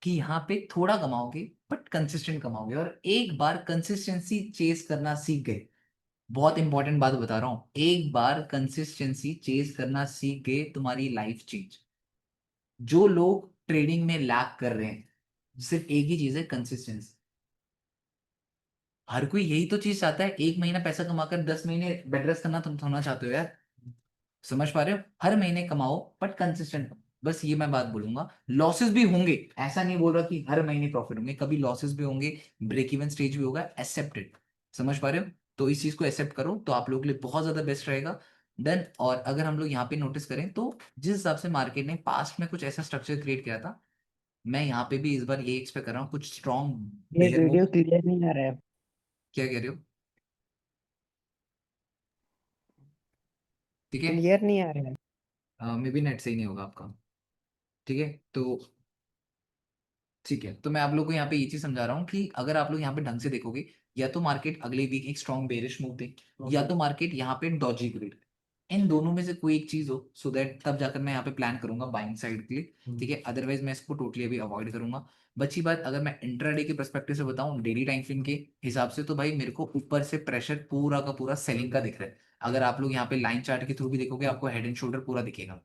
कि यहाँ पे थोड़ा कमाओगे बट कंसिस्टेंट कमाओगे, और एक बार कंसिस्टेंसी चेस करना सीख गए, बहुत इंपॉर्टेंट बात बता रहा हूँ, एक बार कंसिस्टेंसी चेज करना सीख गए तुम्हारी लाइफ चेंज। जो लोग ट्रेडिंग में लैग कर रहे हैं, सिर्फ एक ही चीज है, कंसिस्टेंसी। हर कोई यही तो चीज चाहता है, एक महीना पैसा कमाकर 10 महीने बेड रेस्ट करना तुम थोड़ा चाहते हो यार, समझ पा रहे हो? हर महीने कमाओ बट कंसिस्टेंट, बस ये मैं बात बोलूंगा। लॉसेस भी होंगे, ऐसा नहीं बोल रहा कि हर महीने प्रॉफिट होंगे, कभी लॉसेस भी होंगे, ब्रेक इवन स्टेज भी होगा, एक्सेप्टेड, समझ पा रहे हो? तो इस चीज को एक्सेप्ट करो तो आप लोगों के लिए बहुत ज्यादा बेस्ट रहेगा। देन और अगर हम लोग यहाँ पे नोटिस करें तो जिस हिसाब से मार्केट ने पास्ट में कुछ ऐसा स्ट्रक्चर क्रिएट किया था, मैं यहाँ पे भी इस बार ये एक्सपेक्ट कर रहा हूँ कुछ स्ट्रॉन्ग ये बेयर मूव। वीडियो क्लियर नहीं आ रहा है। क्या कह रहे हो? ठीक है, क्लियर नहीं आ रहा है। मे बी नेट सही नहीं होगा आपका, ठीक है? तो ठीक है, तो मैं आप लोग को यहाँ पे ये चीज समझा रहा हूँ कि अगर आप लोग यहाँ पे ढंग से देखोगे, या तो मार्केट अगले वीक एक स्ट्रॉन्ग बेरिश मूव दे, या तो मार्केट यहाँ पे डॉजी ग्रिड, इन दोनों में से कोई एक चीज हो, सो दैट तब जाकर मैं यहाँ पे प्लान करूंगा बाइंग साइड के लिए, ठीक है? अदरवाइज मैं इसको टोटली अभी अवॉइड करूंगा। बची बात, अगर मैं इंट्राडे के पर्सपेक्टिव से बताऊं, डेली टाइम फ्रेम के हिसाब से, तो भाई मेरे को ऊपर से प्रेशर पूरा का पूरा सेलिंग का दिख रहा है। अगर आप लोग यहाँ पे लाइन चार्ट के थ्रू भी देखोगे, आपको हेड एंड शोल्डर पूरा दिखेगा,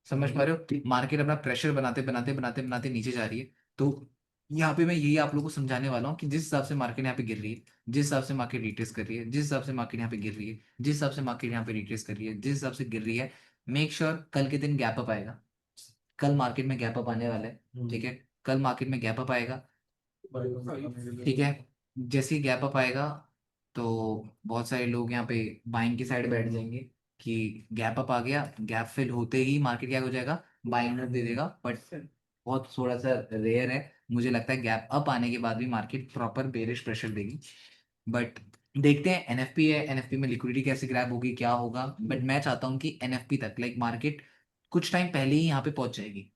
समझ पा रहे हो? मार्केट अपना प्रेशर बनाते बनाते बनाते बनाते नीचे जा रही है। तो यहाँ पे मैं यही आप लोगों को समझाने वाला हूँ कि जिस हिसाब से मार्केट यहाँ पे गिर रही है, जिस हिसाब से मार्केट रिट्रेस कर रही है, जिस हिसाब से मार्केट यहाँ पे गिर रही है, जिस हिसाब से मार्केट यहाँ पे रिट्रेस कर रही है, जिस हिसाब से गिर रही है, मेक श्योर कल के दिन गैप अप आएगा। कल मार्केट में गैप अप आने वाला है, ठीक है? कल मार्केट में गैप अप आएगा, ठीक है? जैसे ही गैप अप आएगा तो बहुत सारे लोग यहाँ पे बाइंग की साइड बैठ जाएंगे कि गैप अप आ गया, गैप फिल होते ही मार्केट क्या हो जाएगा, बाइंग दे देगा। बट बहुत थोड़ा सा रेयर है, मुझे लगता है गैप अप आने के बाद भी मार्केट प्रॉपर बेरिश प्रेशर देगी। बट देखते हैं एनएफपी है, एनएफपी में लिक्विडिटी कैसे ग्रैब होगी, क्या होगा, बट मैं चाहता हूँ कि एनएफपी तक लाइक मार्केट कुछ टाइम पहले ही यहाँ पे पहुंच जाएगी।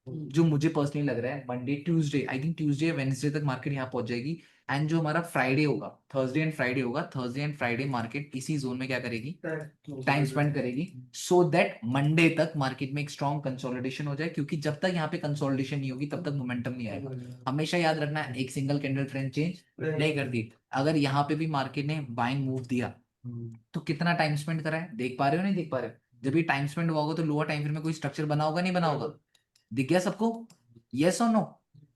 जो मुझे पर्सनली लग रहा है Monday Tuesday, I think Tuesday Wednesday तक मार्केट यहाँ पहुंच जाएगी। एंड जो हमारा फ्राइडे होगा, थर्सडे एंड फ्राइडे होगा, थर्सडे एंड फ्राइडे मार्केट इसी जोन में क्या करेगी, टाइम स्पेंड करेगी, सो दैट मंडे तक मार्केट में एक स्ट्रॉन्ग कंसोलिडेशन हो जाए। क्योंकि जब तक यहाँ पे कंसोलिडेशन नहीं होगी तब तक मोमेंटम नहीं आएगा। हमेशा याद रखना है, एक सिंगल कैंडल ट्रेंड चेंज नहीं करती। अगर यहाँ पे भी मार्केट ने बाइंग मूव दिया तो कितना टाइम स्पेंड करा है, देख पा रहे हो नहीं देख पा रहे हो? जब ये टाइम स्पेंड हुआ होगा तो लोअर टाइम फ्रेम में कोई स्ट्रक्चर बना होगा नहीं बना होगा? दिख गया सबको? यस और नो?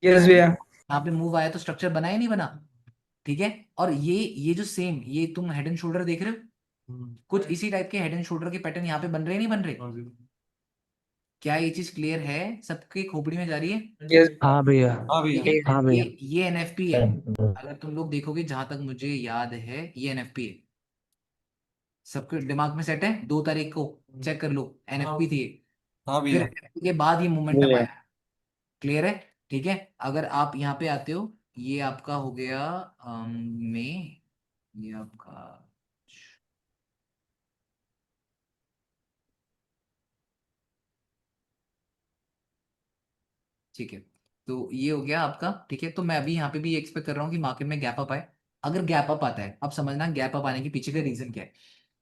यस भैया। यहाँ पे मूव आया तो स्ट्रक्चर बना या नहीं बना? ठीक है। और ये जो सेम ये तुम हेड एंड शोल्डर देख रहे हो, कुछ इसी टाइप के हेड एंड शोल्डर के पैटर्न यहाँ पे बन रहे नहीं बन रहे? क्या ये चीज क्लियर है? सबके खोपड़ी में जा रही है? यस। हाँ भैया। ठीक है। हाँ भैया। ये एनएफपी है। अगर तुम लोग देखोगे, जहां तक मुझे याद है ये एनएफपी है। सबके दिमाग में सेट है? 2 तारीख को चेक कर लो, एनएफपी थी ये। हाँ फिर भैया। NFP के बाद ये मोमेंटम आया। क्लियर है? ठीक है। अगर आप यहाँ पे आते हो, ये आपका हो गया में, ये आपका, ठीक है, तो ये हो गया आपका। ठीक है, तो मैं अभी यहाँ पे भी एक्सपेक्ट कर रहा हूँ कि मार्केट में गैप अप आए। अगर गैप अप आता है, अब समझना गैप अप आने के पीछे का रीजन क्या है।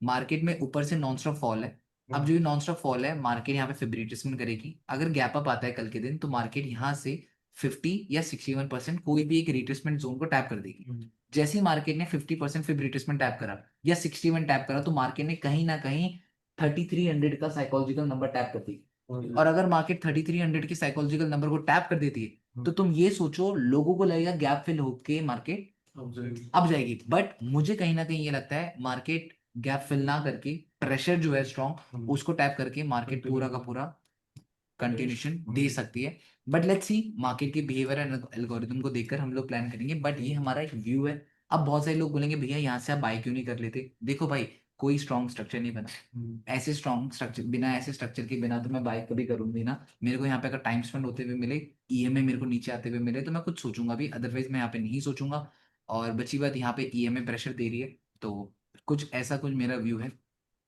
मार्केट में ऊपर से नॉन स्टॉप फॉल है। अब जो ये नॉन स्टॉप फॉल है, मार्केट यहाँ पे फिर रिट्रेसमेंट करेगी। अगर गैप अप आता है कल के दिन, तो मार्केट यहाँ से 50 या 61% कोई भी एक रिट्रेसमेंट जोन को टैप कर देगी। जैसे ही मार्केट ने 50% फिर रिट्रेसमेंट टैप करा या 61 टैप करा, तो मार्केट ने कहीं ना कहीं 3300 का साइकोलॉजिकल नंबर टैप कर दी। और अगर मार्केट 3300 के साइकोलॉजिकल नंबर को टैप कर देती है, तो तुम ये सोचो, लोगों को लगेगा गैप फिल होके मार्केट अब जाएगी। बट मुझे कहीं ना कहीं ये लगता है मार्केट गैप फिल ना करके, प्रेशर जो है स्ट्रॉन्ग उसको टैप करके मार्केट पूरा का पूरा कंटिन्यूशन दे सकती है। बट लेट्स सी, मार्केट के बिहेवियर एंड एल्गोरिथम को देखकर हम लोग प्लान करेंगे। बट ये हमारा एक व्यू है। अब बहुत सारे लोग बोलेंगे भैया यहाँ से आप बाय क्यों नहीं कर लेते? देखो भाई, कोई स्ट्रॉन्ग स्ट्रक्चर नहीं बना। ऐसे स्ट्रॉन्ग स्ट्रक्चर, बिना ऐसे स्ट्रक्चर के बिना तो मैं बाय कभी करूंगी ना। मेरे को यहाँ पे अगर टाइम स्पेंड होते हुए मिले, ईएमए मेरे को नीचे आते हुए मिले, तो मैं कुछ सोचूंगा भी, अदरवाइज मैं यहाँ पे नहीं सोचूंगा। और बची बात, यहाँ पे ईएमए प्रेशर दे रही है, तो कुछ ऐसा कुछ मेरा व्यू है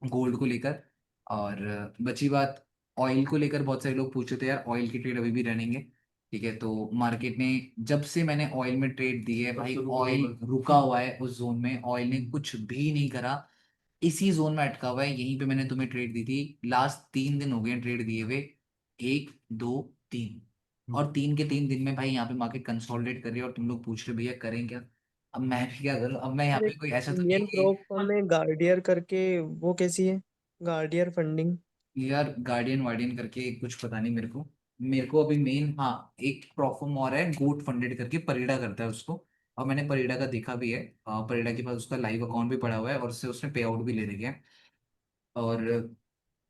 गोल्ड को लेकर। और बची बात, ऑयल को लेकर बहुत सारे लोग पूछ रहे थे यार, ऑयल की ट्रेड अभी भी रनिंग है। ठीक है, तो मार्केट ने, जब से मैंने ऑयल में ट्रेड दी है भाई, ऑयल रुका हुआ है उस जोन में, ऑयल ने कुछ भी नहीं करा, इसी जोन में अटका हुआ है। यहीं पे मैंने तुम्हें ट्रेड दी थी। लास्ट 3 दिन हो गए ट्रेड दिए हुए, 1 2 3, और 3 के 3 दिन में भाई यहाँ पे मार्केट कंसोलिडेट कर रही है, और तुम लोग पूछ रहे हो भैया करें क्या? अब मैं भी क्या करूँ? अब मैं यहाँ अरे, पे कोई ऐसा तो नहीं इंडियन कि, प्रॉप फर्म में गार्डियर करके वो कैसी है? गार्डियर फंडिंग। यार गार्डियन वार्डियन करके कुछ पता नहीं मेरे को। मेरे को अभी मेन, हाँ, एक प्रोफॉर्म और है, गोट फंडेड करके, परीडा करता है उसको। और मैंने परीडा का देखा भी है। परीडा के पास उसका लाइव अकाउंट भी पड़ा हुआ है, और उससे उसने पे आउट भी ले रखा है। और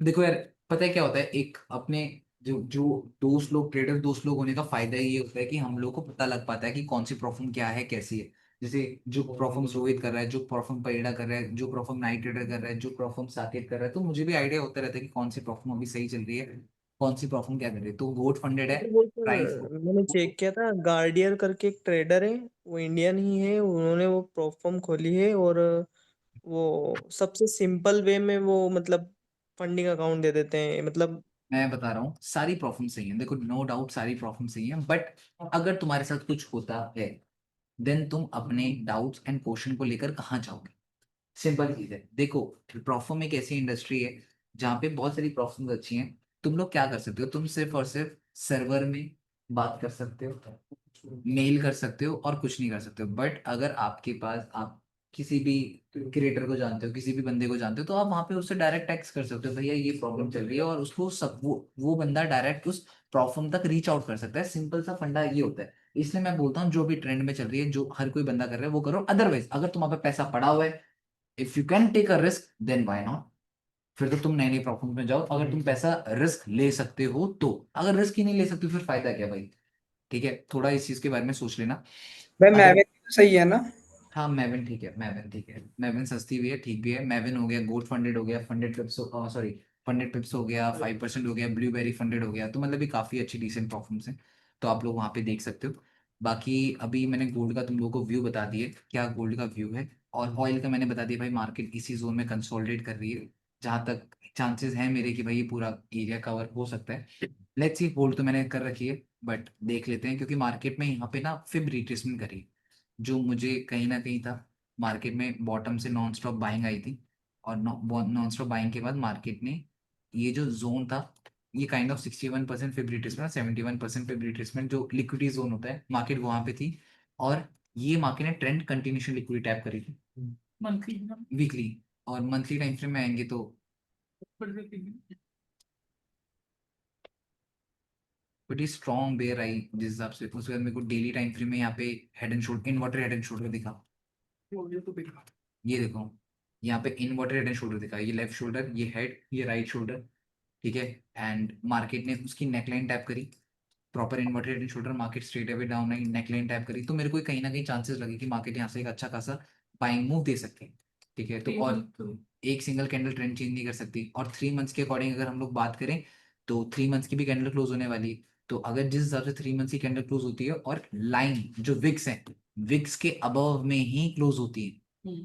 देखो यार, पता है क्या होता है, एक अपने जो जो दोस्त लोग, ट्रेडर दोस्त लोग होने का फायदा ये होता है कि हम लोग को पता लग पाता है कि कौन सी परफॉर्म क्या है, कैसी है। जैसे जो परफॉर्म रोहित कर रहा है, जो परफॉर्म परिड़ा कर रहा है, जो परफॉर्म नाइट ट्रेडर कर रहा है, जो परफॉर्म साकेत कर रहा है, तो मुझे भी आइडिया होता रहता है कि कौन सी परफॉर्म अभी सही चल रही है, कौन सी परफॉर्म क्या कर रही है। तो वोट फंडेड है, अरे वो प्राइस। सर, मैंने चेक किया था, गार्डियर करके एक ट्रेडर है, वो इंडियन ही है, उन्होंने वो प्रॉप फर्म खोली है। और वो सबसे सिंपल वे में वो मतलब फंडिंग अकाउंट दे देते हैं, मतलब। मैं बता रहा हूँ, सारी प्रॉब्लम सही है, देखो नो डाउट सारी प्रॉब्लम सही है, बट अगर तुम्हारे साथ कुछ होता है, देन तुम अपने डाउट्स एंड क्वेश्चन को लेकर कहाँ जाओगे? सिंपल चीज है, देखो, प्रॉफर्म एक ऐसी इंडस्ट्री है जहाँ पे बहुत सारी प्रॉब्लम्स अच्छी हैं। तुम लोग क्या कर सकते हो? तुम सिर्फ और सिर्फ सर्वर में बात कर सकते हो, मेल कर सकते हो, और कुछ नहीं कर सकते हो। बट अगर आपके पास, आप किसी भी क्रिएटर को जानते हो, किसी भी बंदे को जानते हो, तो आप वहां पे उससे डायरेक्ट टेक्स्ट कर सकते हो, भैया ये प्रॉब्लम चल रही है, और उसको सब वो बंदा डायरेक्ट उस प्रॉब्लम तक रीच आउट कर सकता है। सिंपल सा फंडा ये होता है। इसलिए मैं बोलता हूँ, जो भी ट्रेंड में चल रही है, जो हर कोई बंदा कर रहा है, वो करो। अदरवाइज अगर तुम्हारे पे पैसा पड़ा हुआ है, if you can take a risk, then why not? फिर तो तुम नए नए प्रॉब्लम में जाओ, अगर तुम पैसा रिस्क ले सकते हो तो। अगर रिस्क ही नहीं ले सकते, फिर फायदा क्या भाई? ठीक है, थोड़ा इस चीज के बारे में सोच लेना। भाई अदर, मैविन तो सही है ना? हाँ मैविन ठीक है, मैविन ठीक है, मैविन सस्ती भी है, ठीक भी है। मैविन हो गया, गोल्ड फंडेड हो गया, फंडेड पिप्स, सॉरी, फंडेड पिप्स हो गया, 5% हो गया, ब्लूबेरी फंडेड हो गया, तो मतलब ये काफी अच्छी डिसेंट परफॉर्मेंस है। तो आप लोग वहाँ पे देख सकते हो। बाकी अभी मैंने गोल्ड का तुम लोगों को व्यू बता दिए, क्या गोल्ड का व्यू है, और ऑयल का मैंने बता दिया भाई, मार्केट इसी जोन में कंसोलिडेट कर रही है, जहां तक चांसेस हैं मेरे कि भाई ये पूरा एरिया कवर हो सकता है। लेट्स सी, होल्ड तो मैंने कर रखी है, बट देख लेते हैं, क्योंकि मार्केट में यहाँ पे ना फिब रिट्रेसमेंट करी, जो मुझे कहीं ना कहीं था, मार्केट में बॉटम से नॉन स्टॉप बाइंग आई थी, और नॉन स्टॉप बाइंग के बाद मार्केट ने ये जो जोन था, ये kind of 61% fib retracement, 71% fib retracement, जो लिक्विडिटी जोन होता है, मार्केट वहां पे थी। और ये मार्केट ने ट्रेंड कंटिन्यूशन लिक्विडिटी टैप करी थी मंथली वीकली, और मंथली टाइम फ्रेम में आएंगे तो बड़ी स्ट्रॉन्ग बेयर आई, जिस हिसाब से उसके बाद मेरे को डेली टाइम फ्रेम में यहाँ पे head and shoulder, inverter head and shoulder दिखा, ये देखो, यहाँ पे इनवर्टर हेड एंड शोल्डर दिखा, ये लेफ्ट शोल्डर, ये हेड, ये राइट शोल्डर, ठीक है। एंड मार्केट ने उसकी नेकलाइन टैप करी, proper inverted head and shoulder, market straight away down I, neckline tap करी, तो मेरे को कहीं ना कहीं चांसेस लगे कि मार्केट यहाँ से एक अच्छा खासा बाइंग मूव दे सकते हैं, ठीक है। तो और एक सिंगल कैंडल ट्रेंड चेंज नहीं कर सकती, और 3 मंथ्स के अकॉर्डिंग अगर हम लोग बात करें, तो 3 मंथ्स की भी कैंडल क्लोज होने वाली है। तो अगर जिस हिसाब से 3 मंथ्स की कैंडल क्लोज होती है, और लाइन जो विक्स है, विक्स के अबव में ही क्लोज होती है,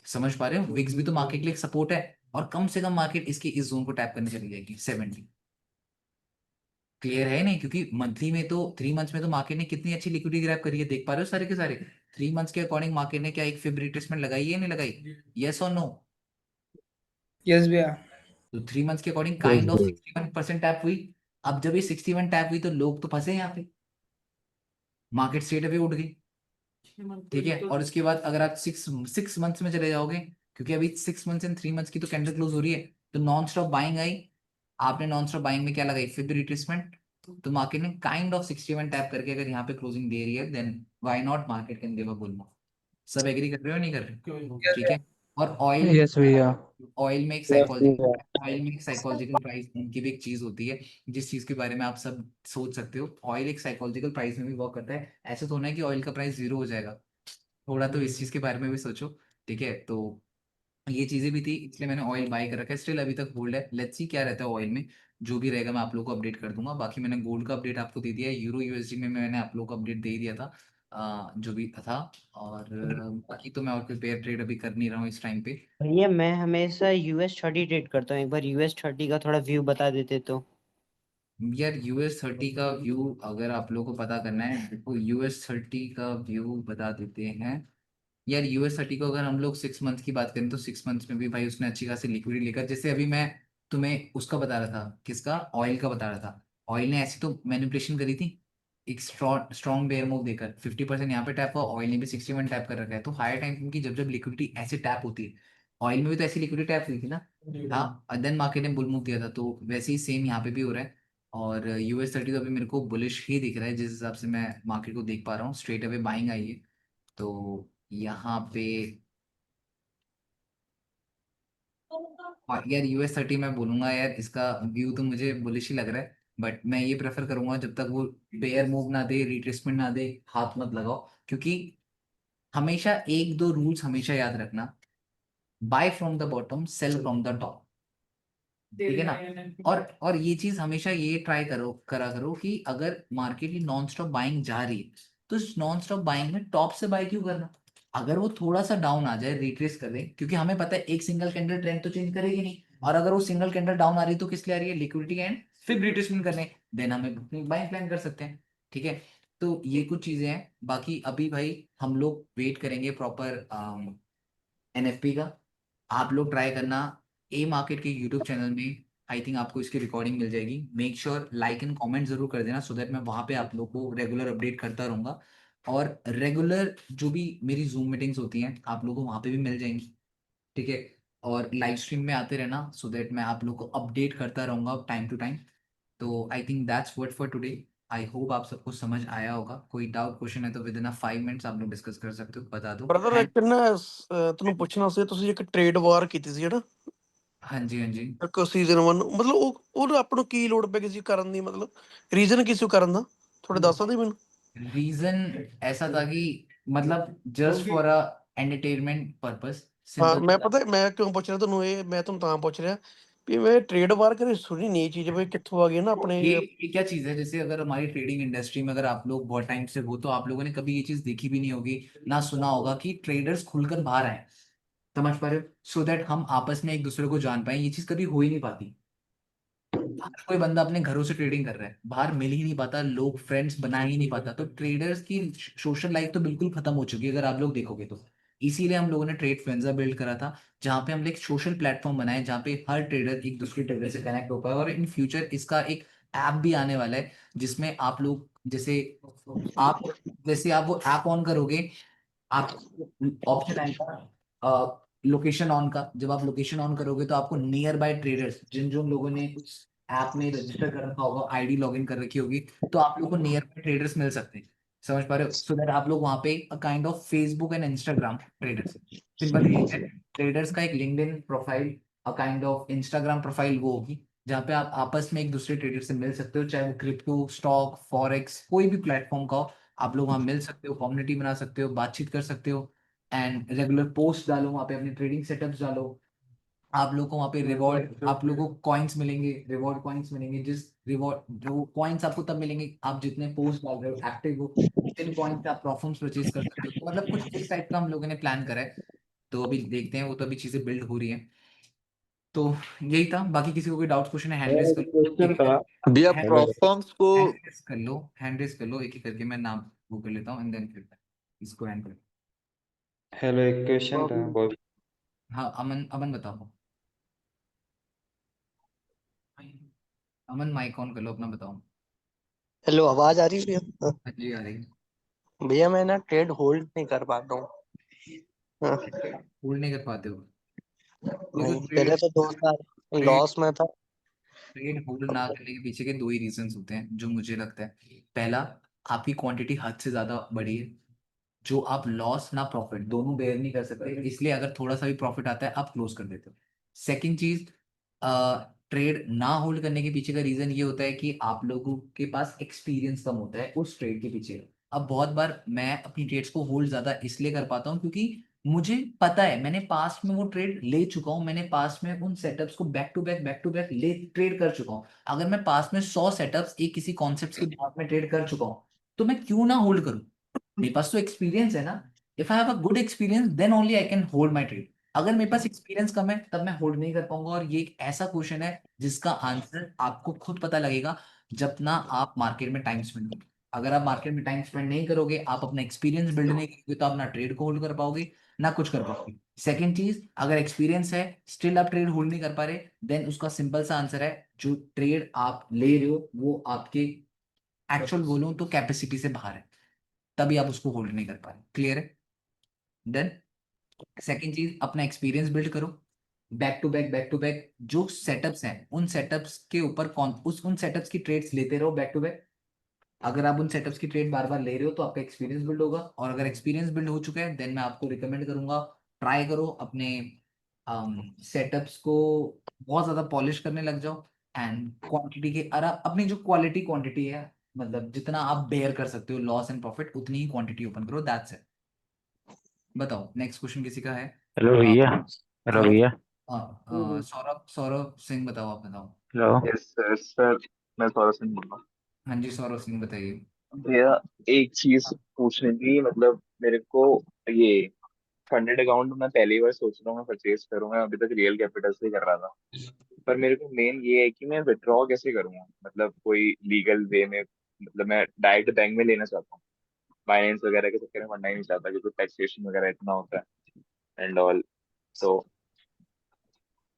समझ पा रहे हो, विक्स भी तो मार्केट के लिए एक सपोर्ट है, और कम से कम मार्केट इसके इस जोन को टैप करने चली जाएगी 70। क्लियर है नहीं, क्योंकि मंथली में तो 3 मंथ्स में तो मार्केट ने कितनी अच्छी लिक्विडिटी ग्रैब करी है, देख पा रहे हो सारे के सारे। 3 मंथ्स के अकॉर्डिंग मार्केट ने क्या एक फिब रिट्रेसमेंट लगाई है, नहीं लगाई, यस और नो? यस भैया। तो 3 मंथ्स के अकॉर्डिंग यस काइंड ऑफ भाई। 61% टैप हुई। अब जब ये 61 टैप हुई, तो लोग तो फंसे यहाँ पे, मार्केट स्ट्रेट अवे उठ गई, ठीक है। और उसके बाद अगर आप सिक्स सिक्स मंथ्स में चले जाओगे, क्योंकि अभी 6 मंथ्स एंड 3 मंथ्स की तो कैंडल क्लोज हो रही है, तो नॉन स्टॉप बाइंग आई, आपने नॉन स्टॉप बाइंग में क्या लगाई, फिब रिट्रेसमेंट, तो मार्केट ने काइंड ऑफ 61 टैप करके अगर यहाँ पे क्लोजिंग दे रही है, then why not, market can give a bull move. सब एग्री कर रहे हो, नहीं कर रहे, यस ठीक भैया। है। और ऑयल, यस भैया। ऑयल में एक यस भैया। साइकोलॉजिकल, ऑयल में एक साइकोलॉजिकल प्राइस की भी एक चीज होती है, जिस चीज के बारे में आप सब सोच सकते हो, ऑयल एक साइकोलॉजिकल प्राइस में भी वर्क करता है। ऐसा तो होना है कि ऑयल का प्राइस जीरो हो जाएगा, थोड़ा तो इस चीज के बारे में भी सोचो, ठीक है। तो ये चीजें भी थी, इसलिए मैंने ऑयल बाय कर रखा है, स्टिल अभी तक होल्ड है, लेट्स सी क्या रहता है ऑयल में, जो भी रहेगा मैं आप लोगों को अपडेट कर दूंगा। बाकी मैंने गोल्ड का अपडेट आपको दे दिया है, यूरो यूएसडी में मैंने आप लोगों को अपडेट दे ही दिया था, जो भी था। और बाकी तो मैं और कोई पेयर ट्रेड अभी कर नहीं रहा हूँ इस टाइम पे। भैया मैं हमेशा US 30 ट्रेड करता हूँ, एक बार US 30 का थोड़ा व्यू बता देते तो। यार US 30 का व्यू अगर आप लोगों को पता करना है, तो US 30 का व्यू बता देते हैं। यार US 30 को अगर हम लोग 6 मंथ की बात करें, तो 6 मंथ्स में भी भाई उसने अच्छी खासी लिक्विडिटी लेकर, जैसे अभी मैं तुम्हें उसका बता रहा था, किसका, ऑयल का बता रहा था, ऑयल ने ऐसी तो मैनिपुलेशन करी थी, एक स्ट्रॉन्ग बेयर मूव देकर 50% यहाँ पे टैप हुआ, ऑयल ने भी 61 टैप कर रखा है। तो हायर टाइम की जब जब लिक्विडिटी ऐसे टैप होती है, ऑयल में भी तो ऐसी लिक्विडिटी टैप हुई थी ना, हाँ, देन मार्केट ने बुल मूव दिया था, तो वैसे ही सेम यहाँ पे भी हो रहा है। और US 30 तो अभी मेरे को बुलिश ही दिख रहा है, जिस हिसाब से मैं मार्केट को देख पा रहा हूँ, स्ट्रेट अवे बाइंग आई है। तो यहाँ पे, हाँ यार US 30 मैं बोलूंगा यार, इसका व्यू तो मुझे बुलिश ही लग रहा है, बट मैं ये प्रेफर करूंगा जब तक वो बेयर मूव ना दे, रिट्रेसमेंट ना दे, हाथ मत लगाओ, क्योंकि हमेशा एक दो रूल्स हमेशा याद रखना, buy from the bottom, sell from the top, ठीक है ना। और ये चीज हमेशा ये ट्राई करा करो कि अगर मार्केट की नॉन स्टॉप बाइंग जा रही है, तो इस नॉन स्टॉप बाइंग में टॉप से बाय क्यों करना, अगर वो थोड़ा सा डाउन आ जाए, रिट्रेस कर दे, क्योंकि हमें पता है एक सिंगल कैंडल ट्रेंड तो चेंज करेगी नहीं, और अगर वो सिंगल कैंडल डाउन आ रही है, तो किस लिए आ रही है, लिक्विडिटी एंड फिर रिट्रेसमेंट करने, देन हमें बाइंग प्लान कर सकते हैं, ठीक है। तो ये कुछ चीजें हैं, बाकी अभी भाई हम लोग वेट करेंगे प्रॉपर NFP का। आप लोग ट्राई करना, ए मार्केट के यूट्यूब चैनल में आई थिंक आपको इसकी रिकॉर्डिंग मिल जाएगी, make sure like and comment जरूर कर देना, सो दैट मैं वहां पे आप लोग को रेगुलर अपडेट करता रहूंगा। और रेगुलर जो भी मेरी जूम मीटिंग्स होती हैं, आप लोगों को वहां पे भी मिल जाएंगी, ठीक है। और लाइव स्ट्रीम में आते रहना, सो दैट मैं आप लोग को अपडेट करता रहूंगा टाइम टू टाइम। तो I think that's what for today. I hope आप सबको समझ आया होगा, कोई डाउट क्वेश्चन है तो विद इन 5 मिनट्स आप लोग डिस्कस कर सकते हो, बता दो। ਬ੍ਰਦਰ एंड ਇੱਕ ਨਾ ਤੈਨੂੰ ਪੁੱਛਣਾ ਸੀ ਤੁਸੀਂ ਇੱਕ ਟ੍ਰੇਡ ਵਾਰ ਕੀਤੀ ਸੀ ਹਨਾ हाँ जी, हाँ जी। ਇੱਕ ਸੀਜ਼ਨ 1 ਮਤਲਬ ਉਹ ਆਪਾਂ ਨੂੰ ਕੀ ਲੋੜ ਪੈ ਗਈ ਸੀ ਕਰਨ ਦੀ ਮਤਲਬ ਰੀਜ਼ਨ ਕੀ ਸੀ ਉਹ ਕਰਨ ਦਾ ਥੋੜੇ ਦੱਸ ਸਕਦੇ ਮੈਨੂੰ रीजन ऐसा था कि मतलब just for a entertainment purpose, ਹਾਂ सिंपल ਮੈਂ सा था। ਪਤਾ ਮੈਂ ਕਿਉਂ ਪੁੱਛ ਰਿਹਾ ਤੁਹਾਨੂੰ ਇਹ ਮੈਂ ਤੁਹਾਨੂੰ ਤਾਂ ਪੁੱਛ ਰਿਹਾ ਵੀ ਮੈਂ ट्रेड बार कदे सुनी नहीं ये चीज, भाई कित्थों आ गई ना अपने ये क्या चीज है, जैसे अगर हमारी ट्रेडिंग इंडस्ट्री में अगर आप लोग बहुत टाइम से हो तो आप लोगों ने कभी ये चीज देखी भी नहीं होगी, ना सुना होगा कि ट्रेडर्स खुलकर बाहर आए, समझ पा रहे हो, सो दैट हम आपस में एक दूसरे को जान पाए। ये चीज कभी हो ही नहीं पाती। हर कोई बंदा अपने घरों से ट्रेडिंग कर रहा है, बाहर मिल ही नहीं पाता, लोग फ्रेंड्स बना ही नहीं पाता, तो ट्रेडर्स की सोशल लाइफ तो बिल्कुल खत्म हो चुकी है अगर आप लोग देखोगे तो। इसीलिए हम लोगों ने ट्रेड फ्रेंजा बिल्ड करा था, जहाँ पे हम एक सोशल प्लेटफॉर्म बनाए जहाँ पे हर ट्रेडर एक दूसरे ट्रेडर से कनेक्ट हो पाए। और इन फ्यूचर इसका एक ऐप भी आने वाला है, जिसमें आप लोग आप जैसे आप वो ऐप ऑन करोगे, आप ऑप्शन आएगा लोकेशन ऑन का। जब आप लोकेशन ऑन करोगे तो आपको नियर बाय ट्रेडर्स, जिन जिन लोगों ने उस ऐप में रजिस्टर कर रखा होगा, आईडी लॉगिन कर रखी होगी, तो आप लोगों को नियर बाय ट्रेडर्स मिल सकते हैं, समझ पा रहे हो, सो दैट आप लोग वहाँ पे kind of Facebook and Instagram traders, simple traders का एक LinkedIn profile, kind of Instagram profile वो होगी, जहाँ पे आप आपस में एक दूसरे ट्रेडर से मिल सकते हो, चाहे वो क्रिप्टो, स्टॉक, फॉरेक्स, कोई भी प्लेटफॉर्म का हो। आप लोग वहाँ मिल सकते हो, कम्युनिटी बना सकते हो, बातचीत कर सकते हो, एंड रेगुलर पोस्ट डालो वहाँ पे, अपने ट्रेडिंग सेटअप्स डालो। आप लोग को वहाँ पे रिवॉर्ड, आप लोगों को कॉइन्स मिलेंगे, रिवॉर्ड कॉइन्स मिलेंगे, जिस रिवॉर्ड जो कॉइन्स आपको तब मिलेंगे आप जितने पोस्ट डाल रहे हो, एक्टिव हो, जिन कॉइन्स से आप परफॉर्म्स परचेज कर सकते हो। तो मतलब कुछ इस टाइप का हम लोगों ने प्लान करा है, तो अभी देखते हैं, वो तो अभी चीजें बिल्ड हो रही हैं। तो यही था, बाकी किसी को कोई डाउट क्वेश्चन है हैंड रेस कर लो, क्वेश्चन एक था। भैया हैंड प्रोफॉर्म्स को रेस कर लो, हैंड रेस कर लो, एक एक करके मैं नाम वो कर लेता हूँ, एंड देन फिर इसको हैंड कर। हेलो, एक क्वेश्चन था बोल। हाँ, अमन, अमन बताओ। अमन माइक ऑन कर लो अपना, बताओ। हेलो, आवाज आ रही है भैया? हाँ जी, आ रही है। भैया मैं ना ट्रेड होल्ड नहीं कर पाता हूँ। हाँ, होल्ड नहीं कर पाते हो? देखो, नहीं पहले ट्रेड तो 2 साल ट्रेड लॉस में था। ट्रेड होल्ड ना करने के पीछे के दो ही रीजंस होते हैं जो मुझे लगता है। पहला, आपकी क्वांटिटी हद से ज्यादा बड़ी है, जो आप लॉस ना प्रॉफिट दोनों बेयर नहीं कर सकते, इसलिए अगर थोड़ा सा भी प्रॉफिट आता है आप क्लोज कर देते हो। सेकंड चीज, ट्रेड ना होल्ड करने के पीछे का रीजन ये होता है कि आप लोगों के पास एक्सपीरियंस कम होता है उस ट्रेड के पीछे। अब बहुत बार मैं अपनी ट्रेड्स को होल्ड ज्यादा इसलिए कर पाता हूँ क्योंकि मुझे पता है, मैंने पास्ट में वो ट्रेड ले चुका हूँ, मैंने पास्ट में उन सेटअप्स को बैक टू बैक ले ट्रेड कर चुका हूँ। अगर मैं पास्ट में 100 सेटअप्स एक किसी कॉन्सेप्ट के बाद में ट्रेड कर चुका हूँ, तो मैं क्यों ना होल्ड करूँ? मेरे पास तो एक्सपीरियंस है ना। If I have a good experience then only I can hold my trade. अगर मेरे पास एक्सपीरियंस कम है तब मैं होल्ड नहीं कर पाऊंगा। और ये एक ऐसा क्वेश्चन है जिसका आंसर आपको खुद पता लगेगा जब ना आप मार्केट में टाइम स्पेंड करोगे। अगर आप मार्केट में टाइम स्पेंड नहीं करोगे, आप अपना एक्सपीरियंस बिल्ड नहीं करोगे, तो आप ना ट्रेड को होल्ड कर पाओगे ना कुछ कर पाओगे। सेकेंड चीज, अगर एक्सपीरियंस है स्टिल आप ट्रेड होल्ड नहीं कर पा रहे, देन उसका सिंपल सा आंसर है, जो ट्रेड आप ले रहे हो वो आपके एक्चुअल बोलूं तो कैपेसिटी से बाहर है, तभी आप उसको होल्ड नहीं कर पा रहे। क्लियर है? देन सेकेंड चीज, अपना एक्सपीरियंस बिल्ड करो, बैक टू बैक जो सेटअप्स हैं उन सेटअप्स के ऊपर कौन उन सेटअप्स की ट्रेड्स लेते रहो बैक टू बैक। अगर आप उन सेटअप्स की ट्रेड बार बार ले रहे हो तो आपका एक्सपीरियंस बिल्ड होगा, और अगर एक्सपीरियंस बिल्ड हो चुका है देन मैं आपको रिकमेंड करूंगा, ट्राई करो अपने सेटअप्स को बहुत ज्यादा पॉलिश करने लग जाओ, एंड क्वांटिटी के अपनी जो क्वांटिटी है, मतलब जितना आप बेयर कर सकते हो लॉस एंड प्रॉफिट, उतनी ही क्वांटिटी ओपन करो, दैट्स इट। बताओ, नेक्स्ट क्वेश्चन किसी का है? हेलो अ, भैया। हेलो हाँ, भैया। सौरभ सौरभ सिंह बताओ, आप बताओ। हेलो। यस सर, सर मैं थोड़ा सा बोल रहा हाँ जी, सौरभ सिंह बताइए। हूँ भैया। एक चीज पूछनी थी, मतलब मेरे को ये फंडेड अकाउंट मैं पहली बार सोच रहा हूँ मैं परचेज करूंगा, अभी तक रियल कैपिटल से ही कर रहा था। पर मेरे को मेन ये है कि मैं विड्रॉ कैसे करूंगा, मतलब कोई लीगल वे में, मतलब मैं डायरेक्ट बैंक में लेना चाहता हूँ। फाइनेंस वगैरह के चक्कर में फंडा ही नहीं चाहता क्योंकि टैक्सेशन वगैरह इतना होता है एंड ऑल। तो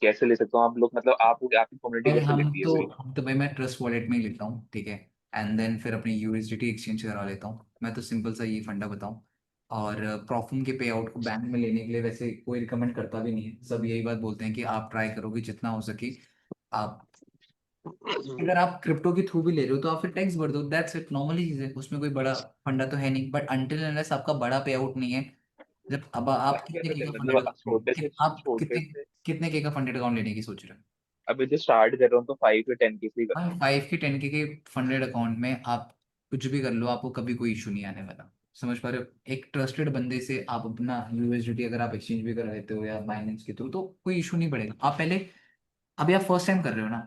कैसे ले सकता हूँ आप लोग, मतलब आप आपकी कम्युनिटी और कैसे लेती है इसको? हम तो भाई मैं ट्रस्ट वॉलेट में ही लेता हूँ, ठीक है, एंड देन फिर अपनी यूएसडीटी एक्सचेंज करा लेता हूँ। मैं तो सिंपल सा ये फंडा बताऊँ। और प्रॉफिट के पे आउट को बैंक में लेने के लिए वैसे कोई रिकमेंड करता भी नहीं है, सब यही बात बोलते हैं कि आप ट्राई करोगे जितना हो सके। आप अगर आप क्रिप्टो के थ्रू भी ले रहे हो तो आप फिर टैक्स भर दो, दैट्स इट, नॉर्मली चीज है, उसमें कोई बड़ा फंडा तो है नहीं। बट अनटिल अनलेस आपका बड़ा पे आउट नहीं है, जब अब आप बाकी कितने अगर के का फंडेड मतलब अकाउंट, आप छोटे कितने से कितने के का फंडेड अकाउंट लेने की सोच रहे हो? अभी जो स्टार्ट कर रहा हूँ तो 5 या 10 से ही हाँ, करूंगा। 5 के 10 के फंडेड अकाउंट में आप कुछ भी कर लो, आपको कभी कोई इशू नहीं आने वाला। समझ पा रहे हो? एक ट्रस्टेड बंदे से आप अपना यूएसडीटी अगर आप एक्सचेंज भी कर लेते हो या बाइनेंस के थ्रू, तो कोई इशू नहीं पड़ेगा। आप पहले अभी आप फर्स्ट टाइम कर रहे हो ना?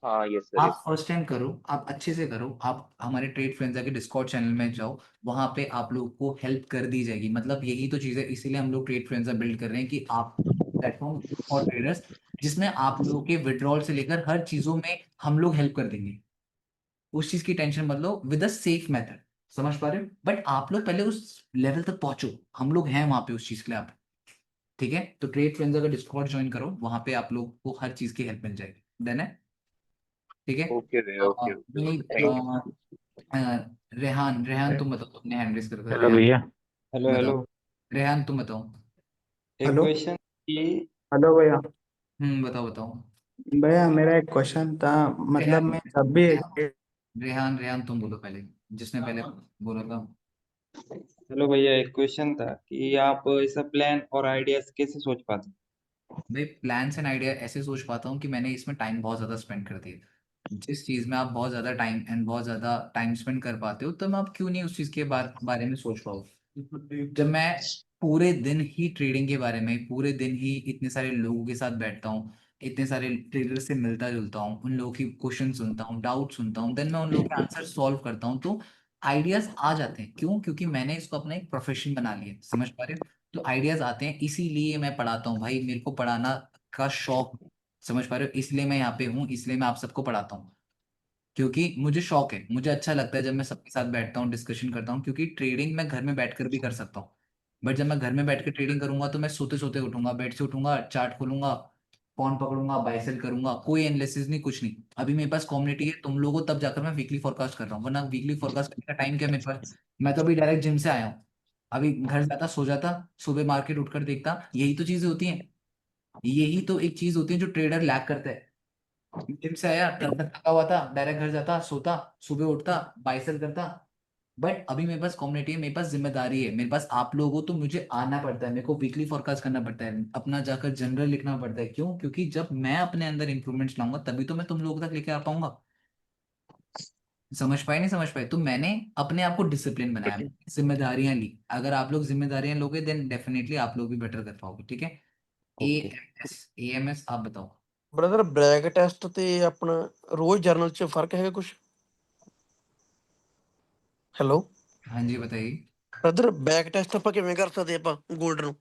हाँ यस सर आप यस। फर्स्ट टाइम करो, आप अच्छे से करो, आप हमारे ट्रेड फ्रेंड्स के डिस्कॉर्ड चैनल में जाओ, वहां पे आप लोगों को हेल्प कर दी जाएगी। मतलब यही तो चीज़ है, इसीलिए हम लोग ट्रेड फ्रेंड्स बिल्ड कर रहे हैं कि आप प्लेटफॉर्म फॉर ट्रेडर्स, जिसमें आप लोगों के विड्रॉल से लेकर हर चीजों में हम लोग हेल्प कर देंगे। उस चीज की टेंशन मत लो, विद अ सेफ मेथड। समझ पा रहे हो? बट आप लोग पहले उस लेवल तक पहुंचो, हम लोग हैं वहां पे उस चीज के लिए। आप ठीक है? तो ट्रेड फ्रेंड्स का डिस्कॉर्ड ज्वाइन करो, वहां पे आप लोग को हर चीज की हेल्प मिल जाएगी। डन है? ठीक है। ओके रे ओके ओके यही थैंक यू। रेहान, रेहान तुम बताओ, अपने हैंड रेस कर कर। हेलो रेहान भैया। हेलो बताओ, हेलो। रेहान तुम बताओ। एक हेलो क्वेश्चन कि हेलो भैया। बताओ बताओ। भैया मेरा एक क्वेश्चन था, मतलब रेहान, मैं जब भी रेहान रेहान तुम बोलो पहले, जिसने पहले बोला था। हेलो भैया, एक क्वेश्चन था कि आप ऐसा प्लान और आइडियाज कैसे सोच पाते भाई प्लान्स एंड आइडिया ऐसे सोच पाता हूँ कि मैंने इसमें टाइम बहुत ज़्यादा स्पेंड कर दिया। जिस चीज़ में आप बहुत ज़्यादा टाइम एंड बहुत ज़्यादा टाइम स्पेंड कर पाते हो, तो मैं आप क्यों नहीं उस चीज़ के बारे में सोच पाऊँ? जब मैं पूरे दिन ही ट्रेडिंग के बारे में, पूरे दिन ही इतने सारे लोगों के साथ बैठता हूँ, इतने सारे ट्रेडर से मिलता जुलता हूँ, उन लोगों की क्वेश्चन सुनता हूँ, डाउट सुनता हूँ, देन मैं उन लोगों के आंसर सॉल्व करता हूँ, तो आइडियाज आ जाते हैं। क्यों? क्योंकि मैंने इसको अपना एक प्रोफेशन बना लिया। समझ पा रहे हो? तो आइडियाज आते हैं, इसीलिए मैं पढ़ाता हूँ भाई, मेरे को पढ़ाना का शौक। समझ पा रहे हो? इसलिए मैं यहाँ पे हूँ, इसलिए मैं आप सबको पढ़ाता हूँ, क्योंकि मुझे शौक है, मुझे अच्छा लगता है जब मैं सबके साथ बैठता हूँ, डिस्कशन करता हूँ। क्योंकि ट्रेडिंग मैं घर में बैठकर भी कर सकता हूँ, बट जब मैं घर में बैठ कर ट्रेडिंग करूंगा तो मैं सोते सोते उठूंगा, बेड से उठूंगा, चार्ट खोलूंगा, पॉन पकड़ूंगा, बाय सेल करूंगा, कोई एनालिसिस नहीं, कुछ नहीं। अभी मेरे पास कम्युनिटी है तुम लोगों, तब जाकर मैं वीकली फोरकास्ट कर रहा हूँ, वरना वीकली फोरकास्ट करने का टाइम क्या है मेरे पास? मैं तो अभी डायरेक्ट जिम से आया हूँ, अभी घर जाता, सो जाता, सुबह मार्केट उठकर देखता। यही तो चीजें होती हैं, यही तो एक चीज होती है जो ट्रेडर लैक करता है। जिम से आया, तब तक थका हुआ था, डायरेक्ट घर जाता, सोता, सुबह उठता, बाय सेल करता। बट अभी मेरे पास कम्युनिटी है, मेरे पास जिम्मेदारी है, मेरे पास आप लोगों को, तो मुझे आना पड़ता है, मेरे को वीकली फोरकास्ट करना पड़ता है, अपना जाकर जनरल लिखना पड़ता है। क्यों? क्योंकि जब मैं अपने अंदर इंप्रूवमेंट्स लाऊंगा तभी तो मैं तुम लोगों तक लेके आ पाऊंगा। समझ पाए? नहीं समझ पाए? तो मैंने अपने आप को डिसिप्लिन बनाया, जिम्मेदारियां ली। अगर आप लोग जिम्मेदारियां लोगे, देन डेफिनेटली आप लोग भी बेटर कर पाओगे। ठीक है? A okay. M S, A M S आप बताओ। ਬ੍ਰਦਰ ਬ੍ਰੈਕ ਟੈਸਟ ਤੇ ਆਪਣਾ ਰੋਜ਼ ਜਰਨਲ ਚ ਫਰਕ ਹੈਗਾ ਕੁਝ? ਹੈਲੋ हाँ जी बताइए। ਬ੍ਰਦਰ ਬੈਕ ਟੈਸਟ ਆਪਾਂ ਕਿਵੇਂ ਕਰ ਸਕਦੇ ਆਪਾਂ 골ਡ ਨੂੰ?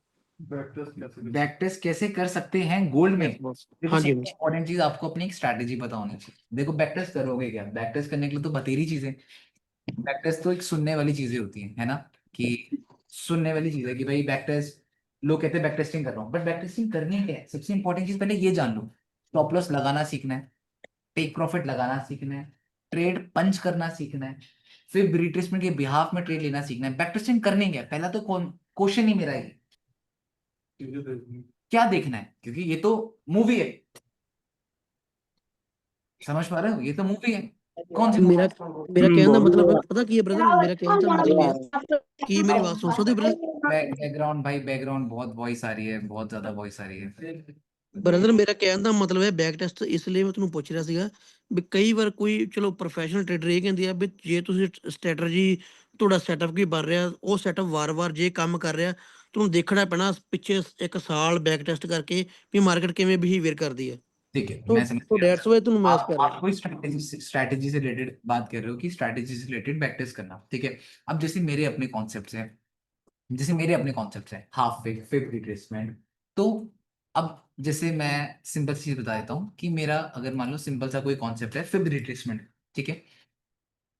बैक टेस्ट कैसे कर सकते हैं गोल्ड में? Yes boss. देखो हाँ जी सबसे इंपॉर्टेंट चीज, आपको अपनी एक स्ट्रैटेजी पता होनी चाहिए। देखो बैक टेस्ट करोगे क्या? बैक टेस्ट करने के लिए तो बतेरी चीजें। बैक टेस्ट तो एक सुनने वाली चीजें होती हैं, है ना? कि सुनने वाली चीज है कि भाई बैक टेस्ट, लोग कहते हैं बैक टेस्टिंग कर रहा हूँ, बट बैक टेस्टिंग करनी क्या है? सबसे इंपॉर्टेंट चीज पहले ये जान लो। स्टॉप लॉस लगाना सीखना है, टेक प्रॉफिट लगाना सीखना है, ट्रेड पंच करना सीखना है, फिर रिट्रेसमेंट के बिहाफ में ट्रेड लेना सीखना है। बैक टेस्टिंग करने क्या है? पहला तो कौन क्वेश्चन ही मेरा है, क्या देखना है? क्योंकि ये तो मूवी है। समझ पा रहे हो? ये तो मूवी है। कौन सी मेरा मेरा कहने का मतलब है, पता की है ब्रदर, मेरा कहने का मतलब ये है कि मेरी बात सुन सकते हो ब्रदर? बैकग्राउंड भाई, बैकग्राउंड बहुत वॉइस आ रही है, बहुत ज्यादा वॉइस आ रही है। ਬ੍ਰਦਰ ਮੇਰਾ ਕਹਿਣ ਦਾ ਮਤਲਬ ਹੈ ਬੈਕ ਟੈਸਟ ਇਸ ਲਈ ਮੈਂ ਤੁਹਾਨੂੰ ਪੁੱਛ ਰਿਹਾ ਸੀਗਾ ਵੀ ਕਈ ਵਾਰ ਕੋਈ ਚਲੋ ਪ੍ਰੋਫੈਸ਼ਨਲ ਟ੍ਰੇਡਰ ਇਹ ਕਹਿੰਦੇ ਆ ਵੀ ਜੇ ਤੁਸੀਂ ਸਟ੍ਰੈਟਜੀ ਤੁਹਾਡਾ ਸੈਟਅਪ ਕੀ ਬਣ ਰਿਹਾ ਉਹ ਸੈਟਅਪ ਵਾਰ-ਵਾਰ ਜੇ ਕੰਮ ਕਰ ਰਿਹਾ ਤੁਹਾਨੂੰ ਦੇਖਣਾ ਪੈਣਾ ਪਿੱਛੇ 1 ਸਾਲ ਬੈਕ ਟੈਸਟ ਕਰਕੇ ਵੀ ਮਾਰਕੀਟ ਕਿਵੇਂ ਬਿਹੇਵੀਅਰ ਕਰਦੀ ਹੈ। ठीक है, तो मैं समझ तो गया। दैट्स वाई ਤੁਹਾਨੂੰ ਮੈਂ आप कर रहा आप कोई स्ट्रैटेजी से रिलेटेड बात कर रहे हो कि स्ट्रैटेजी से रिलेटेड बैक टेस्ट करना। ठीक है? अब जैसे मेरे अपने कॉन्सेप्ट्स हैं, जैसे मेरे अपने कॉन्सेप्ट्स हैं, हाफ फिग, फिब रिट्रेसमेंट। तो अब जैसे मैं सिंपल चीज बता देता हूँ कि मेरा अगर मान लो सिंपल सा कोई कॉन्सेप्ट है, फिब रिट्रेसमेंट। ठीक है?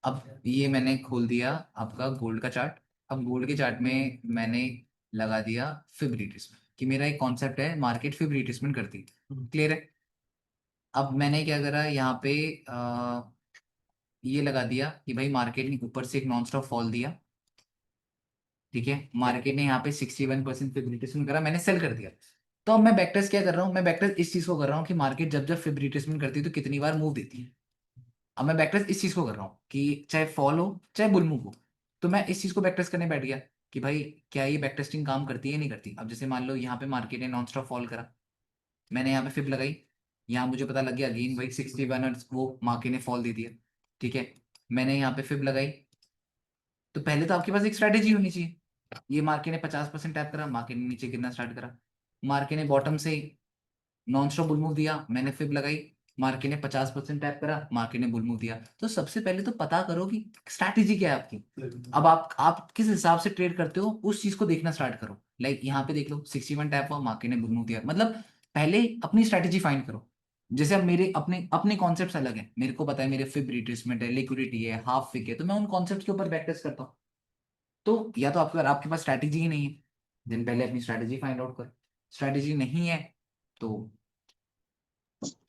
अब ये मैंने खोल दिया आपका गोल्ड का चार्ट। अब गोल्ड के चार्ट में मैंने लगा दिया फिब रिट्रेसमेंट, कि मेरा एक कॉन्सेप्ट है, मार्केट फिब रिट्रेसमेंट करती है। क्लियर है? अब मैंने क्या करा यहाँ पे, ये लगा दिया कि भाई मार्केट ने ऊपर से एक नॉन स्टॉप फॉल दिया। ठीक है? मार्केट ने यहाँ पे 61% फिब्रिटेशन करा, मैंने सेल कर दिया। तो अब मैं बैकटेस्ट क्या कर रहा हूँ? मैं बैकटेस्ट इस चीज को कर रहा हूँ कि मार्केट जब जब फिब्रिटेशन करती है तो कितनी बार मूव देती है। अब मैं बैकटेस्ट इस चीज को कर रहा हूँ कि चाहे फॉल हो चाहे बुल मूव हो, तो मैं इस चीज को बैकटेस्ट करने बैठ गया कि भाई क्या ये बैकटेस्टिंग काम करती है नहीं करती। अब जैसे मान लो यहाँ पे मार्केट ने नॉन स्टॉप फॉल करा, मैंने यहाँ पे फिब लगाई, यहाँ मुझे पता लग गया अगेन भाई 61 और वो मार्केट ने फॉल दे दिया। ठीक है? मैंने यहाँ पे फिब लगाई, तो पहले तो आपके पास एक स्ट्रैटेजी होनी चाहिए। ये मार्केट ने 50% टैप करा, मार्केट ने नीचे गिरना स्टार्ट करा, मार्केट ने बॉटम से नॉन स्टॉप बुल मूव दिया, मैंने फिब लगाई, मार्केट ने 50% टैप करा, मार्केट ने बुल मूव दिया। तो सबसे पहले तो पता करो कि स्ट्रैटेजी क्या है आपकी। अब आप किस हिसाब से ट्रेड करते हो उस चीज को देखना स्टार्ट करो। लाइक यहाँ पे देख लो 61 टैप हुआ, मार्केट ने बुल मूव दिया, मतलब पहले अपनी स्ट्रैटेजी फाइंड करो। जैसे अब मेरे अपने अपने कॉन्सेप्ट्स अलग हैं, मेरे को पता है मेरे फिब रिट्रेसमेंट है, लिक्विडिटी है, हाफ फिक है, तो मैं उन कॉन्सेप्ट्स के ऊपर बैक टेस्ट करता हूँ। तो या तो आपको, अगर आपके पास स्ट्रैटेजी ही नहीं है, दिन पहले अपनी स्ट्रैटेजी फाइंड आउट करो। स्ट्रैटेजी नहीं है तो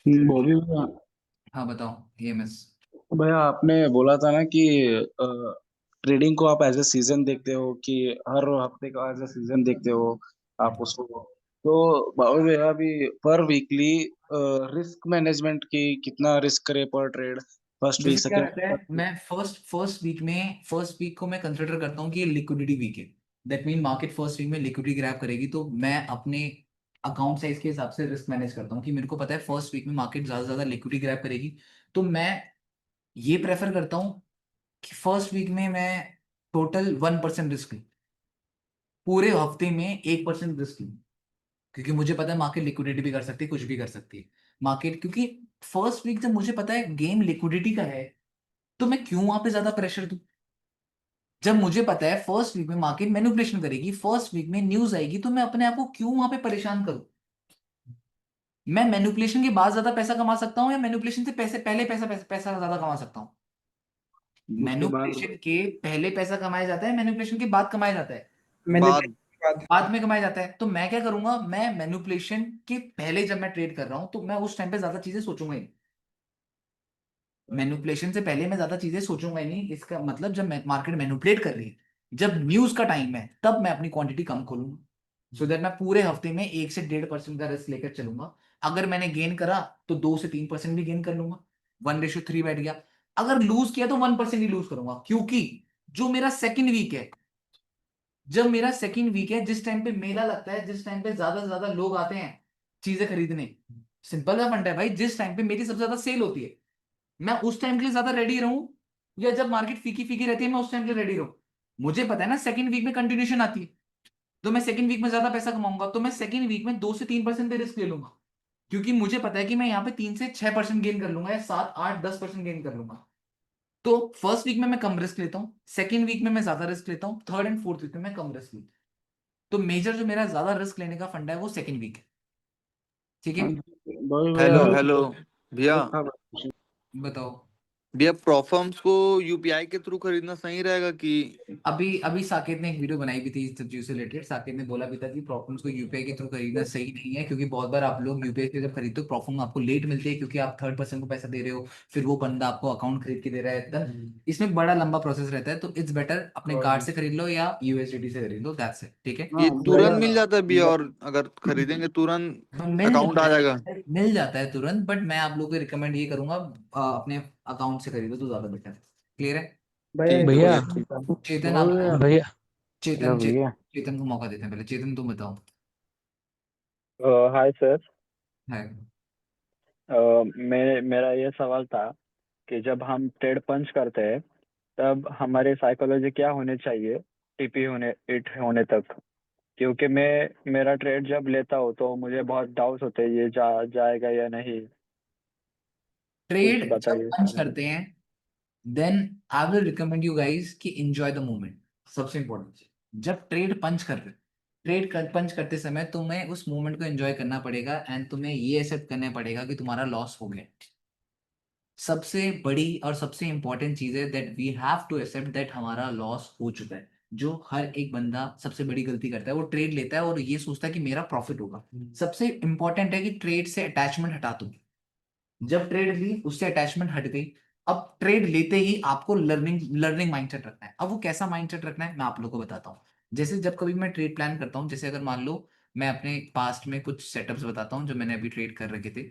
बॉबी भैया, हाँ बताओ EMS। भैया आपने बोला था ना कि ट्रेडिंग को आप एज ए सीजन देखते हो कि हर हफ्ते का एज ए सीजन देखते हो आप उसको। तो बॉबी भैया अभी पर वीकली रिस्क मैनेजमेंट की कितना रिस्क करे पर ट्रेड, फर्स्ट वीक जैसे क्या सेकेंड। रहता है, मैं फर्स्ट वीक को मैं कंसिडर करता हूँ कि लिक्विडिटी वीक है। That mean market first week में लिक्विडिटी ग्रैब करेगी, तो मैं अपने अकाउंट साइज के हिसाब से रिस्क मैनेज करता हूँ कि मेरे को पता है फर्स्ट वीक में मार्केट ज्यादा से ज्यादा लिक्विडिटी ग्रैब करेगी। तो मैं ये प्रेफर करता हूँ कि फर्स्ट वीक में मैं टोटल 1% रिस्क लूँ, पूरे हफ्ते में 1% रिस्क लूँ। क्योंकि मुझे पता है मार्केट लिक्विडिटी भी कर सकती है, कुछ भी कर सकती है मार्केट। क्योंकि फर्स्ट वीक जब मुझे पता है गेम लिक्विडिटी का है, तो मैं क्यों वहां पे ज्यादा प्रेशर दूं। जब मुझे पता है फर्स्ट वीक में मार्केट मैनिपुलेशन करेगी, फर्स्ट वीक में न्यूज आएगी, तो मैं अपने आप को क्यों वहां पे परेशान करूं। मैं मैनिपुलेशन के बाद ज्यादा पैसा कमा सकता हूं, या मैनिपुलेशन से पैसे पहले पैसा ज्यादा कमा सकता हूं। उसके बाद मैनिपुलेशन के पहले पैसा कमाया जाता है, मैनिपुलेशन के बाद कमाया जाता है, मैनिपुलेशन के बाद। बाद में कमाया जाता है। तो मैं क्या करूंगा, मैं मैनिपुलेशन के पहले जब मैं ट्रेड कर रहा हूं तो मैं उस टाइम पे ज्यादा चीजें सोचूंगा ही नहीं। मैनिपुलेशन से पहले मैं ज्यादा चीजें सोचूंगा ही नहीं। इसका मतलब जब मार्केट मैनिपुलेट कर रही है, जब न्यूज का टाइम है, तब मैं अपनी क्वांटिटी कम खोलूंगा, सो दैट मैं पूरे हफ्ते में 1 से 1.5% का रिस्क लेकर चलूंगा। अगर मैंने गेन करा तो 2 से 3% भी गेन कर लूंगा, 1:3 बैठ गया। अगर लूज किया तो 1% ही लूज करूंगा, क्योंकि जो मेरा सेकंड वीक है, जब मेरा सेकंड वीक है, जिस टाइम पे मेला लगता है, जिस टाइम पे ज्यादा से ज्यादा लोग आते हैं चीजें खरीदने, सिंपल सा फंडा है भाई, जिस टाइम पे मेरी सबसे ज्यादा सेल होती है, मैं उस टाइम के लिए ज्यादा रेडी रहूं, या जब मार्केट फीकी फीकी रहती है मैं उस टाइम के लिए रेडी रहूं। मुझे पता है ना सेकंड वीक में कंटिन्यूशन आती है, तो मैं सेकंड वीक में ज्यादा पैसा कमाऊंगा, तो मैं सेकंड वीक में 2 से 3% पे रिस्क ले लूंगा। क्योंकि मुझे पता है कि मैं यहाँ पे 3 से 6% गेन कर लूंगा, या 7 8 10% गेन कर लूंगा। तो फर्स्ट वीक में मैं कम रिस्क लेता हूँ, सेकंड वीक में मैं ज्यादा रिस्क लेता हूँ, थर्ड एंड फोर्थ वीक में मैं कम रिस्क लेता हूँ। तो मेजर जो मेरा ज्यादा रिस्क लेने का फंडा है वो सेकंड वीक है। ठीक है, हाँ, बॉबी हेलो भैया हेलो भैया। हाँ बताओ। भैया प्रॉफर्म्स को यूपीआई के थ्रू खरीदना सही रहेगा कि? अभी अभी साकेत ने एक वीडियो बनाई भी थी इस चीज से रिलेटेड। साकेत ने बोला भी था कि प्रॉफिट्स को यूपीआई के थ्रू खरीदना सही नहीं है, क्योंकि बहुत बार आप लोग यूपीआई से जब खरीदते हो प्रॉफिट आपको लेट मिलते हैं, क्योंकि आप थर्ड पर्सन को पैसा दे रहे हो, फिर वो बंदा आपको अकाउंट खरीद के दे रहा है, तब इसमें बड़ा लंबा प्रोसेस रहता है। तो इट्स बेटर अपने कार्ड से खरीद लो या यूएसडीटी से खरीद लो, दैट्स इट। ठीक है, ये हाँ तुरंत भैया मिल जाता है भैया, और अगर खरीदेंगे तुरंत तो मिल अकाउंट आ जाता जाएगा? है, मिल जाता है तुरंत, बट मैं आप लोगों को रिकमेंड ये करूंगा अपने अकाउंट से खरीदो तो ज्यादा बेटर है। क्लियर है। भैया ठीक एक है भैया भैया, क्वेश्चन ठीक। था। चेतन आप बोल बताओ। भैया। हेलो चेतन भैया। चेतन को मौका देते हैं पहले। चेतन तुम बताओ। Hi sir. है। मेरा ये सवाल था कि जब हम ट्रेड पंच करते हैं तब हमारी साइकोलॉजी क्या होनी चाहिए टीपी होने इट होने तक। क्योंकि मेरा ट्रेड जब लेता हूँ तो मुझे बहुत डाउट होते हैं ये जाएगा या नहीं। कुछ ट्रेड जब बताइए इस पंच बारे में। करते हैं, then I will recommend you guys कि एंजॉय द मोमेंट। सबसे इंपॉर्टेंट चीज, जब ट्रेड पंच कर रहे पंच करते समय तुम्हें उस मोमेंट को एंजॉय करना पड़ेगा, एंड तुम्हें ये एक्सेप्ट करना पड़ेगा कि तुम्हारा लॉस हो गया। सबसे बड़ी और सबसे इंपॉर्टेंट चीज है that we have to accept that हमारा लॉस हो चुका है। जो हर एक बंदा सबसे बड़ी गलती करता है, वो ट्रेड लेता है और ये सोचता है कि मेरा प्रॉफिट होगा। सबसे इंपॉर्टेंट है कि ट्रेड से अटैचमेंट हटा दो। जब ट्रेड ली उससे अटैचमेंट हट गई, अब ट्रेड लेते ही आपको लर्निंग लर्निंग माइंडसेट रखना है। अब वो कैसा माइंडसेट रखना है मैं आप लोगों को बताता हूँ। जैसे जब कभी मैं ट्रेड प्लान करता हूँ, जैसे अगर मान लो मैं अपने पास्ट में कुछ सेटअप्स बताता हूँ जो मैंने अभी ट्रेड कर रखे थे।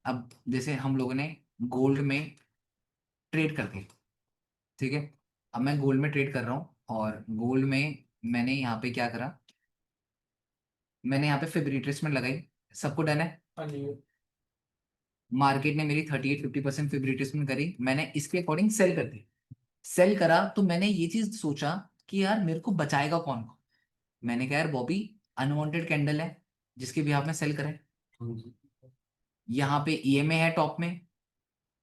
अब जैसे हम लोगों ने गोल्ड में ट्रेड कर दिया, ठीक है। अब मैं गोल्ड में ट्रेड कर रहा हूँ, और गोल्ड में मैंने यहाँ पे क्या करा, मैंने यहाँ पे फिब रिट्रेसमेंट लगाई। सबको डन है। मार्केट ने मेरी 38-50% फिब रिट्रेसमेंट करी, मैंने इसके अकॉर्डिंग सेल कर दी। सेल करा तो मैंने ये चीज सोचा कि यार मेरे को बचाएगा कौन। मैंने कहा यार बॉबी, अनवांटेड कैंडल है जिसके भी आप में सेल करें। यहाँ पे ईएमए है टॉप में,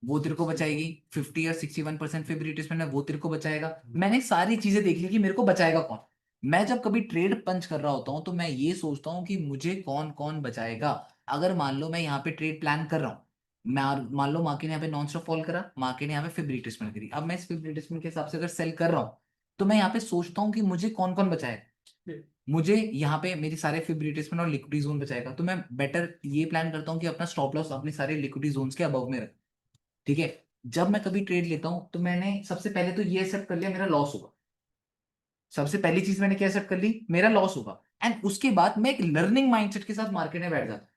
वो तेरे को बचाएगी। 50 या 61% फिब रिट्रेसमेंट है, वो तेरे को बचाएगा। मैंने सारी चीजें देख ली कि मेरे को बचाएगा कौन। मैं जब कभी ट्रेड पंच कर रहा होता हूँ तो मैं ये सोचता हूँ कि मुझे कौन कौन बचाएगा। अगर मान लो मैं यहाँ पे ट्रेड प्लान कर रहा हूँ, मैं मान लो मार्केट ने यहाँ पे नॉन स्टॉप फॉल करा, मार्केट ने यहाँ पे फिब रिट्रेसमेंट करी, अब मैं इस फिब रिट्रेसमेंट के हिसाब से अगर सेल कर रहा हूँ तो मैं यहाँ पे सोचता हूँ कि मुझे कौन कौन बचाएगा। मुझे यहाँ पे मेरी सारे फिब रिट्रेसमेंट और लिक्विडिटी जोन बचाएगा, तो मैं बेटर ये प्लान करता हूँ कि अपना स्टॉप लॉस अपने सारे लिक्विडिटी जोन्स के अबव में रख। ठीक है, जब मैं कभी ट्रेड लेता हूं तो मैंने सबसे पहले तो ये एक्सेप्ट कर लिया मेरा लॉस होगा। सबसे पहली चीज मैंने क्या एक्सेप्ट कर ली, मेरा लॉस होगा। एंड उसके बाद मैं एक लर्निंग माइंडसेट के साथ मार्केट में बैठ जाता हूं।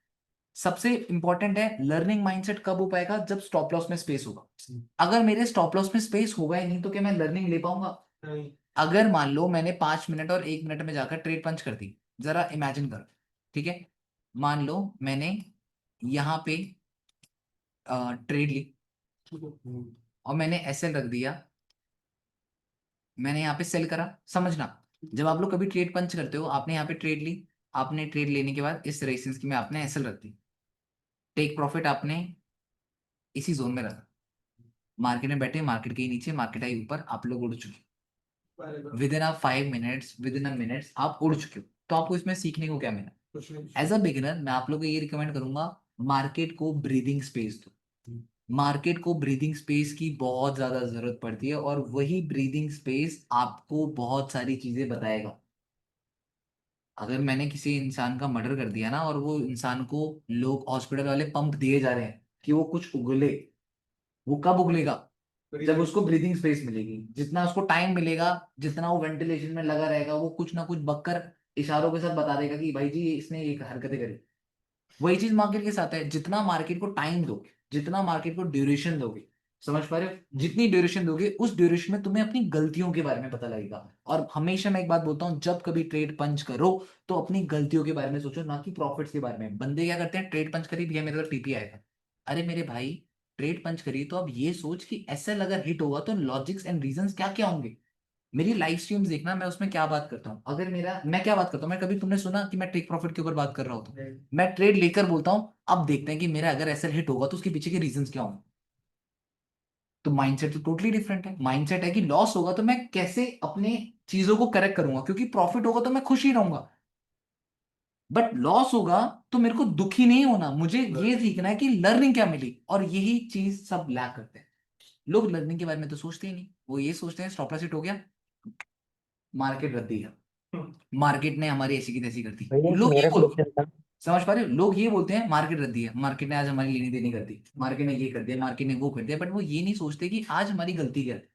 सबसे इंपॉर्टेंट है लर्निंग माइंडसेट कब हो पाएगा, जब स्टॉप लॉस में स्पेस होगा। अगर मेरे स्टॉप लॉस में स्पेस होगा ही नहीं तो क्या मैं लर्निंग ले पाऊंगा? अगर मान लो मैंने 5 मिनट और 1 मिनट में जाकर ट्रेड पंच कर दी, जरा इमेजिन करो। ठीक है, मान लो मैंने यहाँ पे ट्रेड ली और मैंने एसएल रख दिया, मैंने यहाँ पे सेल करा। समझना, जब आप लोग कभी ट्रेड पंच करते हो, आपने यहाँ पे ट्रेड ली, आपने ट्रेड लेने के बाद इस रेसिस की में आपने एसएल रख दी, टेक प्रॉफिट आपने इसी जोन में रखा। मार्केट में बैठे, मार्केट के नीचे, मार्केट आई ऊपर, आप लोग उड़ चुके। With in a 5 minutes, with in a minutes आप उड़ चुके हो। तो आपको इसमें सीखने को क्या मिला? एज अ बिगिनर मैं आप लोगों को ये रिकमेंड करूंगा, मार्केट को ब्रीदिंग स्पेस दो। मार्केट को ब्रीदिंग स्पेस की बहुत ज्यादा जरूरत पड़ती है, और वही ब्रीदिंग स्पेस आपको बहुत सारी चीजें बताएगा। अगर मैंने किसी इंसान का मर्डर कर दिया ना, और वो इंसान को लोग हॉस्पिटल वाले पंप दिए जा रहे हैं कि वो कुछ उगले, वो कब उगलेगा? जब उसको ब्रीदिंग स्पेस मिलेगी। जितना उसको टाइम मिलेगा, जितना वो वेंटिलेशन में लगा रहेगा, वो कुछ ना कुछ बककर इशारों के साथ बता देगा कि भाई जी इसने ये हरकतें करी। वही चीज मार्केट के साथ है, जितना मार्केट को टाइम दोगे, जितना मार्केट को ड्यूरेशन दोगे, समझ पा रहे हो, जितनी ड्यूरेशन दोगे उस ड्यूरेशन में तुम्हें अपनी गलतियों के बारे में पता लगेगा। और हमेशा मैं एक बात बोलता हूँ, जब कभी ट्रेड पंच करो तो अपनी गलतियों के बारे में सोचो, ना कि प्रॉफिट्स के बारे में। बंदे क्या करते हैं, ट्रेड पंच करी भैया मेरे तो टीपी आएगा। अरे मेरे भाई, ट्रेड पंच करी तो अब ये सोच कि एसएल अगर हिट होगा तो लॉजिक्स एंड रीजंस क्या क्या होंगे। मेरी लाइव स्ट्रीम्स देखना, मैं उसमें क्या बात करता हूँ। अगर मेरा, मैं क्या बात करता हूँ, मैं कभी तुमने सुना कि मैं टेक प्रॉफिट के ऊपर बात कर रहा हूँ? तो मैं ट्रेड लेकर बोलता हूँ, अब देखते हैं कि मेरा अगर एसएल हिट होगा तो उसके पीछे के रीजंस क्या होंगे। तो माइंडसेट तो टोटली डिफरेंट है। माइंडसेट है कि लॉस होगा तो मैं कैसे अपने चीजों को करेक्ट करूंगा, क्योंकि प्रॉफिट होगा तो मैं खुश ही रहूंगा। बट लॉस होगा तो मेरे को दुखी नहीं होना, मुझे ये सीखना है कि लर्निंग क्या मिली। और यही चीज सब लैक करते हैं लोग। लर्निंग के बारे में तो सोचते ही नहीं, वो ये सोचते हैं स्टॉप लॉस हिट हो गया, मार्केट रद्दी है, मार्केट ने हमारी ऐसी की तैसी कर दी। भैया लोग ये मेरा बोलते हैं, क्वेश्चन था। समझ पा रहे हो, लोग ये बोलते हैं मार्केट रद्दी है, मार्केट ने आज हमारी लेनी देनी कर दी, मार्केट ने ये कर दिया, मार्केट ने वो कर दिया। बट वो ये नहीं सोचते कि आज हमारी गलती क्या है।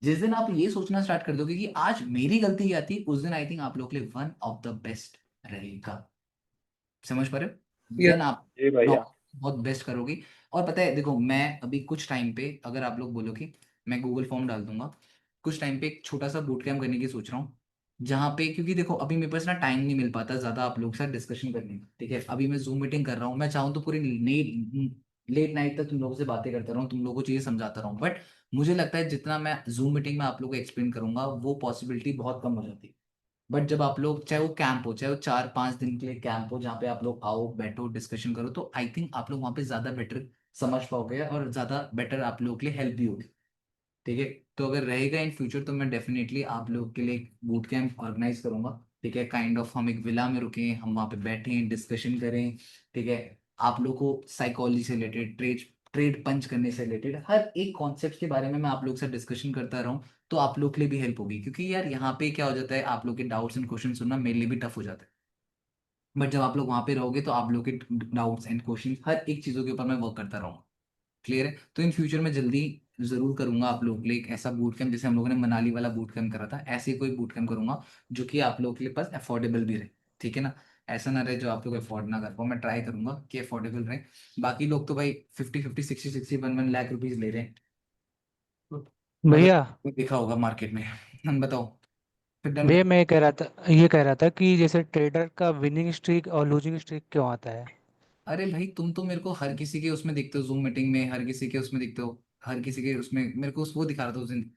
जिस दिन आप ये सोचना स्टार्ट कर दोगे कि आज मेरी गलती क्या थी, उस दिन आई थिंक आप लोग के लिए वन ऑफ द बेस्ट रहेगा। समझ पा रहे हो, देन आप जी भैया। बहुत बेस्ट करोगे। और पता है देखो, मैं अभी कुछ टाइम पे, अगर आप लोग बोलो कि मैं गूगल फॉर्म डाल दूंगा, कुछ टाइम पे एक छोटा सा बूट कैम्प करने की सोच रहा हूँ। जहाँ पे, क्योंकि देखो अभी मेरे पास ना टाइम नहीं मिल पाता ज्यादा आप लोग के साथ डिस्कशन करने का। ठीक है, अभी मैं जूम मीटिंग कर रहा हूँ, मैं चाहूँ तो पूरी लेट नाइट तक तुम लोगों से बातें करता रहूँ, तुम लोगों को चीजें समझाता रहूँ। बट मुझे लगता है जितना मैं जूम मीटिंग में आप लोगों को एक्सप्लेन करूंगा वो पॉसिबिलिटी बहुत कम हो जाती है। बट जब आप लोग, चाहे वो कैंप हो, चाहे वो 4-5 दिन के लिए कैंप हो, जहाँ पे आप लोग आओ बैठो डिस्कशन करो, तो आई थिंक आप लोग वहाँ पे ज्यादा बेटर समझ पाओगे और ज्यादा बेटर आप लोगों के लिए हेल्प भी होगी। ठीक है, तो अगर रहेगा इन फ्यूचर तो मैं डेफिनेटली आप लोगों के लिए एक बूट कैंप ऑर्गेनाइज करूंगा। ठीक है, काइंड ऑफ हम एक विला में रुके, हम वहाँ पे बैठें, डिस्कशन करें। ठीक है, आप लोग को साइकोलॉजी से रिलेटेड, ट्रेड ट्रेड पंच करने से रिलेटेड हर एक कॉन्सेप्ट के बारे में मैं आप लोग से डिस्कशन करता रहूँ, तो आप लोग के लिए भी हेल्प होगी। क्योंकि यार यहाँ पे क्या हो जाता है, आप लोग के डाउट्स एंड क्वेश्चन सुनना मेरे लिए भी टफ हो जाता है। बट जब आप लोग वहाँ पे रहोगे तो आप लोग के डाउट्स एंड क्वेश्चन हर एक चीज़ों के ऊपर मैं वर्क करता रहूँगा। क्लियर है? तो इन फ्यूचर में जल्दी जरूर करूंगा आप लोगों के लिए एक ऐसा बूट कैंप, जैसे हम लोगों ने मनाली वाला बूट कैंप करा था, ऐसे ही कोई बूट कैंप करूंगा जो कि आप लोगों के लिए पास अफोर्डेबल भी रहे। ठीक है ना, ऐसा ना रहे जो आप लोग अफोर्ड ना कर पाओ। मैं ट्राई करूंगा कि अफोर्डेबल रहे। बाकी लोग तो भाई 50-50 60-60 1-1 लाख रुपीज ले रहे हैं, भैया अगर देखा होगा मार्केट में। हम बताओ, फिर डन। भैया मैं ये कह रहा था कि जैसे ट्रेडर का विनिंग स्ट्रीक और लूजिंग स्ट्रीक क्यों आता है? अरे भाई, तुम तो मेरे को हर किसी के उसमें दिखते हो, जूम मीटिंग में हर किसी के उसमें दिखते हो, हर किसी के उसमें मेरे को वो दिखा रहा था उस दिन,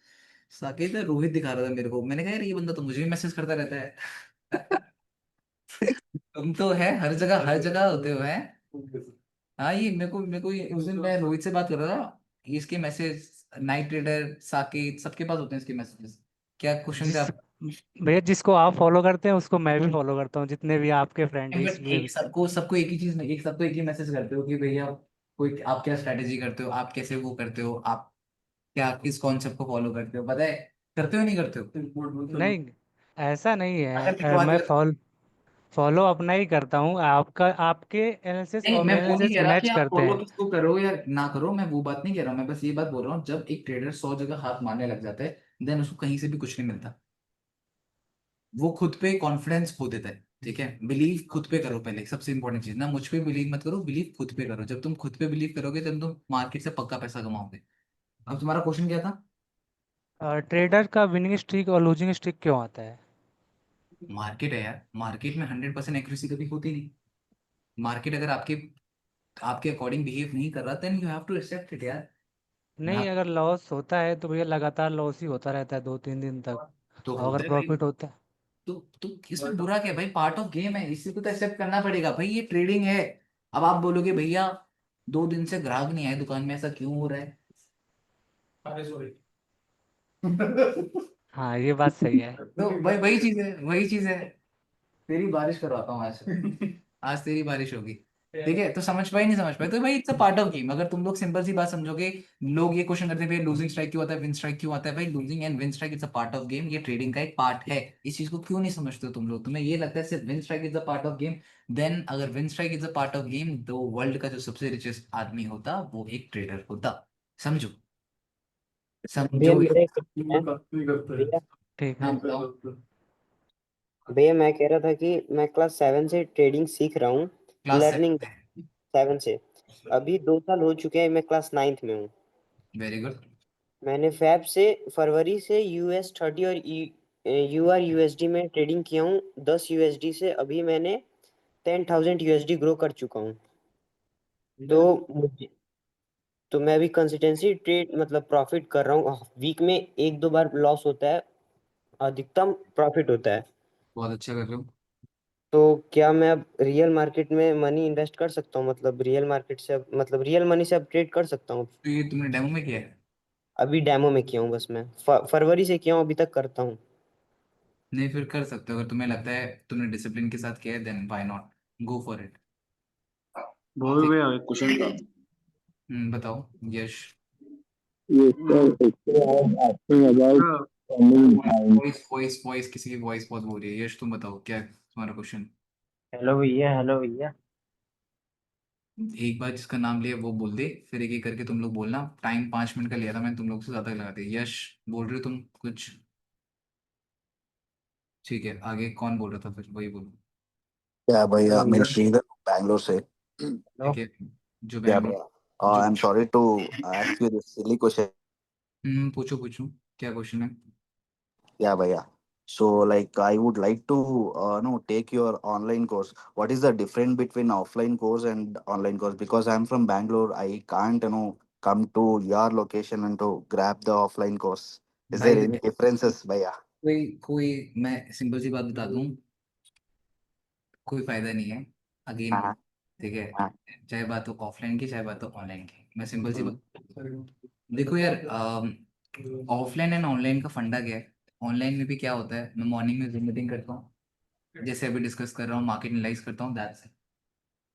साकेत है, रोहित दिखा रहा था मेरे को। मैंने कहा यार ये बंदा तो मुझे भी मैसेज करता रहता है। तुम तो है हर जगह होते हो है। हाँ ये मेरे को उस दिन मैं रोहित से बात कर रहा था, ये इसके मैसेज नाइट ट्रेडर साकेत सबके पास होते हैं इसके मैसेजेस। क्या क्वेश्चन थे जिस आप? भैया जिसको आप फॉलो करते हैं उसको मैं भी फॉलो करता हूँ, जितने भी आपके फ्रेंड हैं, बट इसलिए। एक सबको सबको एक ही चीज में एक सबको एक ही मैसेज करते हो कि भैया कोई आप क्या स्ट्रैटेजी करते हो, आप कैसे वो करते हो, आप क्या किस कॉन्सेप्ट को फॉलो करते हो, पता है? करते हो नहीं करते हो? नहीं, ऐसा नहीं अगर है। दिखवा मैं दिया तो। फॉलो अपना ही करता हूँ। आपका आपके एनालिसिस नहीं और मैं मेरे वो नहीं एनालिसिस कह रहा कि मैच आप करते फॉलो हैं। किसको करो या ना करो, मैं वो बात नहीं कह रहा हूँ, मैं बस ये बात बोल रहा हूँ जब एक ट्रेडर 100 जगह हाथ मारने लग जाता है देन उसको कहीं से भी कुछ नहीं मिलता। वो खुद पे कॉन्फिडेंस खो देता है, ठीक है? बिलीव खुद पे करो पहले, सबसे इंपॉर्टेंट चीज ना मुझ पे बिलीव मत करो, बिलीव खुद पे करो। जब तुम खुद पे बिलीव करोगे तब तुम मार्केट से पक्का पैसा कमाओगे। अब तुम्हारा क्वेश्चन क्या था? ट्रेडर का विनिंग स्ट्रीक और लूजिंग स्ट्रीक क्यों आता है? मार्केट है यार, मार्केट में 100% एक्यूरेसी कभी होती नहीं। मार्केट अगर आपके आपके अकॉर्डिंग बिहेव नहीं कर रहा then you have to accept it यार। नहीं, अगर लॉस होता है तो भैया लगातार लॉस ही होता रहता है 2-3 दिन तक। तो और होता अगर है भाई। प्रॉफिट होता है। तो इसमें बुरा क्या है भाई? पार्ट ऑफ गेम है, इसी को तो एक्सेप्ट करना पड़ेगा भाई, ये ट्रेडिंग है। अब आप बोलोगे भैया 2 दिन से ग्राहक नहीं आए दुकान में, ऐसा क्यों हो रहा है? अरे सॉरी। हाँ, ये बात सही है। तो भाई वही चीज है, वही चीज है। तेरी बारिश करवाता हूँ आज। आज तेरी बारिश होगी। ठीक है, तो समझ पाए नहीं समझ पाए तो भाई it's a part of game. अगर तुम लोग सिंपल सी बात समझोगे, लोग ये क्वेश्चन करते हैं भाई लूजिंग स्ट्राइक क्यों आता है, विन स्ट्राइक क्यों आता है? भाई losing and win strike it's a part of game, ये ट्रेडिंग का एक पार्ट है। इस चीज को क्यों नहीं समझते हो तुम लोग? तुम्हें ये लगता है सिर्फ win strike is a part of game. Then अगर win strike is a part of game तो वर्ल्ड का जो सबसे रिचेस्ट आदमी होता वो एक ट्रेडर होता। समझो, भैया समझो मेरा एक ये। क्वेश्चन है भैया। ठीक हाँ है। बताओ। भैया मैं कह रहा था कि मैं क्लास 7 से ट्रेडिंग सीख रहा हूँ, क्लास लर्निंग 7 से। अभी 2 साल हो चुके हैं, मैं क्लास 9th में हूँ। Very good. मैंने फरवरी से US30 और URUSD में ट्रेडिंग किया हूँ। 10 USD से अभी मैंने 10,000 USD ग्रो कर चुका हूँ। तो मुझे तो मैं अभी कंसिस्टेंसी ट्रेड मतलब प्रॉफिट कर रहा हूँ। वीक में 1-2 बार लॉस होता है, अधिकतम प्रॉफिट होता है। बहुत अच्छा कर रहे हो। तो क्या मैं अब रियल मार्केट में मनी इन्वेस्ट कर सकता हूँ? मतलब रियल मार्केट से अब मतलब रियल मनी से अब ट्रेड कर सकता हूँ? तो ये तुमने डेमो में किया है? अभी डेमो में किया हूँ बस मैं। फरवरी से किया हूँ, अभी तक करता हूँ। नहीं फिर कर सकते हो, अगर तुम्हें लगता है तुमने डिसिप्लिन के साथ किया है then why not, go for it. बहुत ठीक। भैया एक क्वेश्चन था। बताओ Yash. Yes, sir. Actually, I was asking about spending time. Voice voice voice किसी की वॉइस बहुत हो रही है। यश तुम बताओ क्या है तुम्हारा क्वेश्चन? हेलो भैया, हेलो भैया। एक बार जिसका नाम लिया वो बोल दे, फिर एक एक करके तुम लोग बोलना। टाइम 5 मिनट का लिया था मैंने, तुम लोग से ज्यादा लगा दिया। यश बोल रहे हो तुम कुछ? ठीक है, आगे कौन बोल रहा था फिर वही बोलो। क्या भैया, हेलो मैं भैया। श्रीधर बैंगलोर से। हेलो। ठीक है, जो क्या बैंगलोर। भैया, जो I am sorry to ask you this silly question. पूछो पूछो, क्या क्वेश्चन है? Yeah, भैया, so like I would like to no take your online course. What is the difference between offline course and online course? Because I'm from Bangalore, I can't come to your location and to grab the offline course. Is भाई there any देखो, differences, भैया? कोई कोई मैं simple सी बात बता दूं, कोई फायदा नहीं है। अगेन, हाँ ठीक है, हाँ। चाहे बात हो ऑफलाइन की चाहे बात हो ऑनलाइन की, मैं सिंपल सी बात। देखो यार, ऑफलाइन एंड ऑनलाइन का फंडा क्या है? ऑनलाइन में भी क्या होता है, मैं मॉर्निंग में जूम मीटिंग करता हूँ, जैसे अभी डिस्कस कर रहा हूँ, मार्केट एनालाइज करता हूँ, दैट्स इट।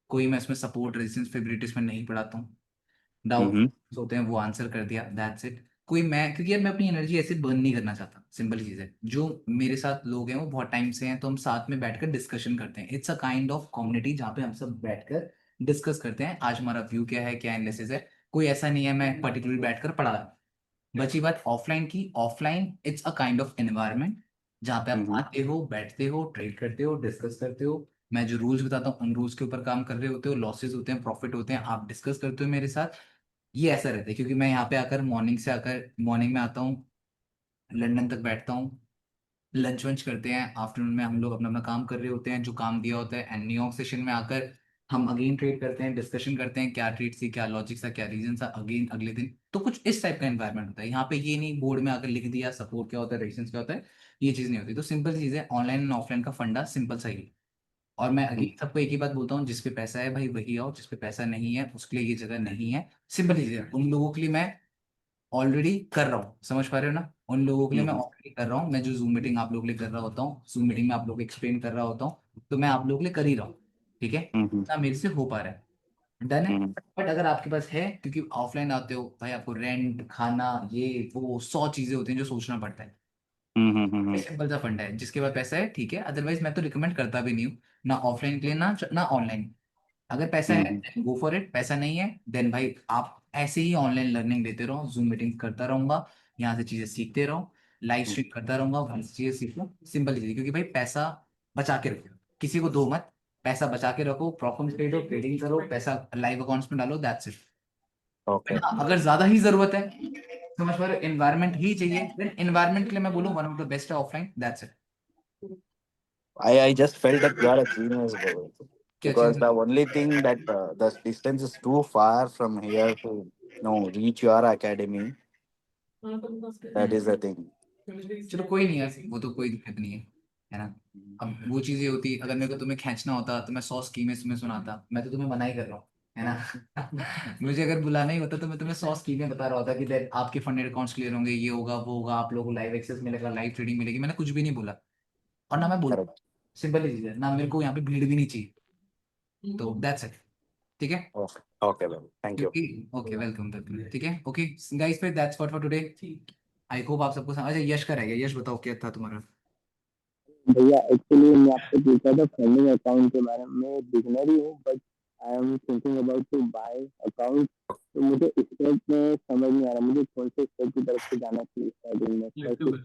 कोई मैं इसमें सपोर्ट रेजिस्टेंस फेवरेटिस में नहीं पढ़ाता हूँ। डाउट हम्म होते हैं वो आंसर कर दिया, दैट्स इट। कोई मैं क्योंकि यार मैं अपनी एनर्जी ऐसे बर्न नहीं करना चाहता, सिंपल चीज़ है। जो मेरे साथ लोग हैं वो बहुत टाइम से हैं, तो हम साथ में बैठकर डिस्कशन करते हैं। It's a kind of community जहाँ पे हम सब बैठकर डिस्कस करते हैं, आज हमारा व्यू क्या है, क्या एनालिसिस है। कोई ऐसा नहीं है मैं पर्टिकुलर बैठकर पढ़ा रहा हूं। बची बात ऑफलाइन की, offline it's a kind of environment जहाँ पे आप हम्म आते हो, बैठते हो, ट्रेड करते हो, डिस्कस करते हो। मैं जो रूल्स बताता हूँ उन रूल्स के ऊपर काम कर रहे होते हो, लॉसेस होते हैं, प्रॉफिट होते हैं, आप डिस्कस करते हो मेरे साथ। ये ऐसा रहता है क्योंकि मैं यहाँ पे आकर मॉर्निंग से आकर मॉर्निंग में आता हूँ, लंदन तक बैठता हूँ, लंच वंच करते हैं, आफ्टरनून में हम लोग अपना अपना काम कर रहे होते हैं जो काम दिया होता है, एंड न्यूयॉर्क सेशन में आकर हम अगेन ट्रेड करते हैं, डिस्कशन करते हैं क्या ट्रेड थी, क्या लॉजिक था, क्या रीजन था, अगेन अगले दिन। तो कुछ इस टाइप का एनवायरनमेंट होता है यहाँ पे। ये नहीं बोर्ड में आकर लिख दिया सपोर्ट क्या होता है, रेजिस्टेंस क्या होता है, ये चीज़ नहीं होती। तो सिंपल चीज़ है, ऑनलाइन एंड ऑफलाइन का फंडा सिंपल सा ही है। और मैं अगेन सबको एक ही बात बोलता हूँ, जिस पे पैसा है भाई वही आओ, जिस पे पैसा नहीं है उसके लिए ये जगह नहीं है। सिंपल चीज है, उन लोगों के लिए मैं ऑलरेडी कर रहा हूँ, समझ पा रहे हो ना, उन लोगों के लिए मैं ऑलरेडी कर रहा हूँ। मैं जो जूम मीटिंग आप लोगों के लिए कर रहा होता हूँ, जूम मीटिंग में आप लोग एक्सप्लेन कर रहा होता हूँ, तो मैं आप लोगों के लिए कर ही रहा हूँ, ठीक है, ना मेरे से हो पा रहा है, डन है। बट अगर आपके पास है, क्योंकि ऑफलाइन आते हो भाई, आपको रेंट, खाना, ये वो 100 चीजें होती हैं जो सोचना पड़ता है। सिंपल सा फंडा है, जिसके पास पैसा है ठीक है, अदरवाइज मैं तो रिकमेंड करता भी नहीं हूँ ना ऑफलाइन के लिए ना ऑनलाइन। अगर पैसा है गो फॉर इट, पैसा नहीं है देन भाई आप ऐसे ही ऑनलाइन लर्निंग लेते रहो, जूम मीटिंग करता रहूंगा, यहाँ से चीजें सीखते रहो, लाइव स्ट्रीम करता रहूंगा, वहां से चीजें सीख लो, सिंपल चीज है। क्योंकि भाई पैसा बचा के रखो, किसी को दो मत, पैसा बचा के रखो, प्रॉफिट ट्रेड हो, ट्रेडिंग करो, पैसा लाइव अकाउंट्स में डालो, दैट्स इट। ओके अगर ज्यादा ही जरूरत है, समझ पा रहे हो, एनवायरमेंट ही चाहिए, देन एनवायरमेंट के लिए मैं बोलूँ वन ऑफ द बेस्ट है offline, that's it. I just felt that you are a genius, bro. क्या Because चीज? the only thing that the distance is too far from here to reach your academy. That is the thing. चलो कोई नहीं यार, वो तो कोई दिक्कत नहीं है ना। अब वो चीजें होती, अगर मेरे को तुम्हें खींचना होता तो मैं 100 स्कीमें तुम्हें सुनाता, मैं तो तुम्हें मना ही कर रहा हूँ, है ना। मुझे अगर बुलाना ही होता तो मैं तुम्हें 100 स्कीमें बता रहा होता कि देख आपके फंडेड अकाउंट्स क्लियर होंगे, ये होगा वो होगा, आप लोगों को लाइव एक्सेस मिलेगा, लाइव ट्रेडिंग मिलेगी, मैंने कुछ भी नहीं बोला और ना मैं बोलूंगा। Correct. सिंपल चीज है ना, मेरे को यहाँ पे भीड़ भी नहीं चाहिए, तो दैट्स इट, ठीक है। Okay. Okay, bro. Thank you. Okay welcome welcome, ठीक है, ओके गाइस, फिर that's for today. I hope आप सबको समझ। अच्छा यश का रह गया, यश बताओ क्या था तुम्हारा। भैया एक्चुअली मैं आपसे पूछा था फंडिंग अकाउंट के बारे में, बिगनर ही हूँ but I am thinking about to buy account. तो मुझे स्टेप में समझ नहीं आ रहा, मुझे कौन से स्टेप की तरफ से जाना चाहिए स्टार्टिंग में, फर्स्ट स्टेप,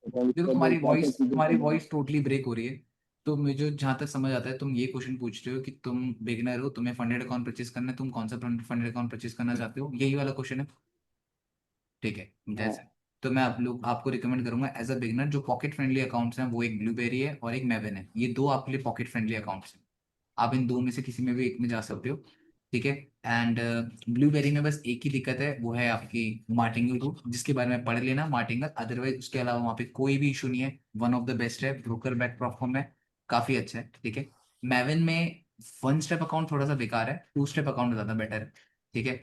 सेकंड देखो स्टेप और क्या क्या चीजें तुम्हारी करनी है। वॉइस टोटली ब्रेक हो रही है। तो मुझे जहां तक समझ आता है, तुम ये क्वेश्चन पूछ रहे हो कि तुम बिगिनर हो, तुम्हें फंडेड अकाउंट परचेज करना है, तुम कौन सा फंडेड अकाउंट परचेज करना चाहते हो, यही वाला क्वेश्चन है, ठीक है। हाँ जैसे तो मैं आपको रिकमेंड करूंगा एज अ बिगिनर, जो पॉकेट फ्रेंडली अकाउंट्स हैं वो एक ब्लूबेरी है और एक मैवन है, ये दो आपके लिए पॉकेट फ्रेंडली अकाउंट्स हैं। आप इन दो में से किसी में भी एक में जा सकते हो, ठीक है। एंड ब्लूबेरी में बस एक ही दिक्कत है, वो है आपकी मार्टिंगल ग्रुप, जिसके बारे में पढ़ लेना मार्टिंगल, अदरवाइज उसके अलावा वहाँ पे कोई भी इशू नहीं है, वन ऑफ द बेस्ट है, ब्रोकर बैक प्लेटफॉर्म है, काफी अच्छा है, ठीक है। मैवन में वन स्टेप अकाउंट थोड़ा सा बेकार है, टू स्टेप अकाउंट ज्यादा बेटर है, ठीक है।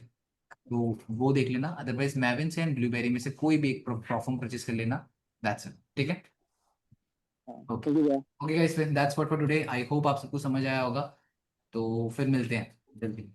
तो वो देख लेना, अदरवाइज मैवन से एंड ब्लूबेरी में से कोई भी एक प्लेटफॉर्म परचेज कर लेना, दैट्स इट, ठीक है। हाँ, ओके ठीक है भैया। Okay guys, that's what for today, I hope आप सबको समझ आया होगा, तो फिर मिलते हैं जल्दी।